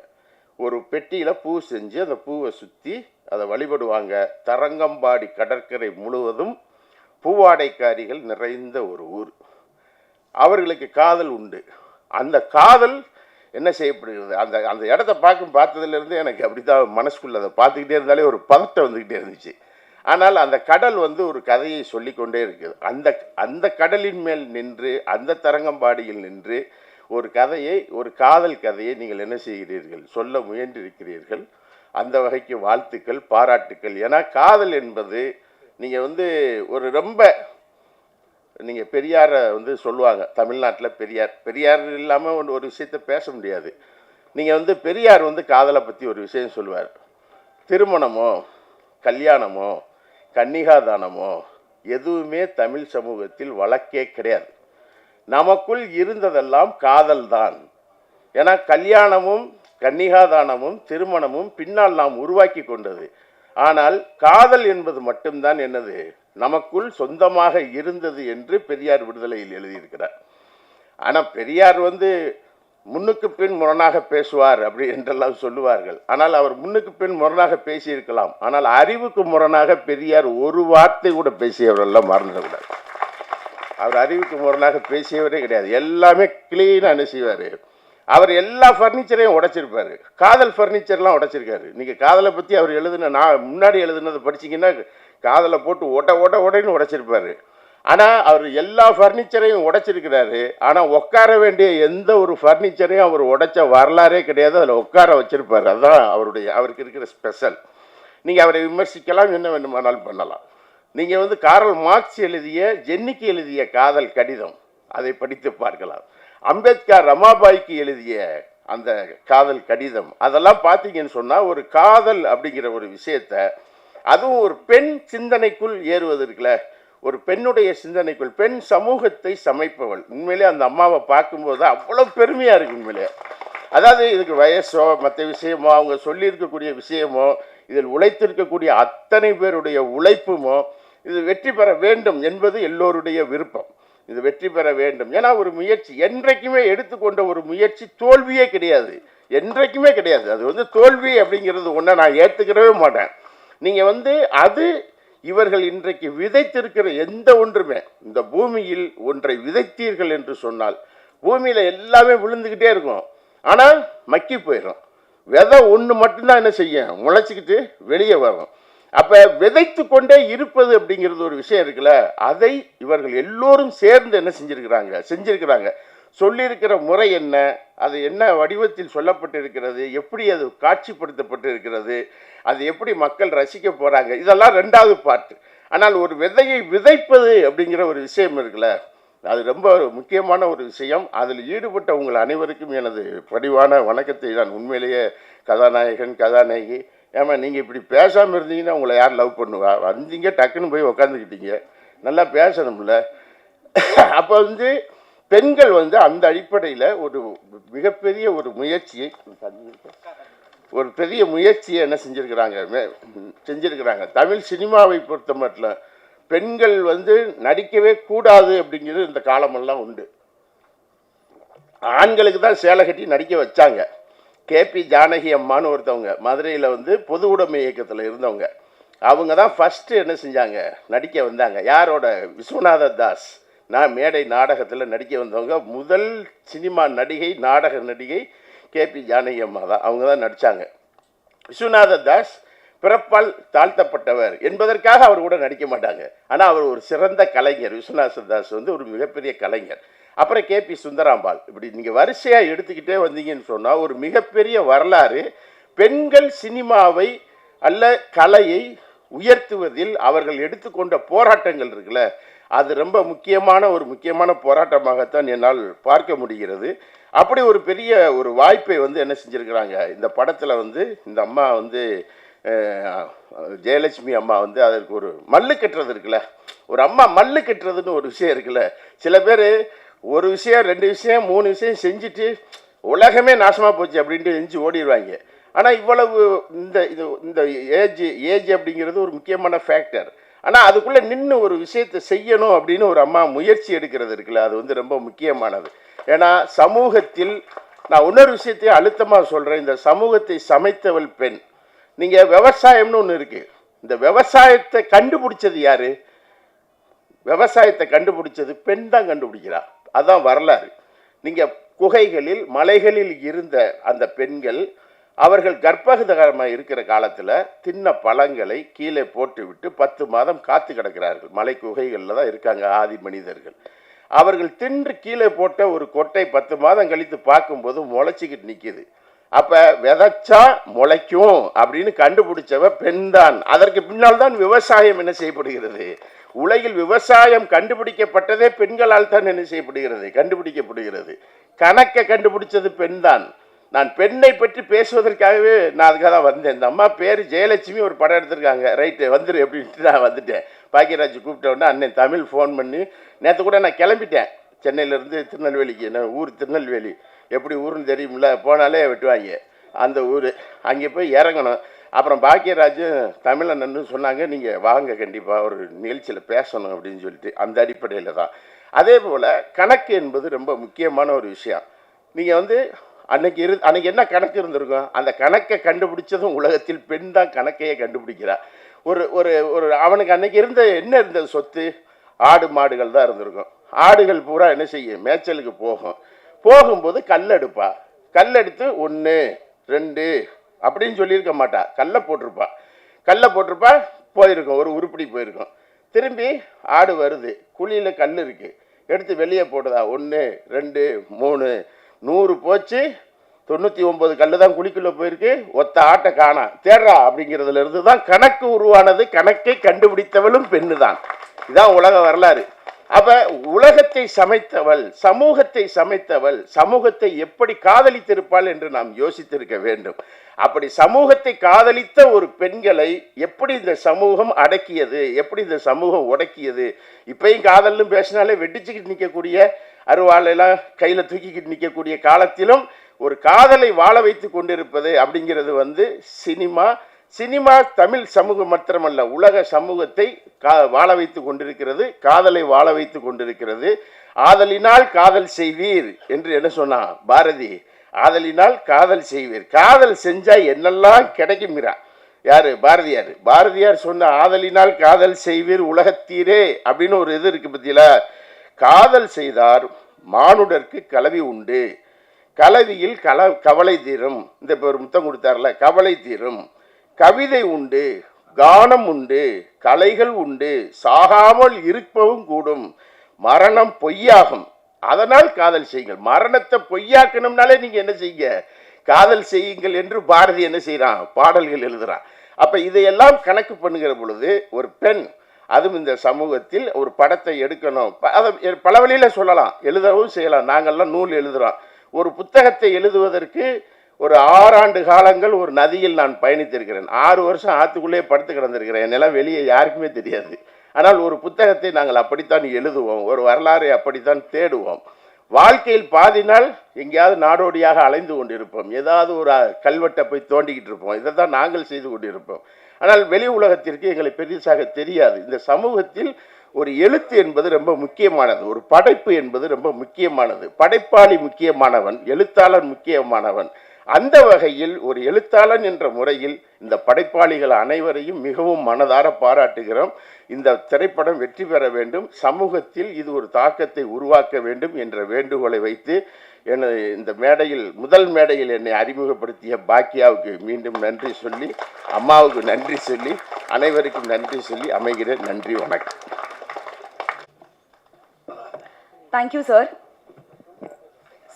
ஒரு பெட்டியில் பூ செஞ்சு அந்த பூவை சுற்றி அதை வழிபடுவாங்க. தரங்கம்பாடி கடற்கரை முழுவதும் பூவாடைக்காரிகள் நிறைந்த ஒரு ஊர். அவர்களுக்கு காதல் உண்டு. அந்த காதல் என்ன செய்யப்படுகிறது, அந்த அந்த இடத்த பார்த்ததுலேருந்து எனக்கு அப்படி தான் மனசுக்குள்ளே அதை பார்த்துக்கிட்டே இருந்தாலே ஒரு பதட்டம் வந்துக்கிட்டே இருந்துச்சு. ஆனால் அந்த கடல் வந்து ஒரு கதையை சொல்லிக்கொண்டே இருக்குது. அந்த கடலின் மேல் நின்று, அந்த தரங்கம்பாடியில் நின்று ஒரு கதையை, ஒரு காதல் கதையை நீங்கள் என்ன செய்கிறீர்கள், சொல்ல முயன்றிருக்கிறீர்கள். அந்த வகைக்கு வாழ்த்துக்கள், பாராட்டுக்கள். ஏன்னா காதல் என்பது நீங்கள் வந்து ஒரு ரொம்ப நீங்கள் பெரியாரை வந்து சொல்லுவாங்க தமிழ்நாட்டில். பெரியார் இல்லாமல் ஒரு விஷயத்தை பேச முடியாது. நீங்கள் வந்து பெரியார் வந்து காதலை பற்றி ஒரு விஷயம் சொல்லுவார். திருமணமோ கல்யாணமோ கன்னிகாதானமோ எதுவுமே தமிழ் சமூகத்தில் வழக்கே கிடையாது. நமக்குள் இருந்ததெல்லாம் காதல் தான். ஏன்னா கல்யாணமும் கன்னிகாதானமும் திருமணமும் பின்னால் நாம் உருவாக்கி கொண்டது. ஆனால் காதல் என்பது மட்டும்தான் என்னது, நமக்குள் சொந்தமாக இருந்தது என்று பெரியார் விடுதலையில் எழுதியிருக்கிறார். ஆனால் பெரியார் வந்து முன்னுக்கு பின் முரணாக பேசுவார் அப்படி என்றெல்லாம் சொல்லுவார்கள். ஆனால் அவர் முன்னுக்கு பின் முரணாக பேசியிருக்கலாம். ஆனால் அறிவுக்கு முரணாக பெரியார் ஒரு வார்த்தை கூட பேசியவரெல்லாம் மறந்துடக்கூடாது. அவர் அறிவுக்கு முரணாக பேசியவரே கிடையாது. எல்லாமே கிளீனாக என்ன செய்வார், அவர் எல்லா ஃபர்னிச்சரையும் உடைச்சிருப்பார். காதல் ஃபர்னிச்சர்லாம் உடைச்சிருக்காரு. நீங்கள் காதலை பற்றி அவர் நான் முன்னாடி எழுதுனதை படிச்சிங்கன்னா காதலை போட்டு ஒடைன்னு உடைச்சிருப்பார். ஆனால் அவர் எல்லா ஃபர்னிச்சரையும் உடைச்சிருக்கிறாரு. ஆனால் உட்கார வேண்டிய எந்த ஒரு ஃபர்னிச்சரையும் அவர் உடைச்ச வரலாறே கிடையாது. அதில் உட்கார வச்சிருப்பார். அதுதான் அவருக்கு இருக்கிற ஸ்பெஷல். நீங்கள் அவரை விமர்சிக்கலாம், என்ன வேண்டுமானாலும் பண்ணலாம். நீங்கள் வந்து காரல் மார்க்ஸ் எழுதிய, ஜென்னிக்கு எழுதிய காதல் கடிதம், அதை படித்து பார்க்கலாம். அம்பேத்கர் ரமாபாய்க்கு எழுதிய அந்த காதல் கடிதம், அதெல்லாம் பார்த்தீங்கன்னு சொன்னால் ஒரு காதல் அப்படிங்கிற ஒரு விஷயத்தை, அதுவும் ஒரு பெண் சிந்தனைக்குள் ஏறுவதற்குல, ஒரு பெண்ணுடைய சிந்தனைக்குள், பெண் சமூகத்தை சமைப்பவள். உண்மையிலே அந்த அம்மாவை பார்க்கும்போது அவ்வளோ பெருமையாக இருக்குது உண்மையிலே. அதாவது இதுக்கு வயசோ மற்ற விஷயமோ அவங்க சொல்லியிருக்கக்கூடிய விஷயமோ, இதில் உழைத்திருக்கக்கூடிய அத்தனை பேருடைய உழைப்புமோ, இது வெற்றி பெற வேண்டும் என்பது எல்லோருடைய விருப்பம். இது வெற்றி பெற வேண்டும். ஏன்னா ஒரு முயற்சி என்றைக்குமே எடுத்துக்கொண்ட ஒரு முயற்சி தோல்வியே கிடையாது, என்றைக்குமே கிடையாது. அது வந்து தோல்வி அப்படிங்கிறது ஒன்றை நான் ஏற்றுக்கிறவே மாட்டேன். நீங்கள் வந்து அது இவர்கள் இன்றைக்கு விதைத்திருக்கிற எந்த ஒன்றுமே, இந்த பூமியில் ஒன்றை விதைத்தீர்கள் என்று சொன்னால் பூமியில் எல்லாமே விழுந்துக்கிட்டே இருக்கும், ஆனால் மக்கி போயிடும். விதை ஒன்று மட்டும்தான் என்ன செய்யும், முளைச்சிக்கிட்டு வெளியே வரும். அப்போ விதைத்து கொண்டே இருப்பது அப்படிங்கிறது ஒரு விஷயம் இருக்குல்ல, அதை இவர்கள் எல்லோரும் சேர்ந்து என்ன செஞ்சிருக்கிறாங்க. சொல்லியிருக்கிற முறை என்ன, அது என்ன வடிவத்தில் சொல்லப்பட்டிருக்கிறது, எப்படி அது காட்சிப்படுத்தப்பட்டு இருக்கிறது, அது எப்படி மக்கள் ரசிக்க போகிறாங்க, இதெல்லாம் ரெண்டாவது பார்ட்டு. ஆனால் ஒரு விதையை விதைப்பது அப்படிங்கிற ஒரு விஷயம் இருக்குல்ல, அது ரொம்ப முக்கியமான ஒரு விஷயம். அதில் ஈடுபட்ட உங்கள் அனைவருக்கும் எனது பணிவான வணக்கத்தை நான் உண்மையிலேயே கதாநாயகன் கதாநாயகி. ஏமா நீங்கள் இப்படி பேசாமல் இருந்தீங்கன்னா உங்களை யார் லவ் பண்ணுவா? வந்தீங்க டக்குன்னு போய் உக்காந்துக்கிட்டீங்க, நல்லா பேசணும்ல. அப்போ வந்து பெண்கள் வந்து அந்த அடிப்படையில் ஒரு மிகப்பெரிய ஒரு முயற்சியை, ஒரு பெரிய முயற்சியை என்ன செஞ்சிருக்கிறாங்க. தமிழ் சினிமாவை பொறுத்த மட்டும் பெண்கள் வந்து நடிக்கவே கூடாது அப்படிங்கிறது இந்த காலமெல்லாம் உண்டு. ஆண்களுக்கு தான் சேலை கட்டி நடிக்க வச்சாங்க. கேபி ஜானகி அம்மான்னு ஒருத்தவங்க மதுரையில் வந்து பொது உடைமை இயக்கத்தில் இருந்தவங்க, அவங்க தான் ஃபஸ்ட்டு என்ன செஞ்சாங்க, நடிக்க வந்தாங்க. யாரோட? விஸ்வநாத தாஸ் மேடை நாடகத்தில் நடிக்க வந்தவங்க. முதல் சினிமா நடிகை, நாடக நடிகை கேபி ஜானகி அம்மா தான். அவங்க தான் நடித்தாங்க. விஸ்வநாத தாஸ் பிறப்பால் தாழ்த்தப்பட்டவர் என்பதற்காக அவர் கூட நடிக்க மாட்டாங்க. ஆனால் அவர் ஒரு சிறந்த கலைஞர். விஸ்வநாத தாஸ் வந்து ஒரு மிகப்பெரிய கலைஞர். அப்புறம் கேபி சுந்தராம்பாள். இப்படி நீங்கள் வரிசையாக எடுத்துக்கிட்டே வந்தீங்கன்னு சொன்னால் ஒரு மிகப்பெரிய வரலாறு. பெண்கள் சினிமாவை அல்ல கலையை உயர்த்துவதில் அவர்கள் எடுத்துக்கொண்ட போராட்டங்கள் இருக்குல்ல, அது ரொம்ப முக்கியமான போராட்டமாகத்தான் என்னால் பார்க்க முடிகிறது. அப்படி ஒரு பெரிய ஒரு வாய்ப்பை வந்து என்ன செஞ்சுருக்கிறாங்க இந்த படத்தில் வந்து இந்த அம்மா வந்து ஜெயலட்சுமி அம்மா வந்து அதற்கு ஒரு மல்லு கட்டுறது இருக்குல்ல, ஒரு அம்மா மல்லு கட்டுறதுன்னு ஒரு விஷயம் இருக்குல்ல. சில பேர் ஒரு விஷயம் 2 விஷயம் 3 விஷயம் செஞ்சுட்டு உலகமே நாசமாக போச்சு அப்படின்ட்டு எஞ்சி ஓடிடுவாங்க. ஆனால் இவ்வளவு இந்த ஏஜ் அப்படிங்கிறது ஒரு முக்கியமான ஃபேக்டர். ஆனால் அதுக்குள்ளே நின்று ஒரு விஷயத்தை செய்யணும் அப்படின்னு ஒரு அம்மா முயற்சி எடுக்கிறது இருக்குல்ல, அது வந்து ரொம்ப முக்கியமானது. ஏன்னா சமூகத்தில் நான் இன்னொரு விஷயத்தையும் அழுத்தமாக சொல்கிறேன், இந்த சமூகத்தை சமைத்தவள் பெண். நீங்கள் விவசாயம்னு ஒன்று இருக்குது, இந்த விவசாயத்தை கண்டுபிடிச்சது யார்? விவசாயத்தை கண்டுபிடிச்சது பெண் தான் கண்டுபிடிக்கிறா. அதுதான் வரலாறு. நீங்கள் குகைகளில் மலைகளில் இருந்த அந்த பெண்கள் அவர்கள் கர்ப்பகதகரமாக இருக்கிற காலத்தில் தின்ன பழங்களை கீழே போட்டுவிட்டு 10 மாதம் காத்து கிடக்கிறார்கள். மலை குகைகளில் தான் இருக்காங்க ஆதி மனிதர்கள். அவர்கள் தின்று கீழே போட்ட ஒரு கொட்டை 10 மாதம் கழித்து பார்க்கும்போது முளைச்சிக்கிட்டு நிற்கிது. அப்போ விதைச்சா முளைக்கும் அப்படின்னு கண்டுபிடிச்சவ பெண் தான். அதற்கு பின்னால் தான் விவசாயம் என்ன செய்யப்படுகிறது. உலகில் விவசாயம் கண்டுபிடிக்கப்பட்டதே பெண்களால் தான் என்ன செய்யப்படுகிறது, கண்டுபிடிக்கப்படுகிறது. கணக்கை கண்டுபிடிச்சது பெண் தான். நான் பெண்ணை பற்றி பேசுவதற்காகவே நான் அதுக்காக தான் வந்தேன். இந்த அம்மா பேர் ஜெயலட்சுமி, ஒரு படம் எடுத்திருக்காங்க, ரைட்டு வந்துரு அப்படின்ட்டு நான் வந்துட்டேன். பாக்கியராஜ் கூப்பிட்டோன்னே அண்ணன் தமிழ் ஃபோன் பண்ணி, நேற்று கூட நான் கிளம்பிட்டேன் சென்னையிலேருந்து திருநெல்வேலிக்கு. என்ன ஊர் திருநெல்வேலி, எப்படி ஊருன்னு தெரியுமில்ல, போனாலே வெட்டுவாங்க அந்த ஊர். அங்கே போய் இறங்கணும். அப்புறம் பாக்கியராஜும் தமிழன்னு சொன்னாங்க, நீங்கள் வாங்க கண்டிப்பாக ஒரு நிகழ்ச்சியில் பேசணும் அப்படின்னு சொல்லிட்டு, அந்த அடிப்படையில் தான். அதே போல் கணக்கு என்பது ரொம்ப முக்கியமான ஒரு விஷயம். நீங்கள் வந்து அன்னைக்கு என்ன கணக்கு இருந்திருக்கும், அந்த கணக்கை கண்டுபிடிச்சதும் உலகத்தில் பெண் தான் கணக்கையே கண்டுபிடிக்கிறா. ஒரு அவனுக்கு அன்னைக்கு இருந்த சொத்து ஆடு மாடுகள் தான் இருந்திருக்கும். ஆடுகள் பூரா என்ன செய்யும், மேய்ச்சலுக்கு போகும்போது கல்லெடுப்பா. கல்லெடுத்து 1 2 அப்படின்னு சொல்லியிருக்க மாட்டா, கல்லை போட்டிருப்பா போயிருக்கும், ஒரு உருப்படி போயிருக்கும். திரும்பி ஆடு வருது, குழியில் கல் இருக்கு, எடுத்து வெளியே போடுதா, 1 2 3 100 போச்சு, 99 கல் தான் குழிக்குள்ளே போயிருக்கு, ஒத்த ஆட்டை காணா, தேடுறா அப்படிங்கிறதுல இருந்து தான் கணக்கு உருவானது. கணக்கை கண்டுபிடித்தவளும் பெண்ணு தான். இதுதான் உலக வரலாறு. அப்ப உலகத்தை சமைத்தவள், சமூகத்தை சமைத்தவள், சமூகத்தை எப்படி காதலித்திருப்பாள் என்று நாம் யோசித்திருக்க வேண்டும். அப்படி சமூகத்தை காதலித்த ஒரு பெண்களை எப்படி இந்த சமூகம் அடக்கியது, எப்படி இந்த சமூகம் உடக்கியது. இப்பயும் காதல்னு பேசினாலே வெடிச்சுக்கிட்டு நிற்கக்கூடிய, அருவாளெல்லாம் கையில் தூக்கிக்கிட்டு நிற்கக்கூடிய காலத்திலும் ஒரு காதலை வாழ வைத்து கொண்டிருப்பது அப்படிங்கிறது வந்து சினிமா தமிழ் சமூகம் மாத்திரமல்ல, உலக சமூகத்தை வாழ வைத்து கொண்டிருக்கிறது, காதலை வாழ வைத்து கொண்டிருக்கிறது. ஆதலினால் காதல் செய்வீர் என்று என்ன சொன்னா பாரதி, ஆதலினால் காதல் செய்வீர். காதல் செஞ்சா என்னெல்லாம் கிடைக்குங்கிறா யாரு, பாரதியார் சொன்ன ஆதலினால் காதல் செய்வீர் உலகத்தீரே அப்படின்னு ஒரு இது இருக்கு பத்தியில. காதல் செய்தார் மானுடர்க்கு கலவி உண்டு, கலவியில் கவலை தீரும். இந்த இப்போ ஒரு முத்தம் கொடுத்தார்ல, கவலை தீரும். கவிதை உண்டு, கானம் உண்டு, கலைகள் உண்டு, சாகாமல் இருப்பவும் கூடும், மரணம் பொய்யாகும், அதனால் காதல் செய்யுங்கள். மரணத்தை பொய்யாக்கணும்னாலே நீங்க என்ன செய்யுங்க, காதல் செய்யுங்கள் என்று பாரதி என்ன செய்யறான், பாடல்கள் எழுதுறான். அப்ப இதையெல்லாம் கணக்கு பண்ணுகிற பொழுது ஒரு பெண், அதுவும் இந்த சமூகத்தில் ஒரு படத்தை எடுக்கணும், அதை பல வழியில சொல்லலாம், எழுதவும் செய்யலாம். நாங்கள்லாம் நூல் எழுதுறோம். ஒரு புத்தகத்தை எழுதுவதற்கு ஒரு 6 ஆண்டு காலங்கள் ஒரு நதியில் நான் பயணித்திருக்கிறேன். 6 வருஷம் ஆற்றுக்குள்ளே படுத்து கிடந்திருக்கிறேன். என்னெல்லாம் வெளியே யாருக்குமே தெரியாது. ஆனால் ஒரு புத்தகத்தை நாங்கள் அப்படித்தான் எழுதுவோம், ஒரு வரலாறை அப்படித்தான் தேடுவோம். வாழ்க்கையில் பாதி நாள் எங்கேயாவது நாடோடியாக அலைந்து கொண்டிருப்போம், ஏதாவது ஒரு கல்வெட்டை போய் தோண்டிக்கிட்டு இருப்போம். இதை தான் நாங்கள் செய்து கொண்டிருப்போம். ஆனால் வெளி உலகத்திற்கு எங்களை பெரிசாக தெரியாது. இந்த சமூகத்தில் ஒரு எழுத்து என்பது ரொம்ப முக்கியமானது, ஒரு படைப்பு என்பது ரொம்ப முக்கியமானது. படைப்பாளி முக்கியமானவன், எழுத்தாளர் முக்கியமானவன். அந்த வகையில் ஒரு எழுத்தாளன் என்ற முறையில் இந்த படைப்பாளிகள் அனைவரையும் மிகவும் மனதார பாராட்டுகிறோம். இந்த திரைப்படம் வெற்றி பெற வேண்டும், சமூகத்தில் இது ஒரு தாக்கத்தை உருவாக்க வேண்டும் என்ற வேண்டுகோளை வைத்து இந்த மேடையில் முதல் மேடையில் என்னை அறிமுகப்படுத்திய பாக்கியாவுக்கு மீண்டும் நன்றி சொல்லி, அம்மாவுக்கு நன்றி சொல்லி, அனைவருக்கும் நன்றி சொல்லி அமைகிறேன். நன்றி, வணக்கம். Thank you sir.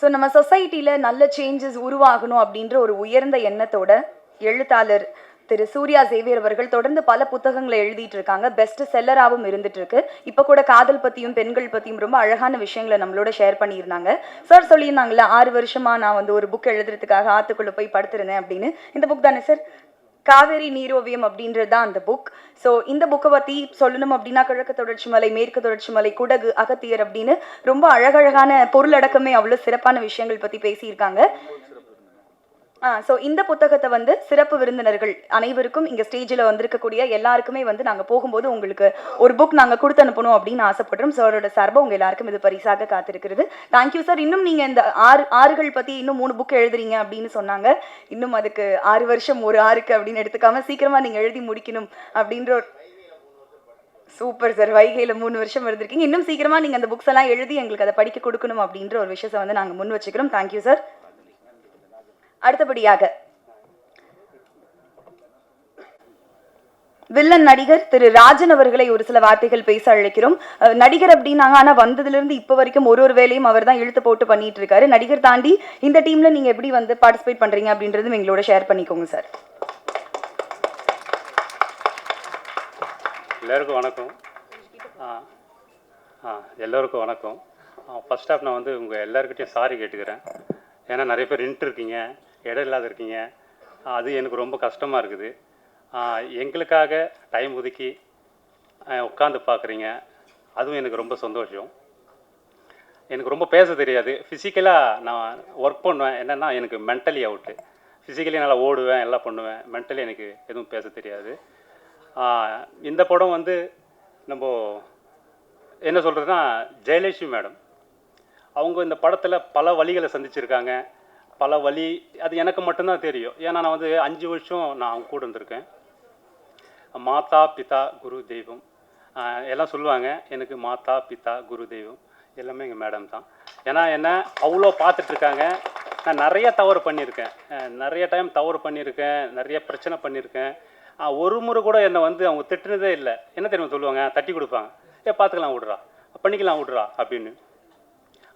ஸோ நம்ம சொசைட்டியில் நல்ல சேஞ்சஸ் உருவாகணும் அப்படின்ற ஒரு உயர்ந்த எண்ணத்தோட எழுத்தாளர் திரு சூர்யா சேவியர் அவர்கள் தொடர்ந்து பல புத்தகங்களை எழுதிட்டு இருக்காங்க. பெஸ்ட் செல்லராகவும் இருந்துட்டு இருக்கு. இப்போ கூட காதல் பற்றியும் பெண்கள் பற்றியும் ரொம்ப அழகான விஷயங்களை நம்மளோட ஷேர் பண்ணியிருந்தாங்க. சார் சொல்லியிருந்தாங்களே 6 வருஷமா நான் வந்து ஒரு புக் எழுதுறதுக்காக ஆற்றுக்குள்ளே போய் படுத்திருந்தேன் அப்படின்னு. இந்த புக் தானே சார்? காவேரி நீரோவியம் அப்படின்றது தான் அந்த புக். ஸோ இந்த புக்கை பற்றி சொல்லணும் அப்படின்னா கிழக்கு தொடர்ச்சி மலை, மேற்கு தொடர்ச்சி மலை, குடகு, அகத்தியர் அப்படின்னு ரொம்ப அழகழகான பொருளடக்கமே அவ்வளோ சிறப்பான விஷயங்கள் பற்றி பேசியிருக்காங்க. ஸோ இந்த புத்தகத்தை வந்து சிறப்பு விருந்தினர்கள் அனைவருக்கும் இங்கே ஸ்டேஜில் வந்திருக்கக்கூடிய எல்லாருக்குமே வந்து நாங்கள் போகும்போது உங்களுக்கு ஒரு புக் நாங்கள் கொடுத்து அனுப்பணும் அப்படின்னு ஆசைப்படுறோம். சாரோட சார்பாக உங்கள் எல்லாருக்கும் இது பரிசாக காத்திருக்கிறது. Thank you sir. இன்னும் நீங்கள் இந்த ஆறுகள் பற்றி இன்னும் 3 புக் எழுதுறீங்க அப்படின்னு சொன்னாங்க. இன்னும் அதுக்கு 6 வருஷம் ஒரு ஆறுக்கு அப்படின்னு எடுத்துக்காம சீக்கிரமாக நீங்கள் எழுதி முடிக்கணும் அப்படின்ற ஒரு சூப்பர் சார். வைகையில் 3 வருஷம் இருந்திருக்கீங்க. இன்னும் சீக்கிரமாக நீங்கள் அந்த புக்ஸ் எல்லாம் எழுதி எங்களுக்கு அதை படிக்க கொடுக்கணும் அப்படின்ற ஒரு விஷயத்தை வந்து நாங்கள் முன் வச்சுக்கிறோம். Thank you sir. அடுத்தபடியாக வில்லன் நடிகர் திரு ராஜன் அவர்களை ஒரு சில வார்த்தைகள் பேச அழைக்கிறோம். நடிகர் அப்படின்னாங்க, ஆனா வந்ததுல இருந்து இப்ப வரைக்கும் ஒரு வேலையும் அவர் தான் இழுத்து போட்டு பண்ணிட்டு இருக்காரு. நடிகர் தாண்டி இந்த டீம்ல நீங்க எப்படி வந்து பார்ட்டிசிபேட் பண்றீங்க அப்படின்றதும் எங்களோட ஷேர் பண்ணிக்கோங்க சார். எல்லாருக்கும் வணக்கம். எல்லோருக்கும் வணக்கம். ஃபர்ஸ்ட் ஆஃப் நான் வந்து உங்கள் எல்லாருக்கிட்டையும் சாரி கேட்டுக்கிறேன். ஏன்னா நிறைய பேர் நின்றுட்டு இருக்கீங்க, இடம் இல்லாத இருக்கீங்க. அது எனக்கு ரொம்ப கஷ்டமாக இருக்குது. எங்களுக்காக டைம் ஒதுக்கி உட்காந்து பார்க்குறீங்க, அதுவும் எனக்கு ரொம்ப சந்தோஷம். எனக்கு ரொம்ப பேச தெரியாது. ஃபிசிக்கலாக நான் ஒர்க் பண்ணுவேன். என்னென்னா எனக்கு மென்டலி அவுட்டு. ஃபிசிக்கலி நல்லா ஓடுவேன், எல்லாம் பண்ணுவேன். மென்டலி எனக்கு எதுவும் பேச தெரியாது. இந்த படம் வந்து நம்ம என்ன சொல்கிறதுனா, ஜெயலட்சுமி மேடம் அவங்க இந்த படத்தில் பல வழிகளை சந்திச்சிருக்காங்க. பல வழி அது எனக்கு மட்டும்தான் தெரியும். ஏன்னா நான் வந்து 5 வருஷம் நான் அவங்க கூட இருந்திருக்கேன். மாதா பிதா குரு தெய்வம் எல்லாம் சொல்லுவாங்க. எனக்கு மாதா பிதா குரு தெய்வம் எல்லாமே எங்கள் மேடம் தான். ஏன்னா என்ன அவ்வளோ பார்த்துட்ருக்காங்க. நான் நிறைய தவறு பண்ணியிருக்கேன், நிறைய டைம் தவறு பண்ணியிருக்கேன், நிறைய பிரச்சனை பண்ணியிருக்கேன். ஒரு முறை கூட என்னை வந்து அவங்க திட்டுனதே இல்லை. என்ன தெரியுமா சொல்லுவாங்க, தட்டி கொடுப்பாங்க, பார்த்துக்கலாம் விட்றா, பண்ணிக்கலாம் விட்றா அப்படின்னு.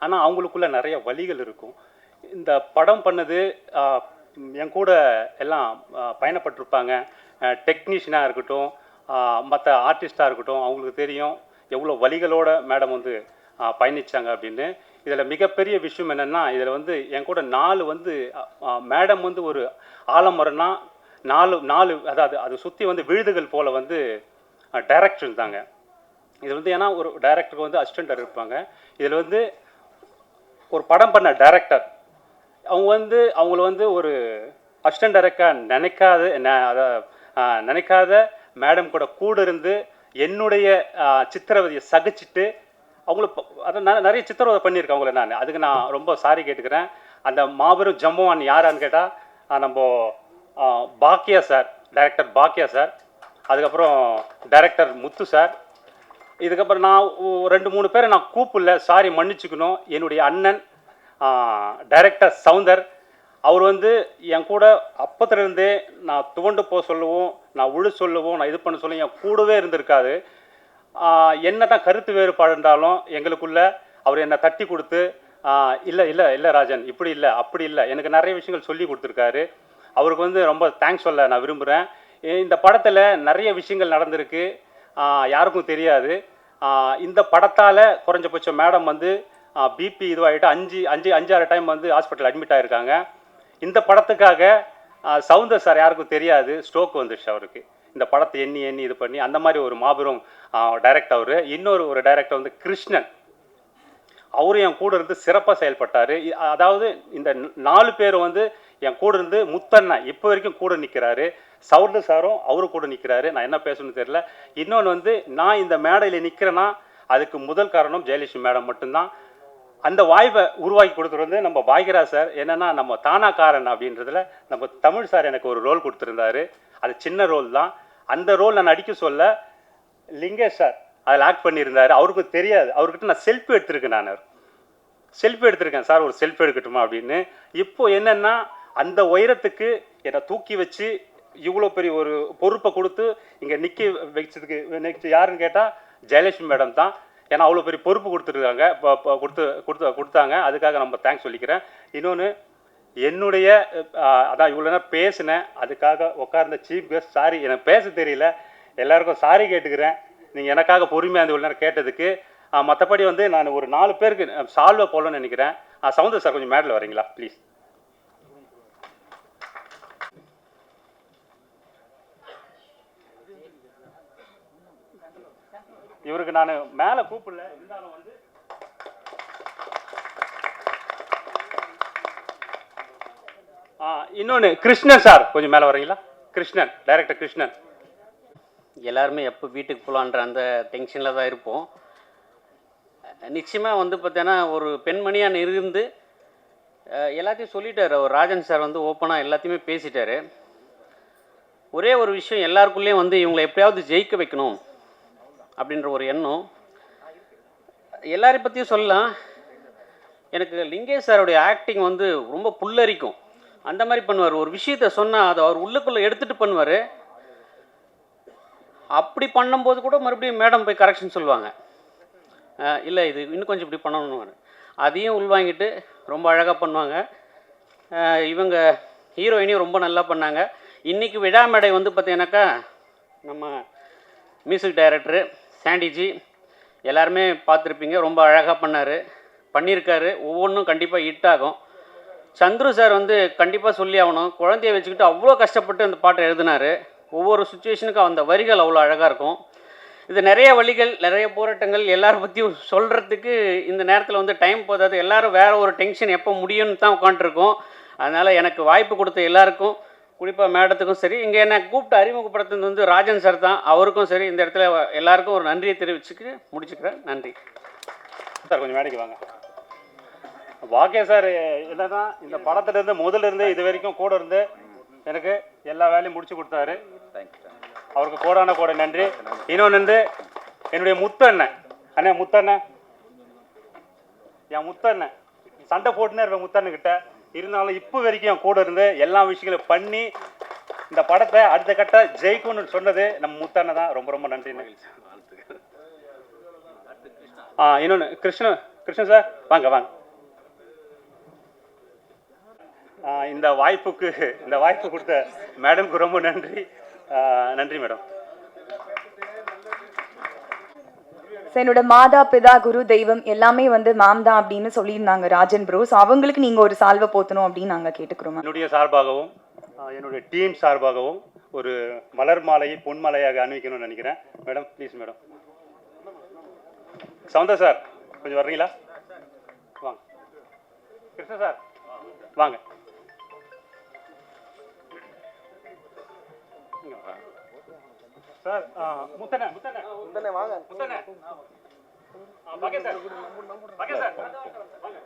ஆனால் அவங்களுக்குள்ள நிறைய வழிகள் இருக்கும். இந்த படம் பண்ணது என் கூட எல்லாம் பயணப்பட்டிருப்பாங்க. டெக்னீஷியனாக இருக்கட்டும், மற்ற ஆர்டிஸ்டாக இருக்கட்டும், அவங்களுக்கு தெரியும் எவ்வளோ வழிகளோட மேடம் வந்து பயணித்தாங்க அப்படின்னு. இதில் மிகப்பெரிய விஷயம் என்னென்னா, இதில் வந்து என் கூட 4 வந்து மேடம் வந்து ஒரு ஆலமரம்னா 4 அதாவது அது சுற்றி வந்து விழுதுகள் போல் வந்து டைரக்டர் இருந்தாங்க. இது வந்து ஏன்னா ஒரு டைரக்டருக்கு வந்து அசிஸ்டண்ட் இருப்பாங்க. இதில் வந்து ஒரு படம் பண்ண டைரக்டர் அவங்க வந்து அவங்கள வந்து ஒரு அசிஸ்டன்ட் டைரக்டராக நினைக்காத மேடம் கூட இருந்து என்னுடைய சித்திரவதையை சகிச்சுட்டு அவங்கள அதை நிறைய சித்திரவதை பண்ணியிருக்கேன் அவங்கள நான். அதுக்கு நான் ரொம்ப சாரி கேட்டுக்கிறேன். அந்த மாபெரும் ஜம்பவான் யாரான்னு கேட்டால் நம்ம பாக்கியா சார், டைரக்டர் பாக்கியா சார், அதுக்கப்புறம் டைரக்டர் முத்து சார். இதுக்கப்புறம் நான் 2-3 பேரை நான் கூப்பிடல, சாரி மன்னிச்சுக்கணும். என்னுடைய அண்ணன் டைரக்டர் சவுந்தர், அவர் வந்து என் கூட அப்பத்துலேருந்தே நான் துவண்டு போக சொல்லவும், நான் உழு சொல்லவும், நான் இது பண்ண சொல்லவும் என் கூடவே இருந்திருக்காது. என்ன தான் கருத்து வேறுபாடு இருந்தாலும் எங்களுக்குள்ள அவர் என்னை தட்டி கொடுத்து இல்லை இல்லை இல்லை ராஜன் இப்படி இல்லை அப்படி இல்லை, எனக்கு நிறைய விஷயங்கள் சொல்லி கொடுத்துருக்காரு. அவருக்கு வந்து ரொம்ப தேங்க்ஸ் சொல்ல நான் விரும்புகிறேன். இந்த படத்தில் நிறைய விஷயங்கள் நடந்திருக்கு, யாருக்கும் தெரியாது. இந்த படத்தால் குறைஞ்சபட்சம் மேடம் வந்து பிபி இதுவாகிட்டு 5-6 டைம் வந்து ஹாஸ்பிட்டல் அட்மிட் ஆகிருக்காங்க. இந்த படத்துக்காக சவுந்தர் சார் யாருக்கும் தெரியாது, ஸ்ட்ரோக் வந்துடுச்சு அவருக்கு. இந்த படத்தை எண்ணி இது பண்ணி அந்த மாதிரி ஒரு மாபெரும் டைரக்டர் அவர். இன்னொரு டைரக்டர் வந்து கிருஷ்ணன், அவரும் என் கூட இருந்து சிறப்பாக செயல்பட்டார். அதாவது இந்த 4 பேரும் வந்து என் கூட இருந்து முத்தண்ணா இப்போ வரைக்கும் கூட நிற்கிறாரு. சவுந்தர் சாரும் அவரு கூட நிற்கிறாரு. நான் என்ன பேசணும்னு தெரியல. இன்னொன்று வந்து நான் இந்த மேடையில் நிற்கிறேன்னா அதுக்கு முதல் காரணம் ஜெயலட்சுமி மேடம் மட்டும்தான். அந்த வாய்ப்பை உருவாக்கி கொடுத்துட்டு வந்து நம்ம பாக்யராஜ் சார். என்னென்னா நம்ம தானாக்காரன் அப்படின்றதுல நம்ம தமிழ் சார் எனக்கு ஒரு ரோல் கொடுத்துருந்தாரு. அது சின்ன ரோல் தான். அந்த ரோல் நான் நடிக்க சொல்ல லிங்கேஷ் சார் அதில் ஆக்ட் பண்ணியிருந்தார். அவருக்கு தெரியாது. அவர்கிட்ட நான் செல்ஃபி எடுத்திருக்கேன். நான் செல்ஃபி எடுத்திருக்கேன். சார் ஒரு செல்ஃபி எடுக்கட்டுமா அப்படின்னு. இப்போ என்னென்னா அந்த உயரத்துக்கு என்னை தூக்கி வச்சு இவ்வளோ பெரிய ஒரு பொறுப்பை கொடுத்து இங்கே நிற்க வச்சதுக்கு நெக்ஸ்ட் யாருன்னு கேட்டால் ஜெயலட்சுமி மேடம் தான். ஏன்னா அவ்வளோ பெரிய பொறுப்பு கொடுத்துருக்காங்க, கொடுத்தாங்க. அதுக்காக நம்ம தேங்க்ஸ் சொல்லிக்கிறேன். இன்னொன்று என்னுடைய அதான் இவ்வளோ நேரம் பேசினேன், அதுக்காக உட்கார்ந்த சீஃப் கெஸ்ட் சாரி, எனக்கு பேச தெரியல, எல்லாருக்கும் சாரி கேட்டுக்கிறேன் நீங்கள் எனக்காக பொறுமையாக அந்த இவ்வளோ நேரம் கேட்டதுக்கு. மற்றபடி வந்து நான் ஒரு 4 பேருக்கு சால்வை போடணும்னு நினைக்கிறேன். சவுந்தர் சார் கொஞ்சம் மேடல் வரீங்களா ப்ளீஸ். இவருக்கு நான் மேலே கூப்பிடல, இருந்தாலும் வந்து இன்னொன்று கிருஷ்ணன் சார் கொஞ்சம் மேலே வரீங்களா. கிருஷ்ணன், டைரக்டர் கிருஷ்ணன். எல்லாருமே எப்போ வீட்டுக்கு போகலான்ற அந்த டென்ஷனில் தான் இருப்போம். நிச்சயமாக வந்து பார்த்தீங்கன்னா ஒரு பெண்மணியாக இருந்து எல்லாத்தையும் சொல்லிட்டார் அவர். ராஜன் சார் வந்து ஓப்பனாக எல்லாத்தையுமே பேசிட்டார். ஒரே ஒரு விஷயம், எல்லாருக்குள்ளேயும் வந்து இவங்களை எப்படியாவது ஜெயிக்க வைக்கணும் அப்படின்ற ஒரு எண்ணம். எல்லாரையும் பற்றியும் சொல்லலாம். எனக்கு லிங்கேஷ் சாருடைய ஆக்டிங் வந்து ரொம்ப புல்லரிக்கும். அந்த மாதிரி பண்ணுவார். ஒரு விஷயத்த சொன்னால் அதை அவர் உள்ளுக்குள்ளே எடுத்துகிட்டு பண்ணுவார். அப்படி பண்ணும்போது கூட மறுபடியும் மேடம் போய் கரெக்ஷன் சொல்லுவாங்க. இல்லை இது இன்னும் கொஞ்சம் இப்படி பண்ணணும்னு, அதையும் உள்வாங்கிட்டு ரொம்ப அழகாக பண்ணுவாங்க. இவங்க ஹீரோயினையும் ரொம்ப நல்லா பண்ணாங்க. இன்றைக்கி விழா மேடை வந்து பார்த்தீங்கன்னாக்கா நம்ம மியூசிக் டைரக்டரு சாண்டிஜி எல்லாருமே பார்த்துருப்பீங்க. ரொம்ப அழகாக பண்ணியிருக்காரு. ஒவ்வொன்றும் கண்டிப்பாக ஹிட் ஆகும். சந்துரு சார் வந்து கண்டிப்பாக சொல்லி ஆகணும். குழந்தைய வச்சுக்கிட்டு அவ்வளோ கஷ்டப்பட்டு அந்த பாட்டை எழுதினார். ஒவ்வொரு சுச்சுவேஷனுக்கும் அந்த வரிகள் அவ்வளோ அழகாக இருக்கும். இது நிறைய வழிகள், நிறைய போராட்டங்கள், எல்லாரும் பற்றியும் சொல்கிறதுக்கு இந்த நேரத்தில் வந்து டைம் போதாது. எல்லோரும் வேறு ஒரு டென்ஷன் எப்போ முடியும்னு தான் உட்காந்துருக்கோம். அதனால் எனக்கு வாய்ப்பு கொடுத்த எல்லாருக்கும், குறிப்பாக மேடத்துக்கும் சரி, இங்கே என்னை கூப்பிட்டு அறிமுகப்படுத்துறது வந்து ராஜன் சார் தான். அவருக்கும் சரி, இந்த இடத்துல எல்லாருக்கும் ஒரு நன்றியை தெரிவிச்சுக்கு முடிச்சுக்கிறேன். நன்றி சார். கொஞ்சம் மேடைக்கு வாங்க. பாக்கியா சார் என்னன்னா இந்த படத்துலேருந்து முதல்ல இது வரைக்கும் கூட இருந்து எனக்கு எல்லா வேலையும் முடிச்சு கொடுத்தாரு. அவருக்கு கோடான கோட நன்றி. இன்னொன்று வந்து என்னுடைய முத்தண்ணன், முத்தண்ணன், என் முத்தண்ணன் சண்டை போட்டுனே இருப்பேன் முத்தண்ணன்கிட்ட. இருந்தாலும் இப்போ வரைக்கும் என் கூட இருந்து எல்லா விஷயங்களும் பண்ணி இந்த படத்தை அடுத்த கட்ட ஜெயிக்கும்னு சொன்னது நம்ம முத்தண்ணன் தான். ரொம்ப ரொம்ப நன்றி. இன்னொன்று கிருஷ்ணன் சார் வாங்க வாங்க. இந்த வாய்ப்பு கொடுத்த மேடம்க்கு ரொம்ப நன்றி. நன்றி மேடம். என்னோட மாதா பிதா குரு தெய்வம் எல்லாமே வந்து மேம் தான் அப்படின்னு சொல்லியிருந்தாங்க ராஜன் ப்ரோ. ஸோ அவங்களுக்கு நீங்கள் ஒரு சால்வை போத்தணும் அப்படின்னு நாங்கள் கேட்டுக்கிறோம். என்னுடைய சார்பாகவும் என்னுடைய டீம் சார்பாகவும் ஒரு மலர் மாலையை பொன்மலையாக அணிவிக்கணும்னு நினைக்கிறேன். Madam please madam. Soundar sir கொஞ்சம் வர்றீங்களா? வாங்க. கிருஷ்ணன் சார் வாங்க. சார் முத்தண்ணே வாங்க. முத்தண்ணே பாக்கே சார் வாங்க.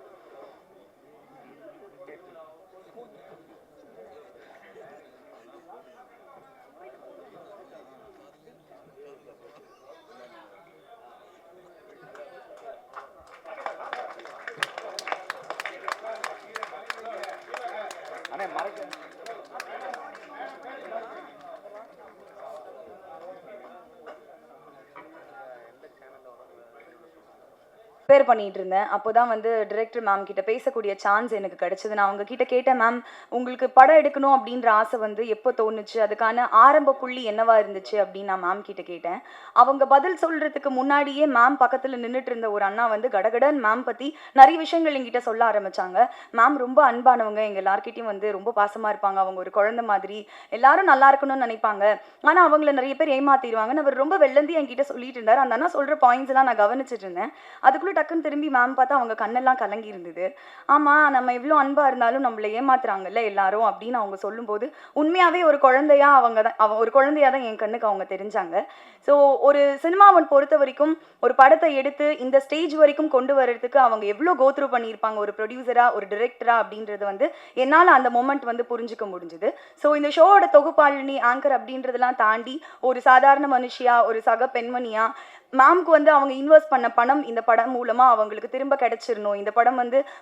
அண்ணே மறக்க ப்ரிப்பேர் பண்ணிட்டு இருந்தேன். அப்போ தான் வந்து டிரெக்டர் மேம் கிட்ட பேசக்கூடிய சான்ஸ் எனக்கு கிடைச்சது. நான் அவங்க கிட்ட கேட்டேன், மேம் உங்களுக்கு படம் எடுக்கணும் அப்படின்ற ஆசை வந்து எப்போ தோணுச்சு, அதுக்கான ஆரம்ப புள்ளி என்னவா இருந்துச்சு அப்படின்னு நான் மேம் கிட்ட கேட்டேன். அவங்க பதில் சொல்றதுக்கு முன்னாடியே மேம் பக்கத்தில் நின்றுட்டு இருந்த ஒரு அண்ணா வந்து கடகடன் மேம் பற்றி நிறைய விஷயங்கள் எங்கிட்ட சொல்ல ஆரம்பிச்சாங்க. மேம் ரொம்ப அன்பானவங்க, எங்கள் எல்லார்கிட்டையும் வந்து ரொம்ப பாசமாக இருப்பாங்க, அவங்க ஒரு குழந்தை மாதிரி, எல்லாரும் நல்லா இருக்கணும்னு நினைப்பாங்க, ஆனால் அவங்கள நிறைய பேர் ஏமாத்திடுவாங்கன்னு அவர் ரொம்ப வெள்ளந்தி என்கிட்ட சொல்லிட்டு இருந்தார். அந்த அண்ணா சொல்கிற பாயிண்ட்ஸ் எல்லாம் நான் கவனிச்சிட்டு இருந்தேன். அதுக்குள்ளே டக்குன்னு திரும்பி மேம் பார்த்தா அவங்க கண்ணெல்லாம் கலங்கி இருந்தது. ஆமாம், நம்ம இவ்வளோ அன்பாக இருந்தாலும் நம்மளை ஏமாத்துறாங்கல்ல எல்லாரும் அப்படின்னு அவங்க சொல்லும்போது உண்மையாகவே ஒரு குழந்தையா ஒரு குழந்தையாக தான் என் கண்ணுக்கு அவங்க தெரிஞ்சாங்க. ஸோ ஒரு சினிமாவை பொறுத்த வரைக்கும் ஒரு படத்தை எடுத்து இந்த ஸ்டேஜ் வரைக்கும் கொண்டு வர்றதுக்கு அவங்க எவ்வளோ கோத்ரூ பண்ணியிருப்பாங்க ஒரு ப்ரொடியூசராக ஒரு டிரெக்டராக அப்படின்றது என்னால் அந்த மொமெண்ட் புரிஞ்சுக்க முடிஞ்சுது. ஸோ இந்த ஷோவோட தொகுப்பாளினி ஆங்கர் அப்படின்றதெல்லாம் தாண்டி ஒரு சாதாரண மனுஷியா ஒரு சக பெண்மணியா மேம்க்கு அவங்க இன்வெஸ்ட் பண்ண பணம் இந்த படம் மூலமாக அவங்களுக்கு திரும்ப கிடைச்சிடணும். இந்த படம்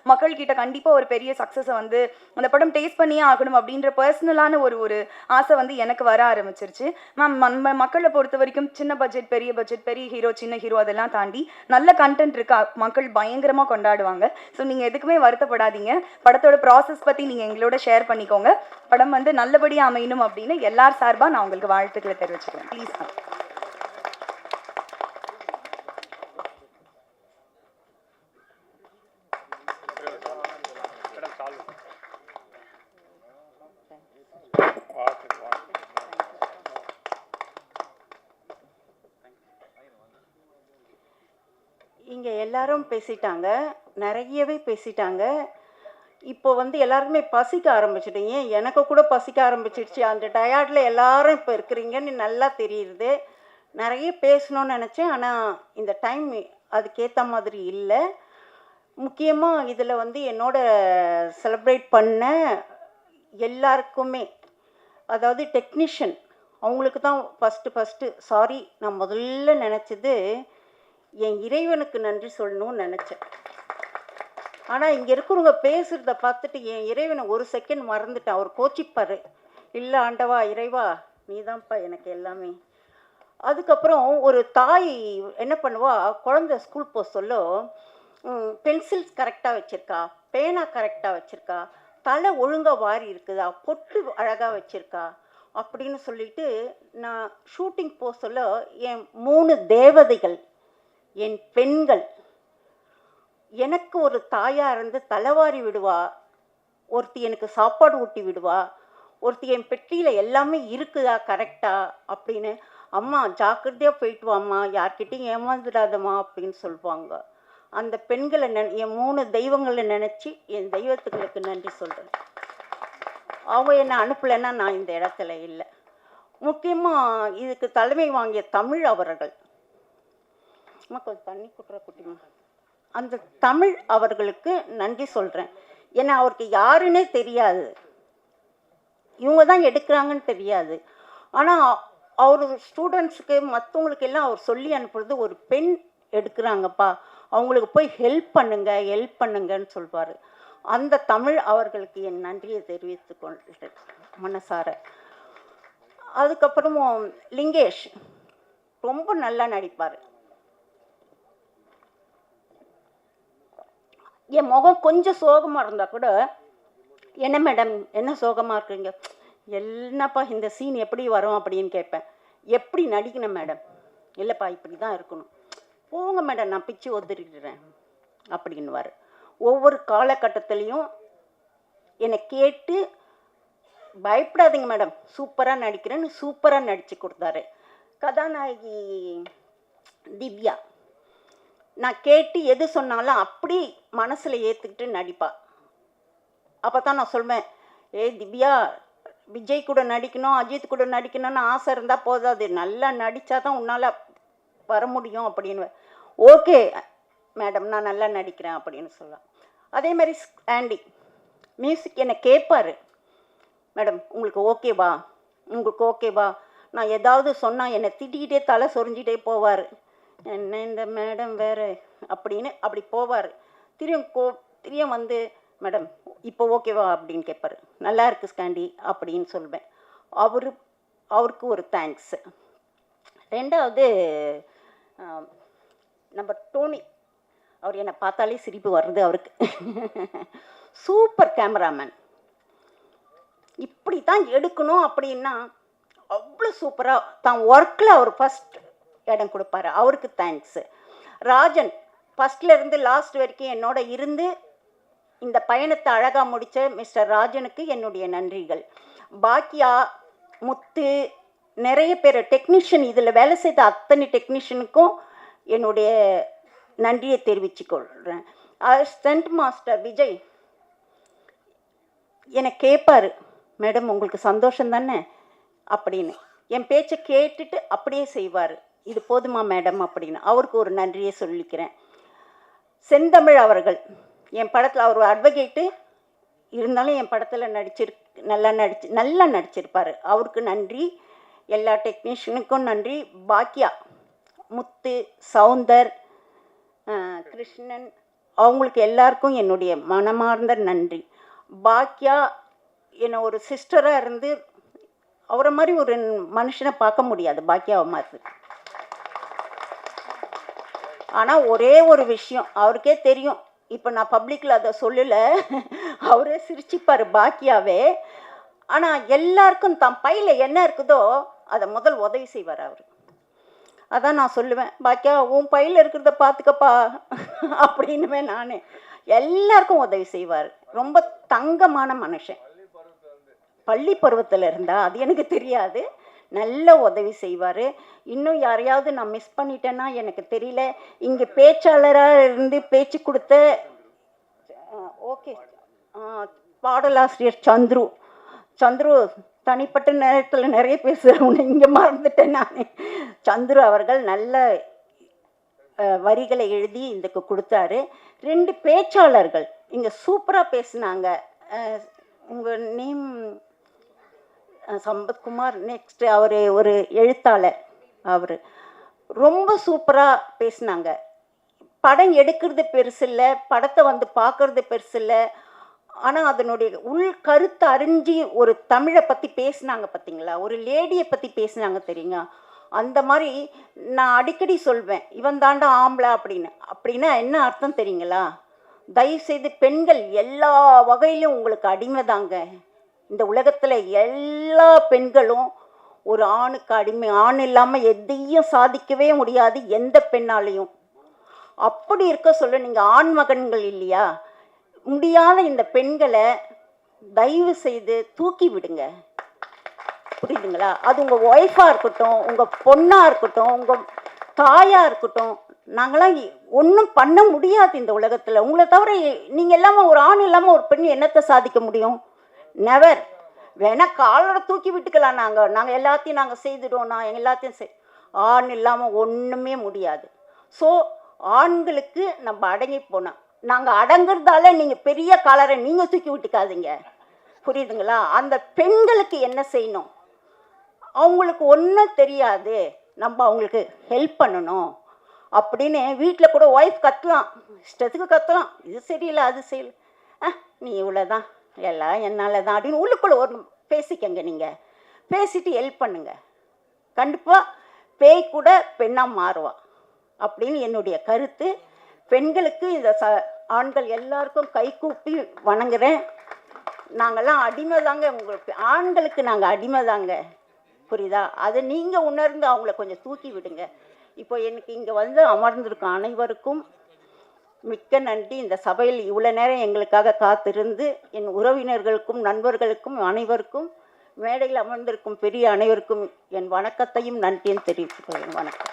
மக்கள்கிட்ட கண்டிப்பாக ஒரு பெரிய சக்ஸஸை அந்த படம் டேஸ்ட் பண்ணியே ஆகணும் அப்படின்ற பர்சனலான ஒரு ஆசை எனக்கு வர ஆரம்பிச்சிருச்சு. மேம் மக்களை பொறுத்த வரைக்கும் சின்ன பட்ஜெட் பெரிய ஹீரோ சின்ன ஹீரோ அதெல்லாம் தாண்டி நல்ல கண்டென்ட் இருக்கா மக்கள் பயங்கரமாக கொண்டாடுவாங்க. ஸோ நீங்கள் எதுக்குமே வருத்தப்படாதீங்க. படத்தோட ப்ராசஸ் பற்றி நீங்கள் எங்களோட ஷேர் பண்ணிக்கோங்க. படம் நல்லபடியாக அமையணும் அப்படின்னு எல்லார் சார்பாக நான் உங்களுக்கு வாழ்த்துக்களை தெரிவிச்சுக்கிறேன். Please ma'am. இங்கே எல்லாரும் பேசிட்டாங்க, நிறையவே பேசிட்டாங்க. இப்போ எல்லாருக்குமே பசிக்க ஆரம்பிச்சிட்டீங்க. எனக்கு கூட பசிக்க ஆரம்பிச்சிடுச்சு. அந்த டயர்டில் எல்லாரும் இப்போ இருக்கிறீங்கன்னு நல்லா தெரியுது. நிறைய பேசணும்னு நினச்சேன், ஆனால் இந்த டைம் அதுக்கேற்ற மாதிரி இல்லை. முக்கியமாக இதில் என்னோட செலிப்ரேட் பண்ண எல்லாருக்குமே, அதாவது டெக்னீஷியன் அவங்களுக்கு தான் ஃபஸ்ட்டு சாரி. நான் முதல்ல நினச்சது என் இறைவனுக்கு நன்றி சொல்லணும்னு நினச்சேன். ஆனால் இங்கே இருக்கிறவங்க பேசுகிறத பார்த்துட்டு என் இறைவனை ஒரு செகண்ட் மறந்துட்டேன். அவர் கோச்சிப்பார். இல்லை ஆண்டவா இறைவா நீ தான்ப்பா எனக்கு எல்லாமே. அதுக்கப்புறம் ஒரு தாய் என்ன பண்ணுவா, குழந்தை ஸ்கூல் போக சொல்ல பென்சில்ஸ் கரெக்டாக வச்சுருக்கா, பேனா கரெக்டாக வச்சுருக்கா, தலை ஒழுங்காக வாரி இருக்குதா, பொட்டு அழகாக வச்சுருக்கா அப்படின்னு சொல்லிட்டு நான் ஷூட்டிங் போக சொல்ல என் 3 தேவதைகள் என் பெண்கள் எனக்கு ஒரு தாயாக இருந்து தலைவாரி விடுவா. ஒருத்தி எனக்கு சாப்பாடு ஊட்டி விடுவா. ஒருத்தி என் பெட்டியில் எல்லாமே இருக்குதா கரெக்டாக அப்படின்னு, அம்மா ஜாக்கிரதையாக போயிட்டு வாம்மா, யார்கிட்டையும் ஏமாந்துடாதம்மா அப்படின்னு சொல்லுவாங்க. அந்த பெண்களை என் 3 தெய்வங்களை நினச்சி என் தெய்வத்துங்களுக்கு நன்றி சொல்கிறேன். அவங்க என்னை அனுப்பலைன்னா நான் இந்த இடத்துல இல்லை. முக்கியமாக இதுக்கு தலைமை வாங்கிய தமிழ் அவர்கள், கொஞ்சம் தண்ணி குட்டுற குட்டிமா, அந்த தமிழ் அவர்களுக்கு நன்றி சொல்கிறேன். ஏன்னா அவருக்கு யாருன்னே தெரியாது, இவங்க தான் எடுக்கிறாங்கன்னு தெரியாது. ஆனால் அவர் ஸ்டூடெண்ட்ஸுக்கு மற்றவங்களுக்கு எல்லாம் அவர் சொல்லி அனுப்புறது, ஒரு பெண் எடுக்கிறாங்கப்பா அவங்களுக்கு போய் ஹெல்ப் பண்ணுங்கன்னு சொல்வார். அந்த தமிழ் அவர்களுக்கு என் நன்றியை தெரிவித்து கொள்கிறேன் மனசார. அதுக்கப்புறமும் லிங்கேஷ் ரொம்ப நல்லா நடிப்பார். என் முகம் கொஞ்சம் சோகமாக இருந்தால் கூட, என்ன மேடம் என்ன சோகமாக இருக்குறீங்க, என்னப்பா இந்த சீன் எப்படி வரும் அப்படின்னு கேட்பேன். எப்படி நடிக்கணும் மேடம், இல்லைப்பா இப்படி தான் இருக்கணும், போங்க மேடம் நான் பிச்சு ஒதுறிடுறேன் அப்படின்வார். ஒவ்வொரு காலகட்டத்துலேயும் என்னை கேட்டு பயப்படாதீங்க மேடம் சூப்பராக நடிக்கிறேன்னு சூப்பராக நடித்து கொடுத்தாரு. கதாநாயகி திவ்யா நான் கேட்டு எது சொன்னாலும் அப்படி மனசில் ஏற்றுக்கிட்டு நடிப்பா. அப்போ தான் நான் சொல்வேன், திவ்யா விஜய் கூட நடிக்கணும் அஜித் கூட நடிக்கணும்னு ஆசை இருந்தால் போதாது, நல்லா நடித்தா தான் உன்னால் வர முடியும் அப்படின்னு. ஓகே மேடம் நான் நல்லா நடிக்கிறேன் அப்படின்னு சொல்லலாம். அதே மாதிரி ஆண்டி மியூசிக் என்னை கேட்பார். மேடம் உங்களுக்கு ஓகேவா நான் ஏதாவது சொன்னால் என்னை திட்டிக்கிட்டே தலை சொரிஞ்சிட்டே போவார். என்ன இந்த மேடம் வேறு அப்படின்னு அப்படி போவார். திரும்ப வந்து மேடம் இப்போ ஓகேவா அப்படின்னு கேட்பார். நல்லா இருக்கு ஸ்காண்டி அப்படின்னு சொல்வேன். அவருக்கு ஒரு தேங்க்ஸ். ரெண்டாவது நம்ம டோனி, அவர் என்னை பார்த்தாலே சிரிப்பு வருது அவருக்கு. சூப்பர் கேமராமேன், இப்படி தான் எடுக்கணும் அப்படின்னா அவ்வளோ சூப்பராக தான் ஒர்க்கில் அவர் ஃபஸ்ட் இடம் கொடுப்பாரு. அவருக்கு தேங்க்ஸு. ராஜன் ஃபஸ்ட்லேருந்து லாஸ்ட் வரைக்கும் என்னோட இருந்து இந்த பயணத்தை அழகாக முடித்த மிஸ்டர் ராஜனுக்கு என்னுடைய நன்றிகள். பாக்கியா, முத்து, நிறைய பேர் டெக்னீஷியன், இதில் வேலை செய்த அத்தனை டெக்னீஷியனுக்கும் என்னுடைய நன்றியை தெரிவிச்சுக்கொள்கிறேன். ஸ்டண்ட் மாஸ்டர் விஜய் என்னை கேட்பார், மேடம் உங்களுக்கு சந்தோஷம் தானே அப்படின்னு. என் பேச்சை கேட்டுட்டு அப்படியே செய்வார், இது போதுமா மேடம் அப்படின்னு. அவருக்கு ஒரு நன்றியை சொல்லிக்கிறேன். செந்தமிழ் அவர்கள் என் படத்தில், அவர் அட்வொகேட்டு இருந்தாலும் என் படத்தில் நல்லா நடிச்சிருப்பார். அவருக்கு நன்றி. எல்லா டெக்னீஷியனுக்கும் நன்றி. பாக்கியா, முத்து, சவுந்தர், கிருஷ்ணன், அவங்களுக்கு எல்லாருக்கும் என்னுடைய மனமார்ந்த நன்றி. பாக்கியா என்னை ஒரு சிஸ்டராக இருந்து, அவரை மாதிரி ஒரு மனுஷனை பார்க்க முடியாது பாக்கியாவை மாதிரி. ஆனால் ஒரே ஒரு விஷயம் அவருக்கே தெரியும், இப்போ நான் பப்ளிக்கில் அதை சொல்லலை, அவரே சிரிச்சுப்பார் பாக்கியாவே. ஆனால் எல்லாருக்கும் தன் பையில் என்ன இருக்குதோ அதை முதல் உதவி செய்வார் அவர். அதான் நான் சொல்லுவேன், பாக்கியா உன் பையில் இருக்கிறத பார்த்துக்கப்பா அப்படின்னுவேன் நான். எல்லாருக்கும் உதவி செய்வார். ரொம்ப தங்கமான மனுஷன். பள்ளி பருவத்தில் இருந்தால் அது எனக்கு தெரியாது, நல்ல உதவி செய்வார். இன்னும் யாரையாவது நான் மிஸ் பண்ணிட்டேன்னா எனக்கு தெரியல. இங்கே பேச்சாளராக இருந்து பேச்சு கொடுத்த ஓகே பாடலாசிரியர் சந்துரு தனிப்பட்ட நேரத்தில் நிறைய பேசுகிறவங்க இங்கே மறந்துட்டேன் நான். சந்துரு அவர்கள் நல்ல வரிகளை எழுதி இதுக்கு கொடுத்தாரு. 2 பேச்சாளர்கள் இங்கே சூப்பராக பேசினாங்க. உங்கள் நேம் சம்பத்குமார். நெக்ஸ்ட்டு அவர் ஒரு எழுத்தாளர், அவர் ரொம்ப சூப்பராக பேசினாங்க. படம் எடுக்கிறது பெருசு இல்லை, படத்தை வந்து பார்க்குறது பெருசு இல்லை, ஆனால் அதனுடைய உள் கருத்தை அறிஞ்சு ஒரு தமிழை பற்றி பேசினாங்க பார்த்தீங்களா, ஒரு லேடியை பற்றி பேசினாங்க தெரியுங்க. அந்த மாதிரி நான் அடிக்கடி சொல்வேன், இவன் தாண்டா ஆம்பளை அப்படின்னு. அப்படின்னா என்ன அர்த்தம் தெரியுங்களா? தயவுசெய்து பெண்கள் எல்லா வகையிலும் உங்களுக்கு அடிமை தாங்க. இந்த உலகத்தில் எல்லா பெண்களும் ஒரு ஆணுக்கு அடிமை. ஆண் இல்லாமல் எதையும் சாதிக்கவே முடியாது எந்த பெண்ணாலையும். அப்படி இருக்க சொல்ல நீங்கள் ஆண் மகன்கள் இல்லையா, முடியாத இந்த பெண்களை தயவு செய்து தூக்கி விடுங்க. புரியுதுங்களா? அது உங்கள் ஒய்ஃபாக இருக்கட்டும், உங்கள் பொண்ணாக இருக்கட்டும், உங்கள் தாயாக இருக்கட்டும். நாங்களாம் ஒன்றும் பண்ண முடியாது இந்த உலகத்தில். உங்களை தவிர நீங்கள் இல்லாமல், ஒரு ஆண் இல்லாமல் ஒரு பெண் என்னத்தை சாதிக்க முடியும்? நெவர். வேணால் காலோட தூக்கி விட்டுக்கலாம். நாங்கள் எல்லாத்தையும் நாங்கள் செய்துடுவோம், நான் எல்லாத்தையும் ஆண் இல்லாமல் ஒன்றுமே முடியாது. ஸோ ஆண்களுக்கு நம்ம அடங்கி போனோம். நாங்கள் அடங்குறதால நீங்கள் பெரிய காலரை நீங்கள் தூக்கி விட்டுக்காதீங்க. புரியுதுங்களா? அந்த பெண்களுக்கு என்ன செய்யணும், அவங்களுக்கு ஒன்றும் தெரியாது, நம்ம அவங்களுக்கு ஹெல்ப் பண்ணணும் அப்படின்னு வீட்டில் கூட ஒய்ஃப் கத்தலாம், இஷ்டத்துக்கு கத்தலாம், இது சரியில்லை அது செய்யல, நீ இவ்வளோதான், எல்லாம் என்னால் தான் அப்படின்னு உள்ளுக்குள்ளே ஒரு பேசிக்கங்க. நீங்கள் பேசிட்டு ஹெல்ப் பண்ணுங்க. கண்டிப்பாக பேய் கூட பெண்ணாக மாறுவா அப்படின்னு என்னுடைய கருத்து. பெண்களுக்கு இந்த ஆண்கள் எல்லாருக்கும் கைகூப்பி வணங்குறேன். நாங்கள்லாம் அடிமை தாங்க, உங்களுக்கு ஆண்களுக்கு நாங்கள் அடிமை தாங்க. புரியுதா? அதை நீங்கள் உணர்ந்து அவங்கள கொஞ்சம் தூக்கி விடுங்க. இப்போ எனக்கு இங்கே வந்து அமர்ந்திருக்கும் அனைவருக்கும் மிக்க நன்றி. இந்த சபையில் இவ்வளோ நேரம் எங்களுக்காக காத்திருந்து என் உறவினர்களுக்கும் நண்பர்களுக்கும் அனைவருக்கும் மேடையில் அமர்ந்திருக்கும் பெரிய அனைவருக்கும் என் வணக்கத்தையும் நன்றியும் தெரிவித்துக் கொள்கிறேன். வணக்கம்.